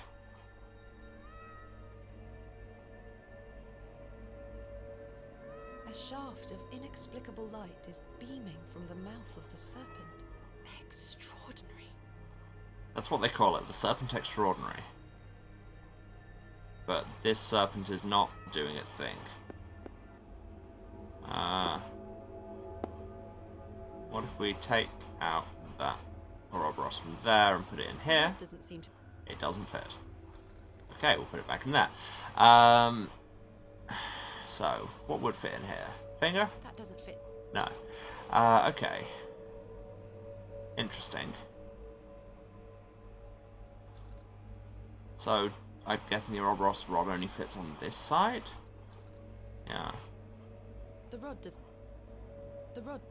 A shaft of inexplicable light is beaming from the mouth of the serpent. Extraordinary. That's what they call it, the Serpent Extraordinary. But this serpent is not doing its thing. What if we take out that Ouroboros from there and put it in here? Doesn't seem to... It doesn't fit. Okay, we'll put it back in there. So, what would fit in here? Finger? That doesn't fit. No. Okay. Interesting. So, I'm guessing the Ouroboros rod only fits on this side? Yeah. The rod does... The rod...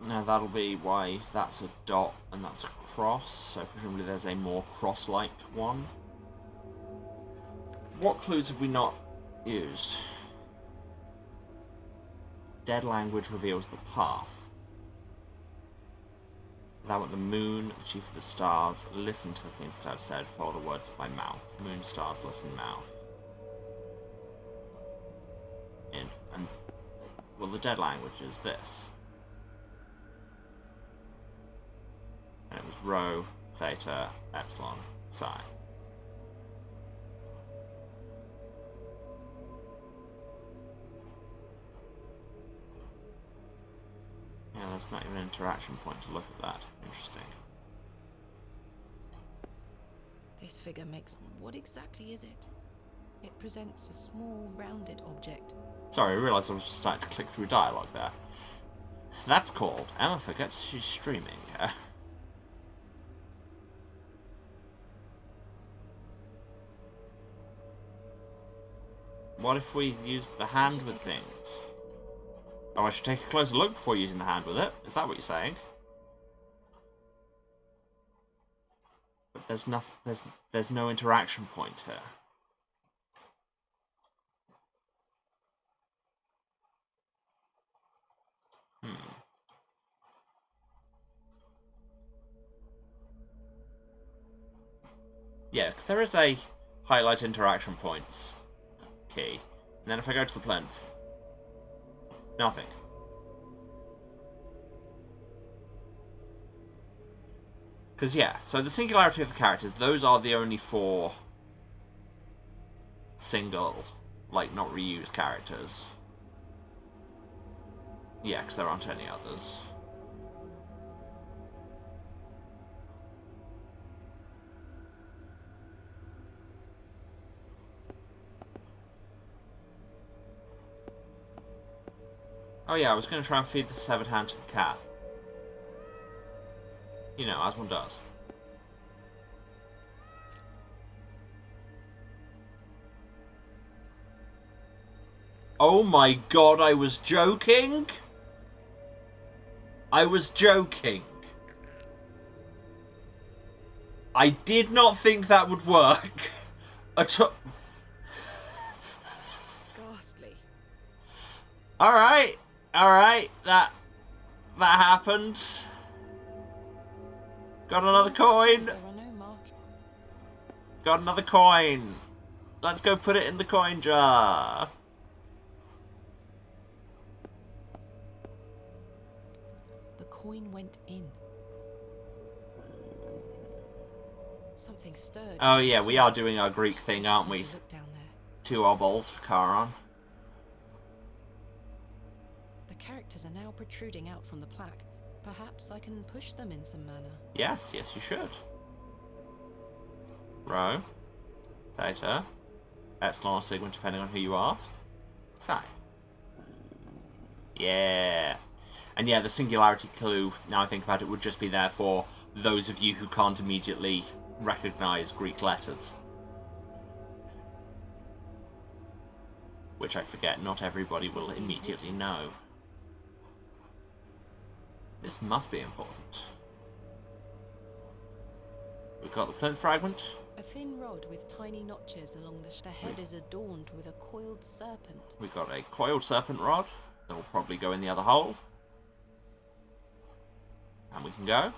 Now that'll be why that's a dot and that's a cross, so presumably there's a more cross-like one. What clues have we not used? Dead language reveals the path. Thou art the moon, the chief of the stars, listen to the things that I've said, follow the words of my mouth. Moon, stars, listen, mouth. And well, the dead language is this. And it was rho, theta, epsilon, psi. Yeah, there's not even an interaction point to look at that. Interesting. This figure makes... What exactly is it? It presents a small, rounded object. Sorry, I realised I was just starting to click through dialogue there. That's called Emma Forgets She's Streaming. What if we use the hand with things? Oh, I should take a closer look before using the hand with it? Is that what you're saying? But there's no interaction point here. Yeah, because there is a highlight interaction points key. And then if I go to the plinth, nothing. Because, yeah, so the singularity of the characters, those are the only 4 single, like, not reused characters. Yeah, because there aren't any others. Oh yeah, I was going to try and feed the severed hand to the cat. You know, as one does. Oh my god, I was joking? I was joking. I did not think that would work. Ghastly. Alright. Alright. That happened. Got another coin. There are no markings. Got another coin. Let's go put it in the coin jar. The coin went in. Something stirred. Oh yeah, we are doing our Greek thing, aren't we? Look down there. 2 obols for Charon. The characters are now protruding out from the plaque. Perhaps I can push them in some manner. Yes, yes you should. Rho. Theta. Epsilon or Sigma, depending on who you ask. Psi. Yeah. And yeah, the singularity clue, now I think about it, would just be there for those of you who can't immediately recognise Greek letters. Which I forget, not everybody will immediately know. This must be important. We've got the plinth fragment. A thin rod with tiny notches along the head is adorned with a coiled serpent. We've got a coiled serpent rod. That will probably go in the other hole. And we can go.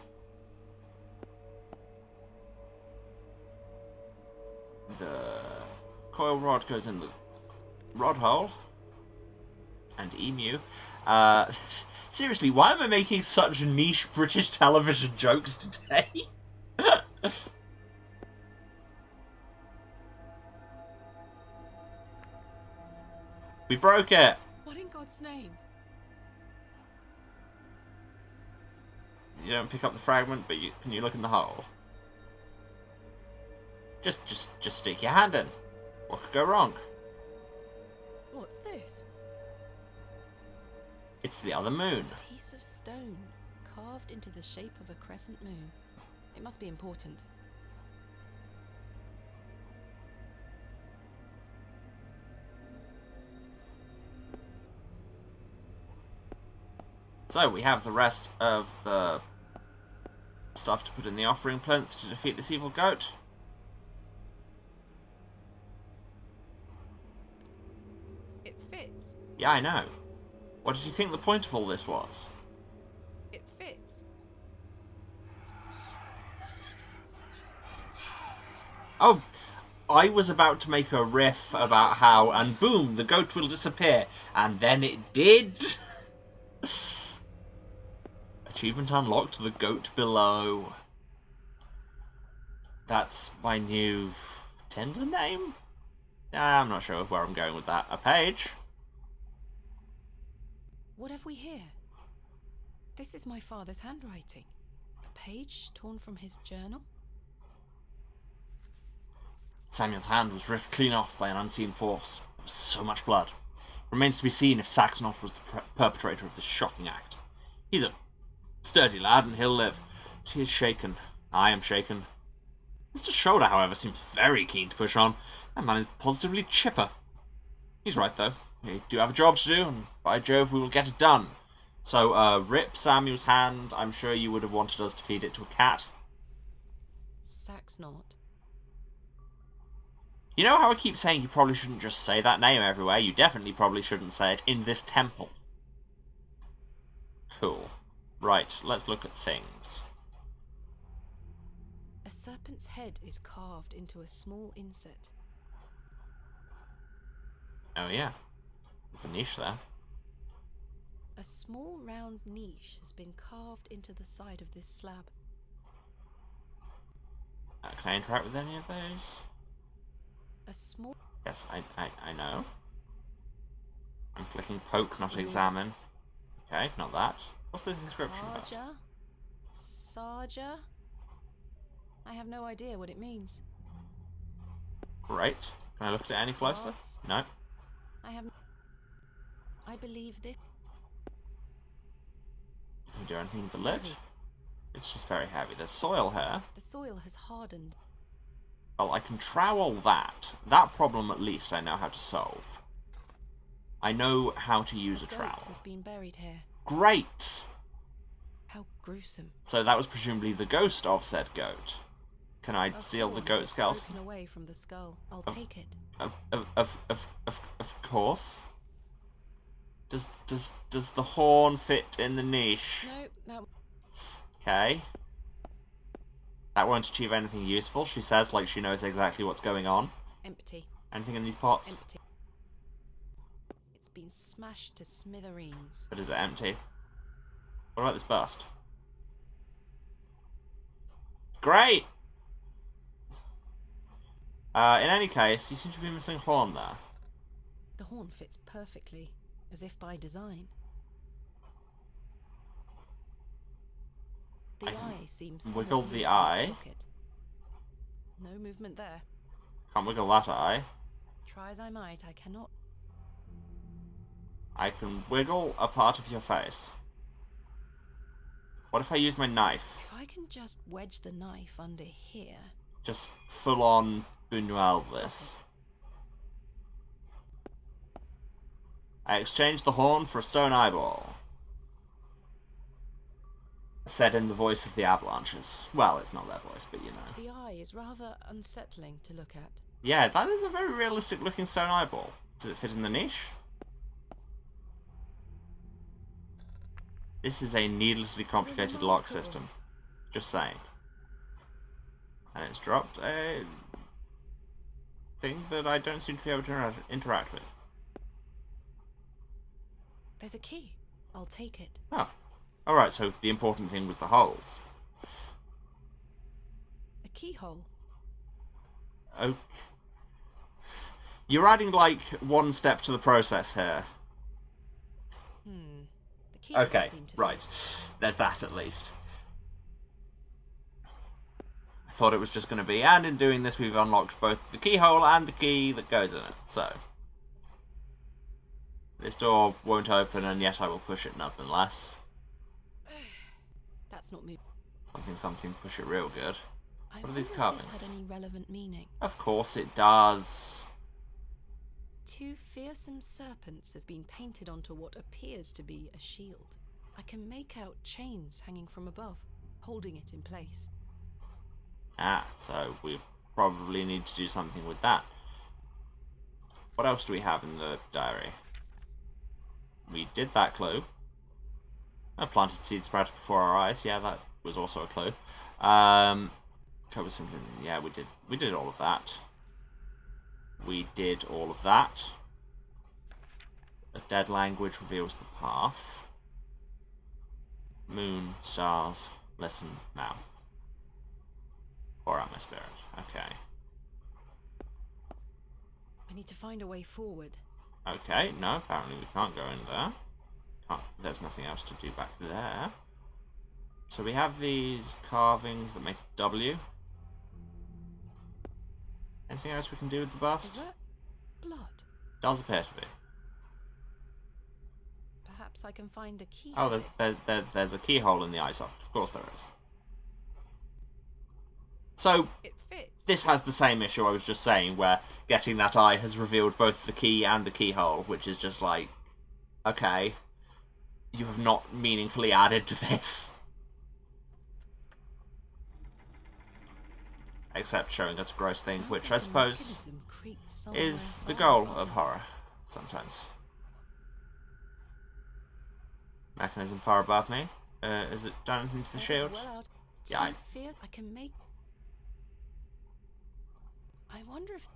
The coil rod goes in the rod hole. And emu. Seriously, why am I making such niche British television jokes today? We broke it! What in God's name? You don't pick up the fragment, but can you look in the hole? Just stick your hand in. What could go wrong? What's this? It's the other moon. A piece of stone carved into the shape of a crescent moon. It must be important. So we have the rest of the stuff to put in the offering plinth to defeat this evil goat. It fits. Yeah, I know. What did you think the point of all this was? It fits. Oh, I was about to make a riff about how, and boom, the goat will disappear. And then it did. Achievement unlocked, the goat below. That's my new Tinder name? I'm not sure where I'm going with that. A page. What have we here? This is my father's handwriting. A page torn from his journal? Samuel's hand was ripped clean off by an unseen force. There was so much blood. Remains to be seen if Saxonot was the perpetrator of this shocking act. He's a sturdy lad, and he'll live. But he is shaken. I am shaken. Mr. Shoulder, however, seems very keen to push on. That man is positively chipper. He's right, though. We do have a job to do, and by Jove, we will get it done. So, rip Samuel's hand. I'm sure you would have wanted us to feed it to a cat. Saxonot. You know how I keep saying you probably shouldn't just say that name everywhere? You definitely probably shouldn't say it in this temple. Cool. Right, let's look at things. A serpent's head is carved into a small inset. Oh yeah. There's a niche there. A small round niche has been carved into the side of this slab. Can I interact with any of those? A small... Yes, I know. I'm clicking poke, not examine. Okay, not that. What's this inscription about? Sarja? Sarja? I have no idea what it means. Great. Can I look at it any closer? No. I believe this. Can we do anything with the lid? It's just very heavy. There's soil here. The soil has hardened. Well, I can trowel that. That problem, at least, I know how to solve. I know how to use a trowel. Has been buried here. Great! How gruesome. So that was presumably the ghost of said goat. Can I steal the goat skeleton? Broken away from the skull. I'll take it. Of course. Does the horn fit in the niche? No. Okay. That won't achieve anything useful, she says, like she knows exactly what's going on. Empty. Anything in these pots? Empty. It's been smashed to smithereens. But is it empty? What about this bust? Great! In any case, you seem to be missing a horn there. The horn fits perfectly, as if by design. The eye seems wiggle the eye. No movement there. Can't wiggle that eye. Try as I might, I cannot. I can wiggle a part of your face. What if I use my knife? If I can just wedge the knife under here. Just full on Buñuel this. I exchanged the horn for a stone eyeball. Said in the voice of the avalanches. Well, it's not their voice, but you know. The eye is rather unsettling to look at. Yeah, that is a very realistic looking stone eyeball. Does it fit in the niche? This is a needlessly complicated lock system. Just saying. And it's dropped a thing that I don't seem to be able to interact with. There's a key. I'll take it. Oh. Alright, so the important thing was the holes. A keyhole. Okay. You're adding, like, one step to the process here. The key okay, seem to right. There's that, at least. I thought it was just going to be, and in doing this we've unlocked both the keyhole and the key that goes in it, so... This door won't open, and yet I will push it nonetheless. That's not moving. Something, push it real good. What are these carvings? This had any relevant meaning. Of course it does. Two fearsome serpents have been painted onto what appears to be a shield. I can make out chains hanging from above, holding it in place. Ah, so we probably need to do something with that. What else do we have in the diary? We did that clue. A planted seed sprouted before our eyes. Yeah, that was also a clue. Cover something. Yeah, we did all of that. We did all of that. A dead language reveals the path. Moon, stars, listen, mouth. Pour out my spirit. Okay. I need to find a way forward. Okay, no, apparently we can't go in there. There's nothing else to do back there. So we have these carvings that make a W. Anything else we can do with the bust? Is that blood? Does appear to be. Perhaps I can find a key. Oh, there's a keyhole in the eye socket. Of course there is. So, this has the same issue I was just saying, where getting that eye has revealed both the key and the keyhole, which is just like, okay, you have not meaningfully added to this. Except showing us a gross thing, which I suppose is the goal of horror, sometimes. Mechanism far above me. Is it down into the shield? Yeah, I can make... I wonder if...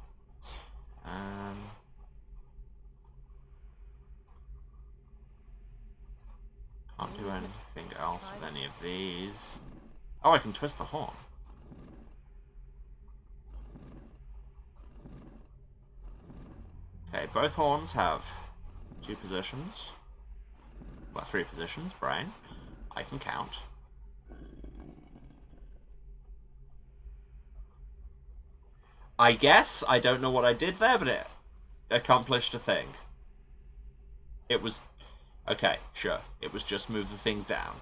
Can't do anything else with any of these. Oh, I can twist the horn. Okay, both horns have two positions. Well, 3 positions, brain. I can count. I guess. I don't know what I did there, but it accomplished a thing. It was... Okay, sure. It was just move the things down.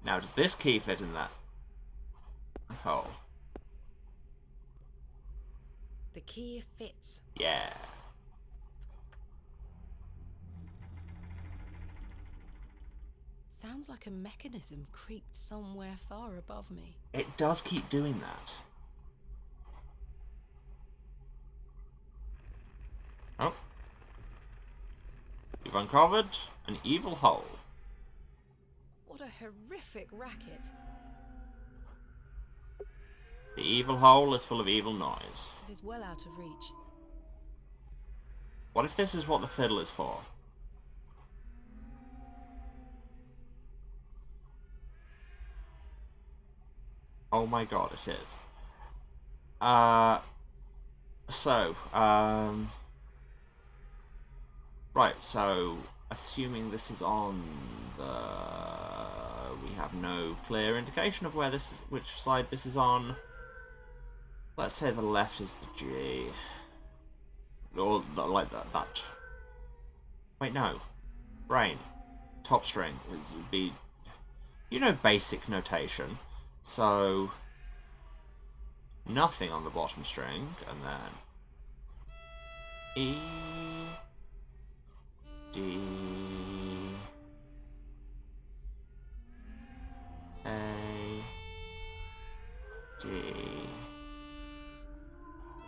Now, does this key fit in that hole? The key fits. Yeah. Sounds like a mechanism creaked somewhere far above me. It does keep doing that. Oh. You've uncovered an evil hole. What a horrific racket. The evil hole is full of evil noise. It is well out of reach. What if this is what the fiddle is for? Oh my god, it is. Right, so, assuming this is on the... We have no clear indication of where this is, which side this is on. Let's say the left is the G. Or, like that. Wait, no. Brain. Top string would be... You know basic notation. So... Nothing on the bottom string, and then... E... D... A... D...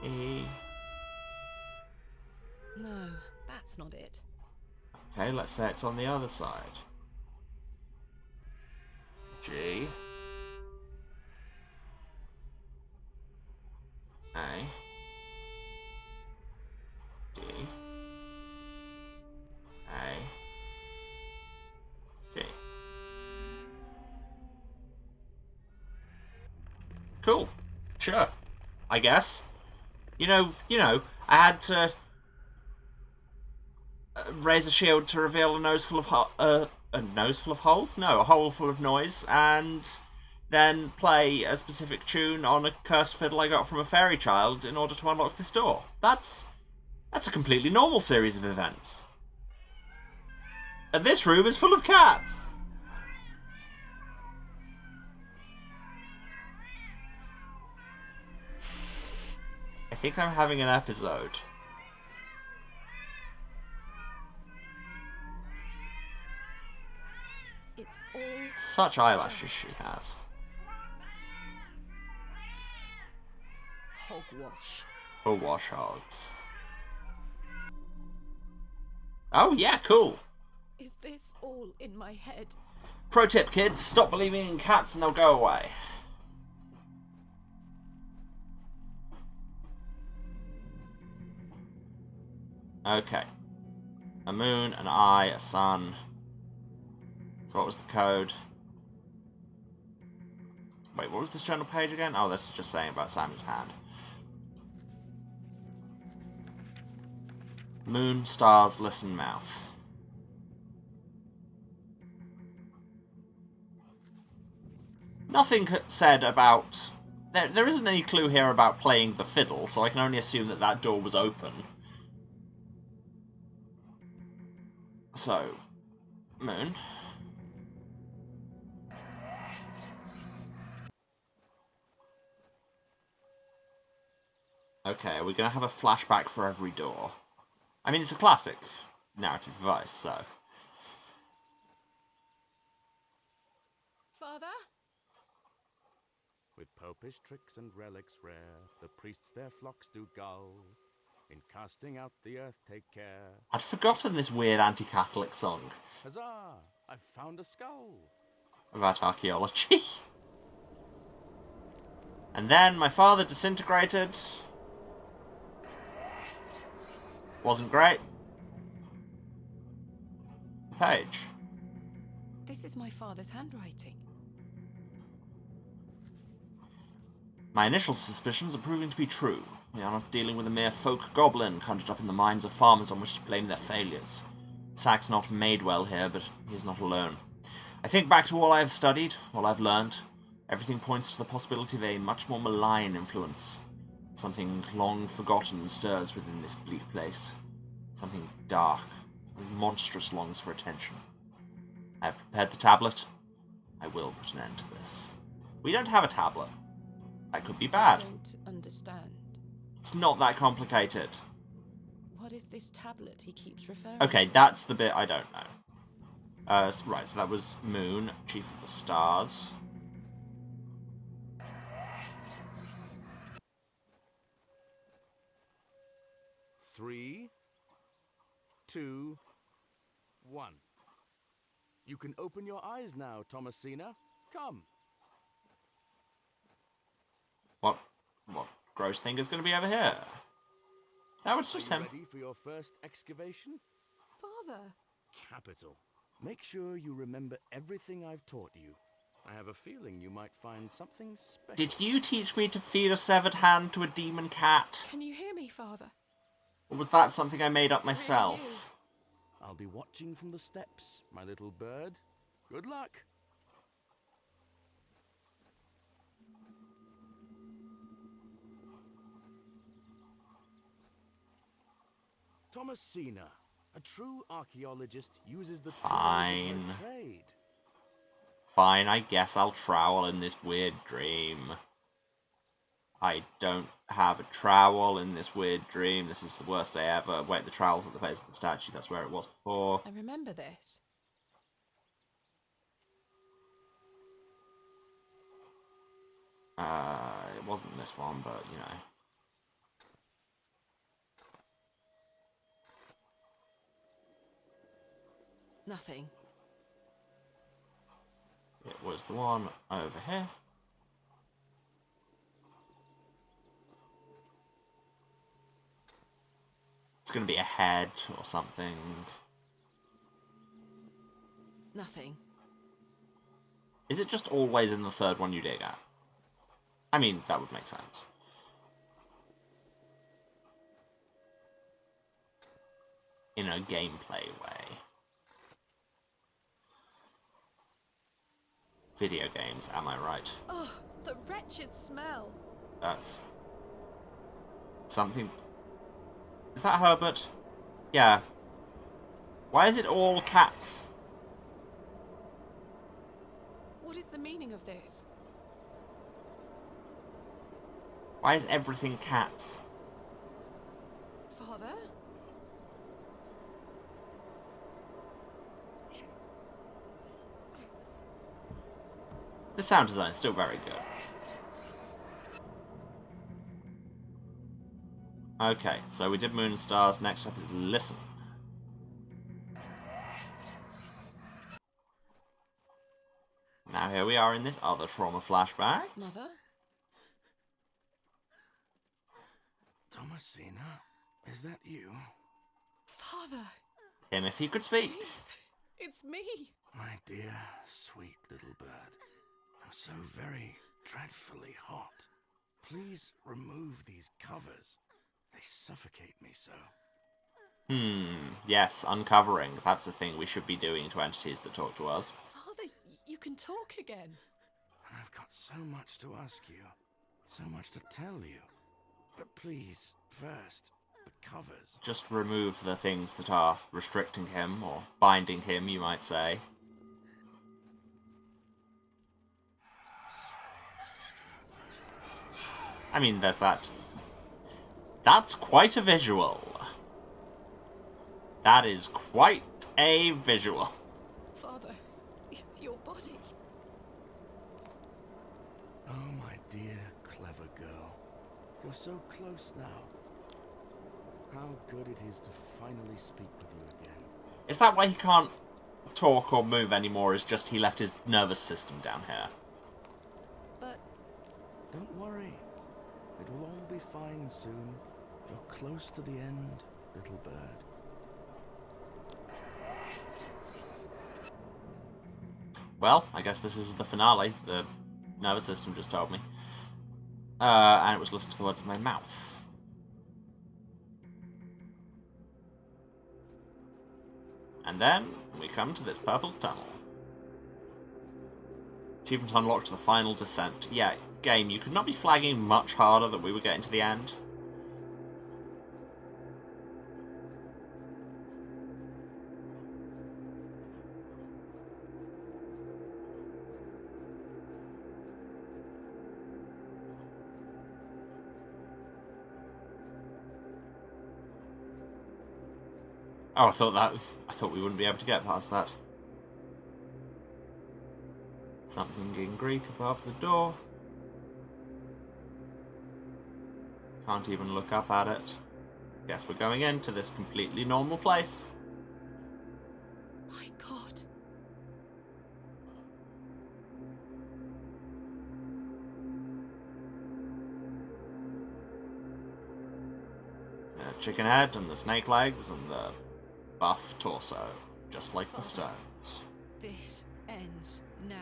E... No, that's not it. Okay, let's say it's on the other side. G... A... D... A... G. Cool. Sure. I guess. You know, I had to raise a shield to reveal a nose full of a nose full of holes? No, a hole full of noise, and then play a specific tune on a cursed fiddle I got from a fairy child in order to unlock this door. That's a completely normal series of events. And this room is full of cats! I think I'm having an episode. It's all Such eyelashes she has. hogwash. For wash hogs. Oh yeah, cool. Is this all in my head? Pro tip, kids, stop believing in cats and they'll go away. Okay. A moon, an eye, a sun. So what was the code? Wait, what was this journal page again? Oh, this is just saying about Samuel's hand. Moon, stars, listen, mouth. Nothing said about... There isn't any clue here about playing the fiddle, so I can only assume that that door was open. So, moon. Okay, are we going to have a flashback for every door? I mean, it's a classic narrative device, so... Father? With popish tricks and relics rare, the priests their flocks do gull. In casting out the earth take care. I'd forgotten this weird anti-Catholic song. Huzzah! I've found a skull! About archaeology. And then my father disintegrated. Wasn't great. Page. This is my father's handwriting. My initial suspicions are proving to be true. We are not dealing with a mere folk goblin conjured up in the minds of farmers on which to blame their failures. Sack's not made well here, but he's not alone. I think back to all I have studied, all I've learned. Everything points to the possibility of a much more malign influence. Something long forgotten stirs within this bleak place. Something dark, something monstrous longs for attention. I have prepared the tablet. I will put an end to this. We don't have a tablet. That could be bad. I don't understand. It's not that complicated. What is this tablet he keeps referring Okay, to? that's the bit I don't know. Right, so that was Moon, Chief of the Stars. Three, 2, 1. You can open your eyes now, Thomasina. Come. What gross thing is going to be over here? Oh, it's just Are you him. ready for your first excavation? Father! Capital. Make sure you remember everything I've taught you. I have a feeling you might find something special. Did you teach me to feed a severed hand to a demon cat? Can you hear me, Father? Or was that something I made up myself? I'll be watching from the steps, my little bird. Good luck. Thomasina, a true archaeologist, uses the tools of Fine. her trade. Fine, I guess I'll trowel in this weird dream. I don't have a trowel in this weird dream. This is the worst day ever. Wait, the trowel's at the base of the statue. That's where it was before. I remember this. It wasn't this one, but, you know. Nothing. It was the one over here. It's going to be a head or something. Nothing. Is it just always in the third one you dig at? I mean, that would make sense. In a gameplay way. Video games, am I right? Oh, the wretched smell. That's something. Is that Herbert? Yeah. Why is it all cats? What is the meaning of this? Why is everything cats? Father? The sound design is still very good. Okay, so we did Moon and Stars. Next up is Listen. Now here we are in this other trauma flashback. Mother? Thomasina, is that you? Father! Him if he could speak. It's me! My dear, sweet little bird. I'm so very dreadfully hot. Please remove these covers. They suffocate me so. Yes, uncovering. That's a thing we should be doing to entities that talk to us. Father, you can talk again. And I've got so much to ask you. So much to tell you. But please, first, the covers. Just remove the things that are restricting him, or binding him, you might say. I mean, there's that. That's quite a visual. That is quite a visual. Father, your body. Oh, my dear, clever girl. You're so close now. How good it is to finally speak with you again. Is that why he can't talk or move anymore, is just he left his nervous system down here? But... Don't worry. It will all be fine soon. You're close to the end, little bird. Well, I guess this is the finale. The nervous system just told me. And it was listening to the words of my mouth. And then we come to this purple tunnel. Achievement unlocked to the final descent. Yeah, game, you could not be flagging much harder that we were getting to the end. Oh, I thought we wouldn't be able to get past that. Something in Greek above the door. Can't even look up at it. Guess we're going into this completely normal place. My God. The chicken head and the snake legs and the buff torso, just like the stones. This ends now.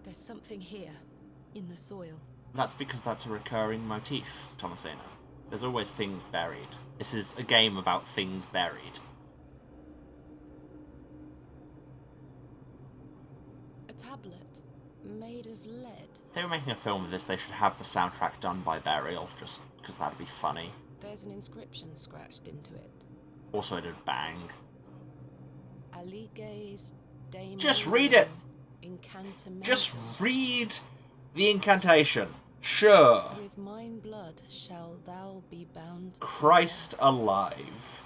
There's something here, in the soil. That's because that's a recurring motif, Thomasina. There's always things buried. This is a game about things buried. A tablet made of lead. If they were making a film of this, they should have the soundtrack done by Barrow, just because that'd be funny. There's an inscription scratched into it. Also, it'd bang. Aliges Dame. Just read it! Incantamento. Just read the incantation. Sure. With mine blood shall thou be bound. Christ alive.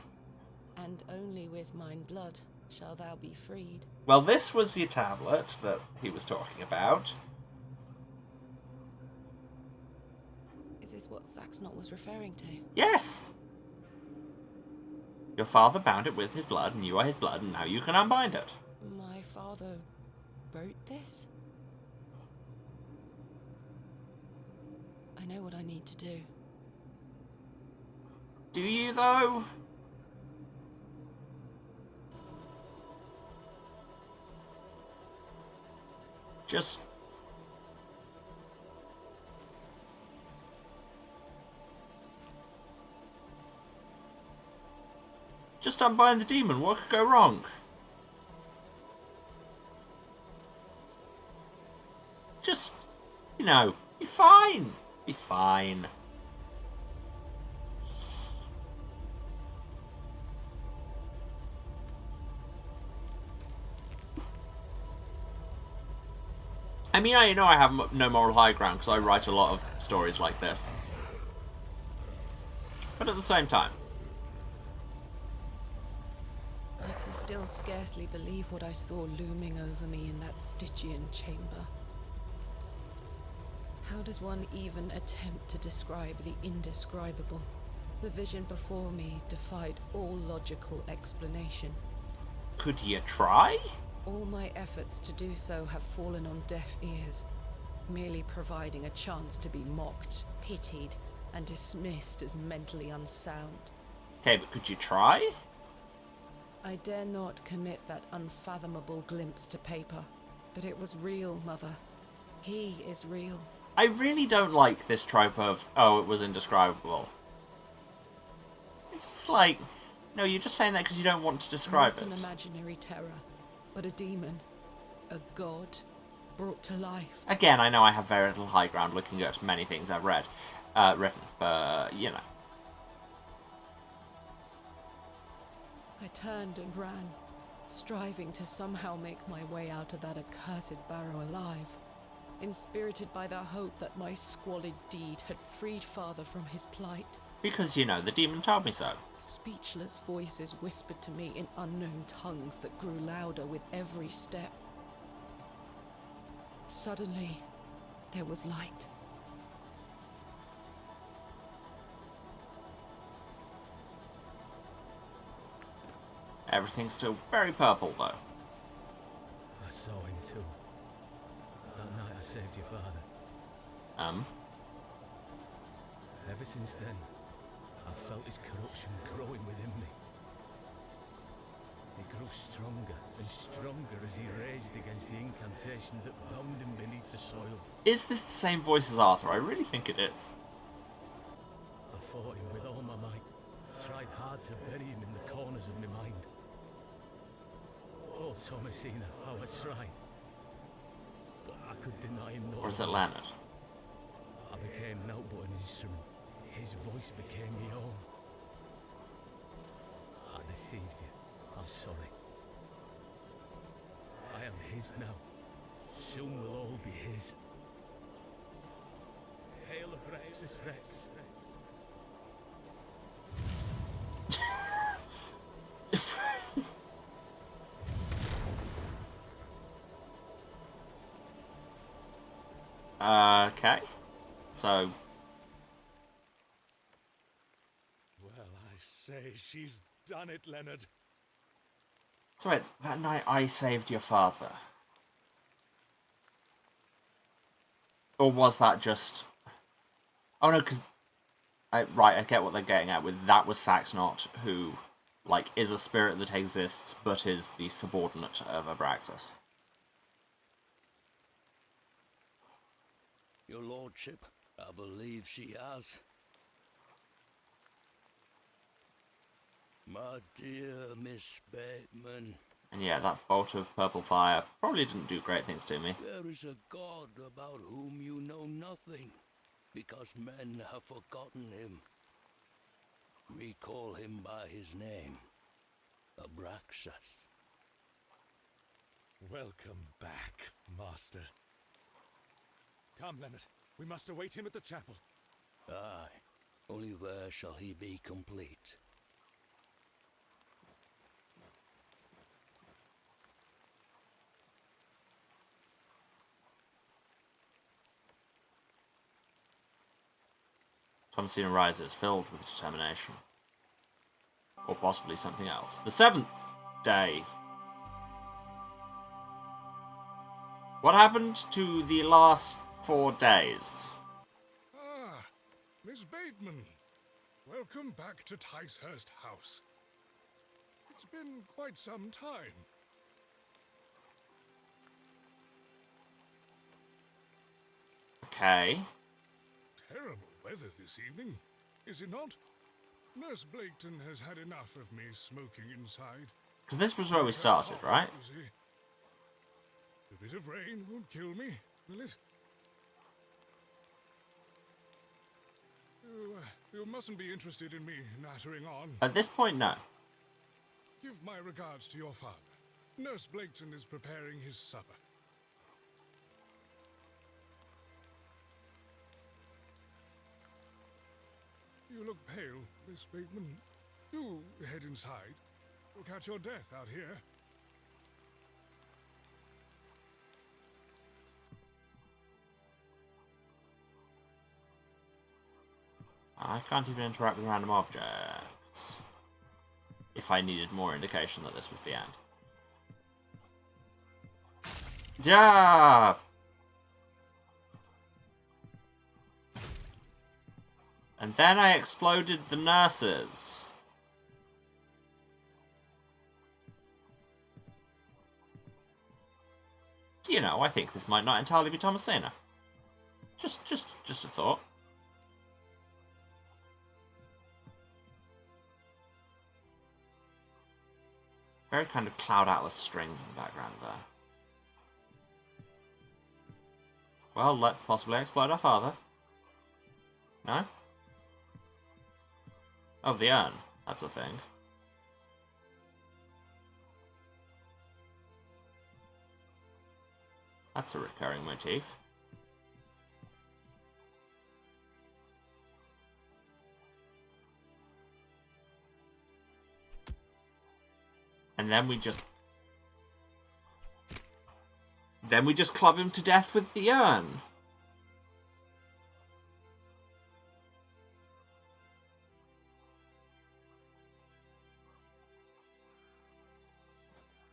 And only with mine blood shall thou be freed. Well, this was the tablet that he was talking about. Is this what Saxnot was referring to? Yes! Your father bound it with his blood, and you are his blood, and now you can unbind it. My father wrote this? I know what I need to do. Do you, though? Just... Just unbind the demon. What could go wrong? Just, you know, be fine. Be fine. I mean, I know I have no moral high ground because I write a lot of stories like this. But at the same time, I can still scarcely believe what I saw looming over me in that Stygian chamber. How does one even attempt to describe the indescribable? The vision before me defied all logical explanation. could you try? All my efforts to do so have fallen on deaf ears, merely providing a chance to be mocked, pitied, and dismissed as mentally unsound. Okay, but could you try? I dare not commit that unfathomable glimpse to paper, but it was real, Mother. He is real. I really don't like this trope of, oh, it was indescribable. It's just like, no, you're just saying that because you don't want to describe Not it. an imaginary terror, but a demon, a god, brought to life. Again, I know I have very little high ground looking at many things I've written, but, you know. I turned and ran, striving to somehow make my way out of that accursed Barrow alive, inspirited by the hope that my squalid deed had freed Father from his plight. Because, you know, the demon told me so. Speechless voices whispered to me in unknown tongues that grew louder with every step. Suddenly, there was light. Everything's still very purple, though. I saw him too. That night I saved your father. Ever since then, I've felt his corruption growing within me. It grew stronger and stronger as as he raged against the incantation that bound him beneath the soil. Is this the same voice as Arthur? I really think it is. I fought him with all my might, tried hard to bury him in the corners of my mind. Oh, Thomasina, how I tried. But I could deny him no Or is it longer. Leonard? I became naught but an instrument. His voice became my own. I deceived you. I'm sorry. I am his now. Soon we'll all be his. Hail Abraxas Rex. Okay. So, Well, I say she's done it, Leonard. so wait, that night I saved your father. Or was that just... Oh no, because... Right, I get what they're getting at with that was Saxnot, who, like, is a spirit that exists, but is the subordinate of Abraxas. Your lordship, I believe she has. My dear Miss Bateman. And yeah, that bolt of purple fire probably didn't do great things to me. There is a God about whom you know nothing, because men have forgotten him. Recall him by his name, Abraxas. Welcome back, Master. Come, Leonard. We must await him at the chapel. Aye, only there shall he be complete. Thomasina rises, filled with determination. Or possibly something else. The 7th day. What happened to the last 4 days? Ah, Miss Bateman. Welcome back to Ticehurst House. It's been quite some time. Okay. Terrible weather this evening, is it not? Nurse Blaketon has had enough of me smoking inside. Because this was where we started, right? You see. A bit of rain won't kill me, will it? You mustn't be interested in me nattering on. At this point, no. Give my regards to your father. Nurse Blaketon is preparing his supper. You look pale, Miss Bateman. Do head inside. You'll catch your death out here. I can't even interact with random objects. If I needed more indication that this was the end. Yeah! And then I exploded the nurses. You know, I think this might not entirely be Thomasina. Just a thought. Very kind of Cloud Atlas strings in the background there. Well, let's possibly explode our father. No? Oh, the urn. That's a thing. That's a recurring motif. And then we just club him to death with the urn.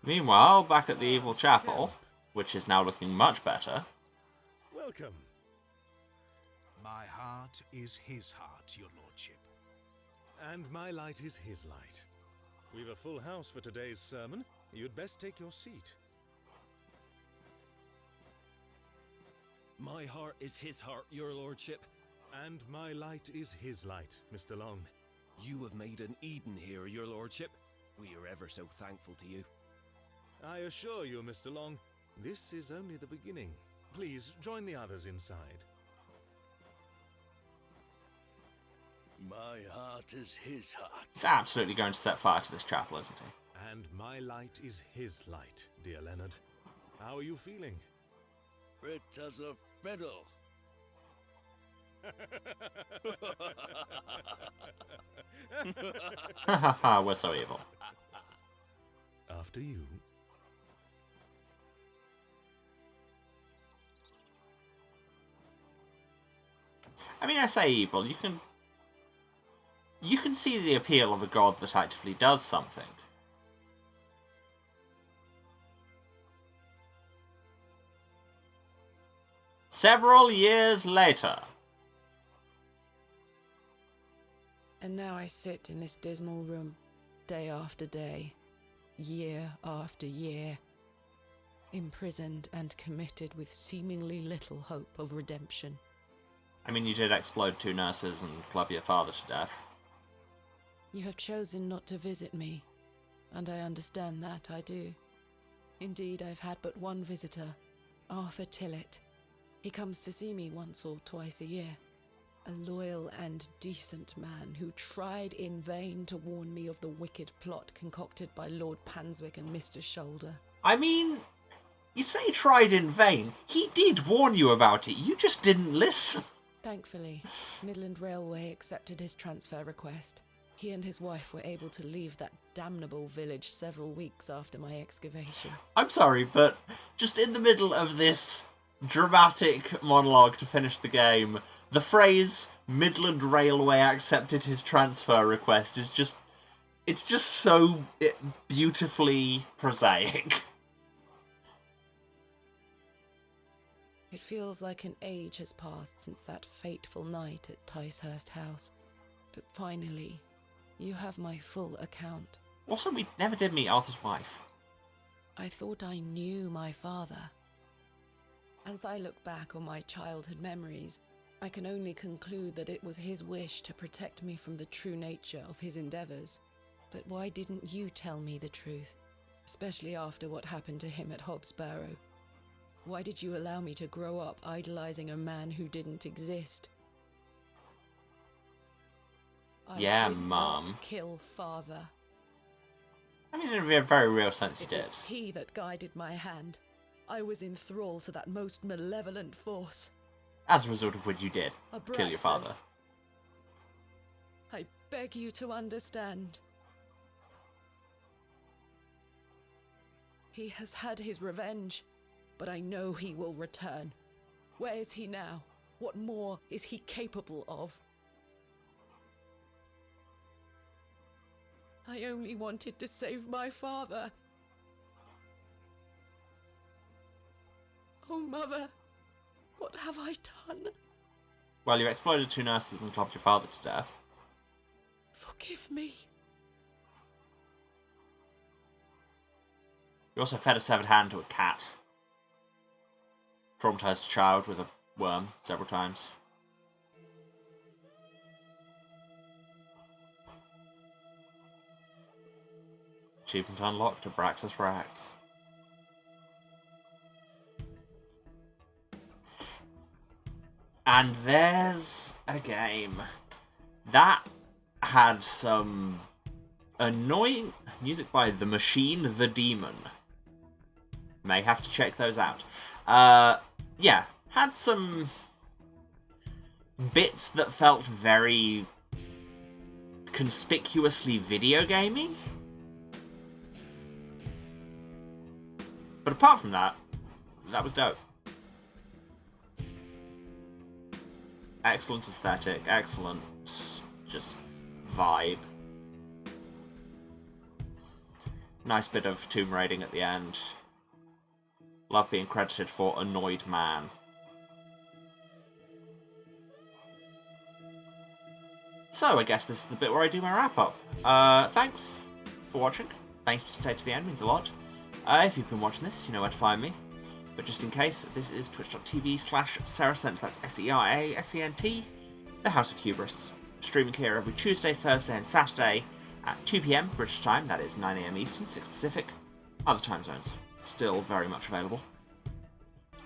Meanwhile, back at the evil chapel, which is now looking much better. Welcome. My heart is his heart, your lordship. And my light is his light. We've a full house for today's sermon. You'd best take your seat. My heart is his heart, your lordship. And my light is his light, Mr. Long. You have made an Eden here, your lordship. We are ever so thankful to you. I assure you, Mr. Long, this is only the beginning. Please join the others inside. My heart is his heart. He's absolutely going to set fire to this chapel, isn't he? And my light is his light, dear Leonard. How are you feeling? Fit as a fiddle. Haha, we're so evil. After you. I mean, I say evil, you can see the appeal of a god that actively does something. Several years later. And now I sit in this dismal room, day after day, year after year, imprisoned and committed with seemingly little hope of redemption. I mean, you did explode 2 nurses and club your father to death. You have chosen not to visit me, and I understand that, I do. Indeed, I've had but one visitor, Arthur Tillett. He comes to see me once or twice a year. A loyal and decent man who tried in vain to warn me of the wicked plot concocted by Lord Panswick and Mr. Shoulder. I mean, you say tried in vain. He did warn you about it, you just didn't listen. Thankfully, Midland Railway accepted his transfer request. He and his wife were able to leave that damnable village several weeks after my excavation. I'm sorry, but just in the middle of this dramatic monologue to finish the game, the phrase Midland Railway accepted his transfer request is just... it's just so beautifully prosaic. It feels like an age has passed since that fateful night at Ticehurst House. But finally, you have my full account. Also, we never did meet Arthur's wife. I thought I knew my father. As I look back on my childhood memories, I can only conclude that it was his wish to protect me from the true nature of his endeavours. But why didn't you tell me the truth? Especially after what happened to him at Hobbs Barrow. Why did you allow me to grow up idolising a man who didn't exist? Yeah, I did Mum. not kill father. I mean, in a very real sense you did. It was he that guided my hand. I was in thrall to that most malevolent force. As a result of which you did kill your father. Abraxas. I beg you to understand. He has had his revenge, but I know he will return. Where is he now? What more is he capable of? I only wanted to save my father. Oh, Mother, what have I done? Well, you exploded 2 nurses and clubbed your father to death. Forgive me. You also fed a severed hand to a cat. Traumatized a child with a worm several times. Achievement unlocked, Abraxas Rax. And there's a game that had some annoying music by The Machine, The Demon. May have to check those out. Yeah, had some bits that felt very conspicuously video gamey. But apart from that, that was dope. Excellent aesthetic, excellent just vibe. Nice bit of tomb raiding at the end. Love being credited for Annoyed Man. So, I guess this is the bit where I do my wrap-up. Thanks for watching. Thanks for staying to the end, means a lot. If you've been watching this, you know where to find me. But just in case, this is twitch.tv/Serasent, that's SERASENT, the House of Hubris. Streaming here every Tuesday, Thursday and Saturday at 2 PM British time, that is 9 AM Eastern, 6 Pacific. Other time zones, still very much available.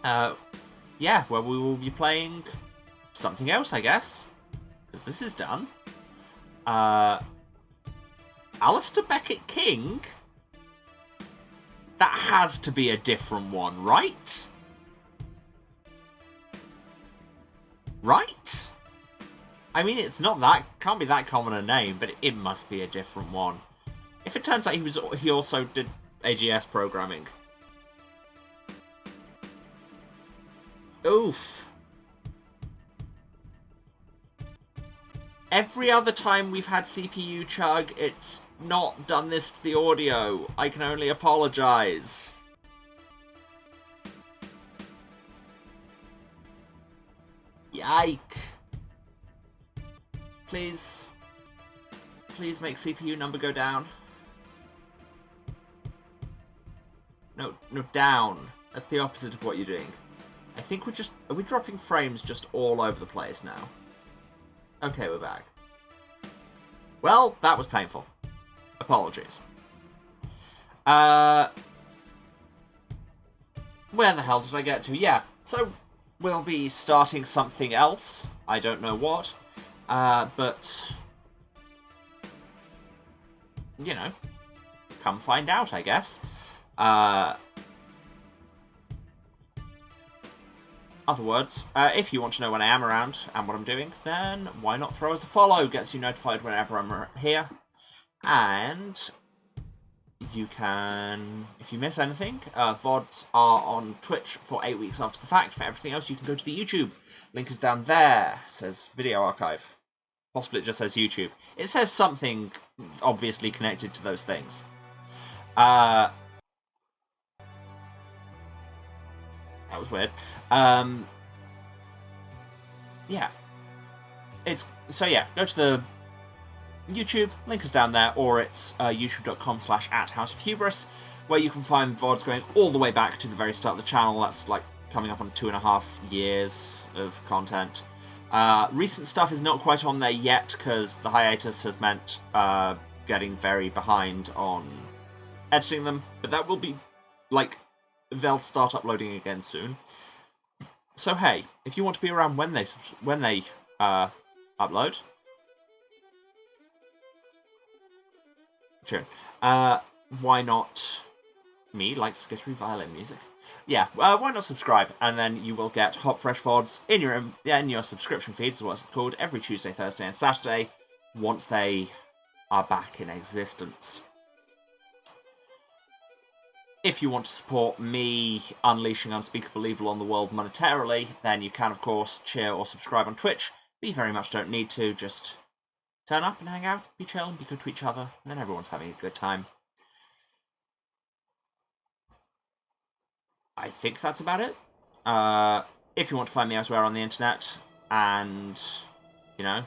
Yeah, where we will be playing something else, I guess. Because this is done. Alistair Beckett King? That has to be a different one, right? Right? I mean, it's not that, can't be that common a name, but it must be a different one. If it turns out he also did AGS programming. Oof. Every other time we've had CPU chug, it's not done this to the audio. I can only apologise. Yike. Please. Please make CPU number go down. No, down. That's the opposite of what you're doing. I think are we dropping frames just all over the place now? Okay, we're back. Well, that was painful. Apologies. Where the hell did I get to? Yeah, so we'll be starting something else. I don't know what. But you know, come find out, I guess. Other words, if you want to know when I am around and what I'm doing, then why not throw us a follow? Gets you notified whenever I'm here. And you can, if you miss anything, VODs are on Twitch for 8 weeks after the fact. For everything else, you can go to the YouTube. Link is down there. It says Video Archive. Possibly it just says YouTube. It says something obviously connected to those things. That was weird. Yeah. So yeah, go to the YouTube, link is down there, or it's youtube.com/@houseofhubris, where you can find VODs going all the way back to the very start of the channel. That's like coming up on 2.5 years of content. Recent stuff is not quite on there yet, because the hiatus has meant getting very behind on editing them, but that will be, like, they'll start uploading again soon. So hey, if you want to be around when they upload, sure. Why not me, like skittery violin music? Yeah, why not subscribe, and then you will get hot fresh VODs in your subscription feeds, is what it's called, every Tuesday, Thursday, and Saturday, once they are back in existence. If you want to support me unleashing unspeakable evil on the world monetarily, then you can, of course, cheer or subscribe on Twitch. But you very much don't need to. Just turn up and hang out, be chill, and be good to each other, and then everyone's having a good time. I think that's about it. If you want to find me elsewhere on the internet, and, you know,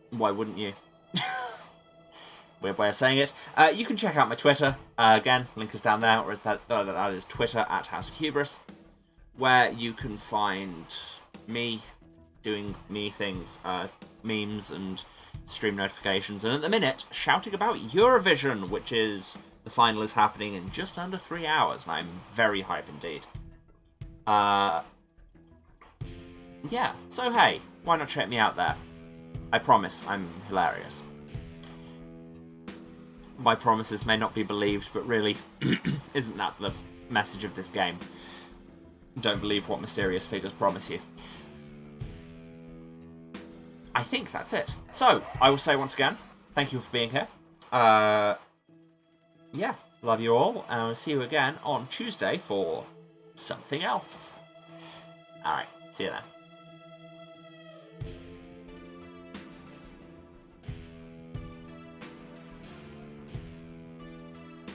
why wouldn't you? Weird way of saying it. You can check out my Twitter. Again, link is down there, or that is Twitter @HouseOfHubris, where you can find me doing me things, memes and stream notifications, and at the minute, shouting about Eurovision, which is, the final is happening in just under 3 hours, and I'm very hype indeed. Yeah, so hey, why not check me out there? I promise I'm hilarious. My promises may not be believed, but really, isn't that the message of this game? Don't believe what mysterious figures promise you. I think that's it. So, I will say once again, thank you for being here. Yeah, love you all, and I'll see you again on Tuesday for something else. Alright, see you then.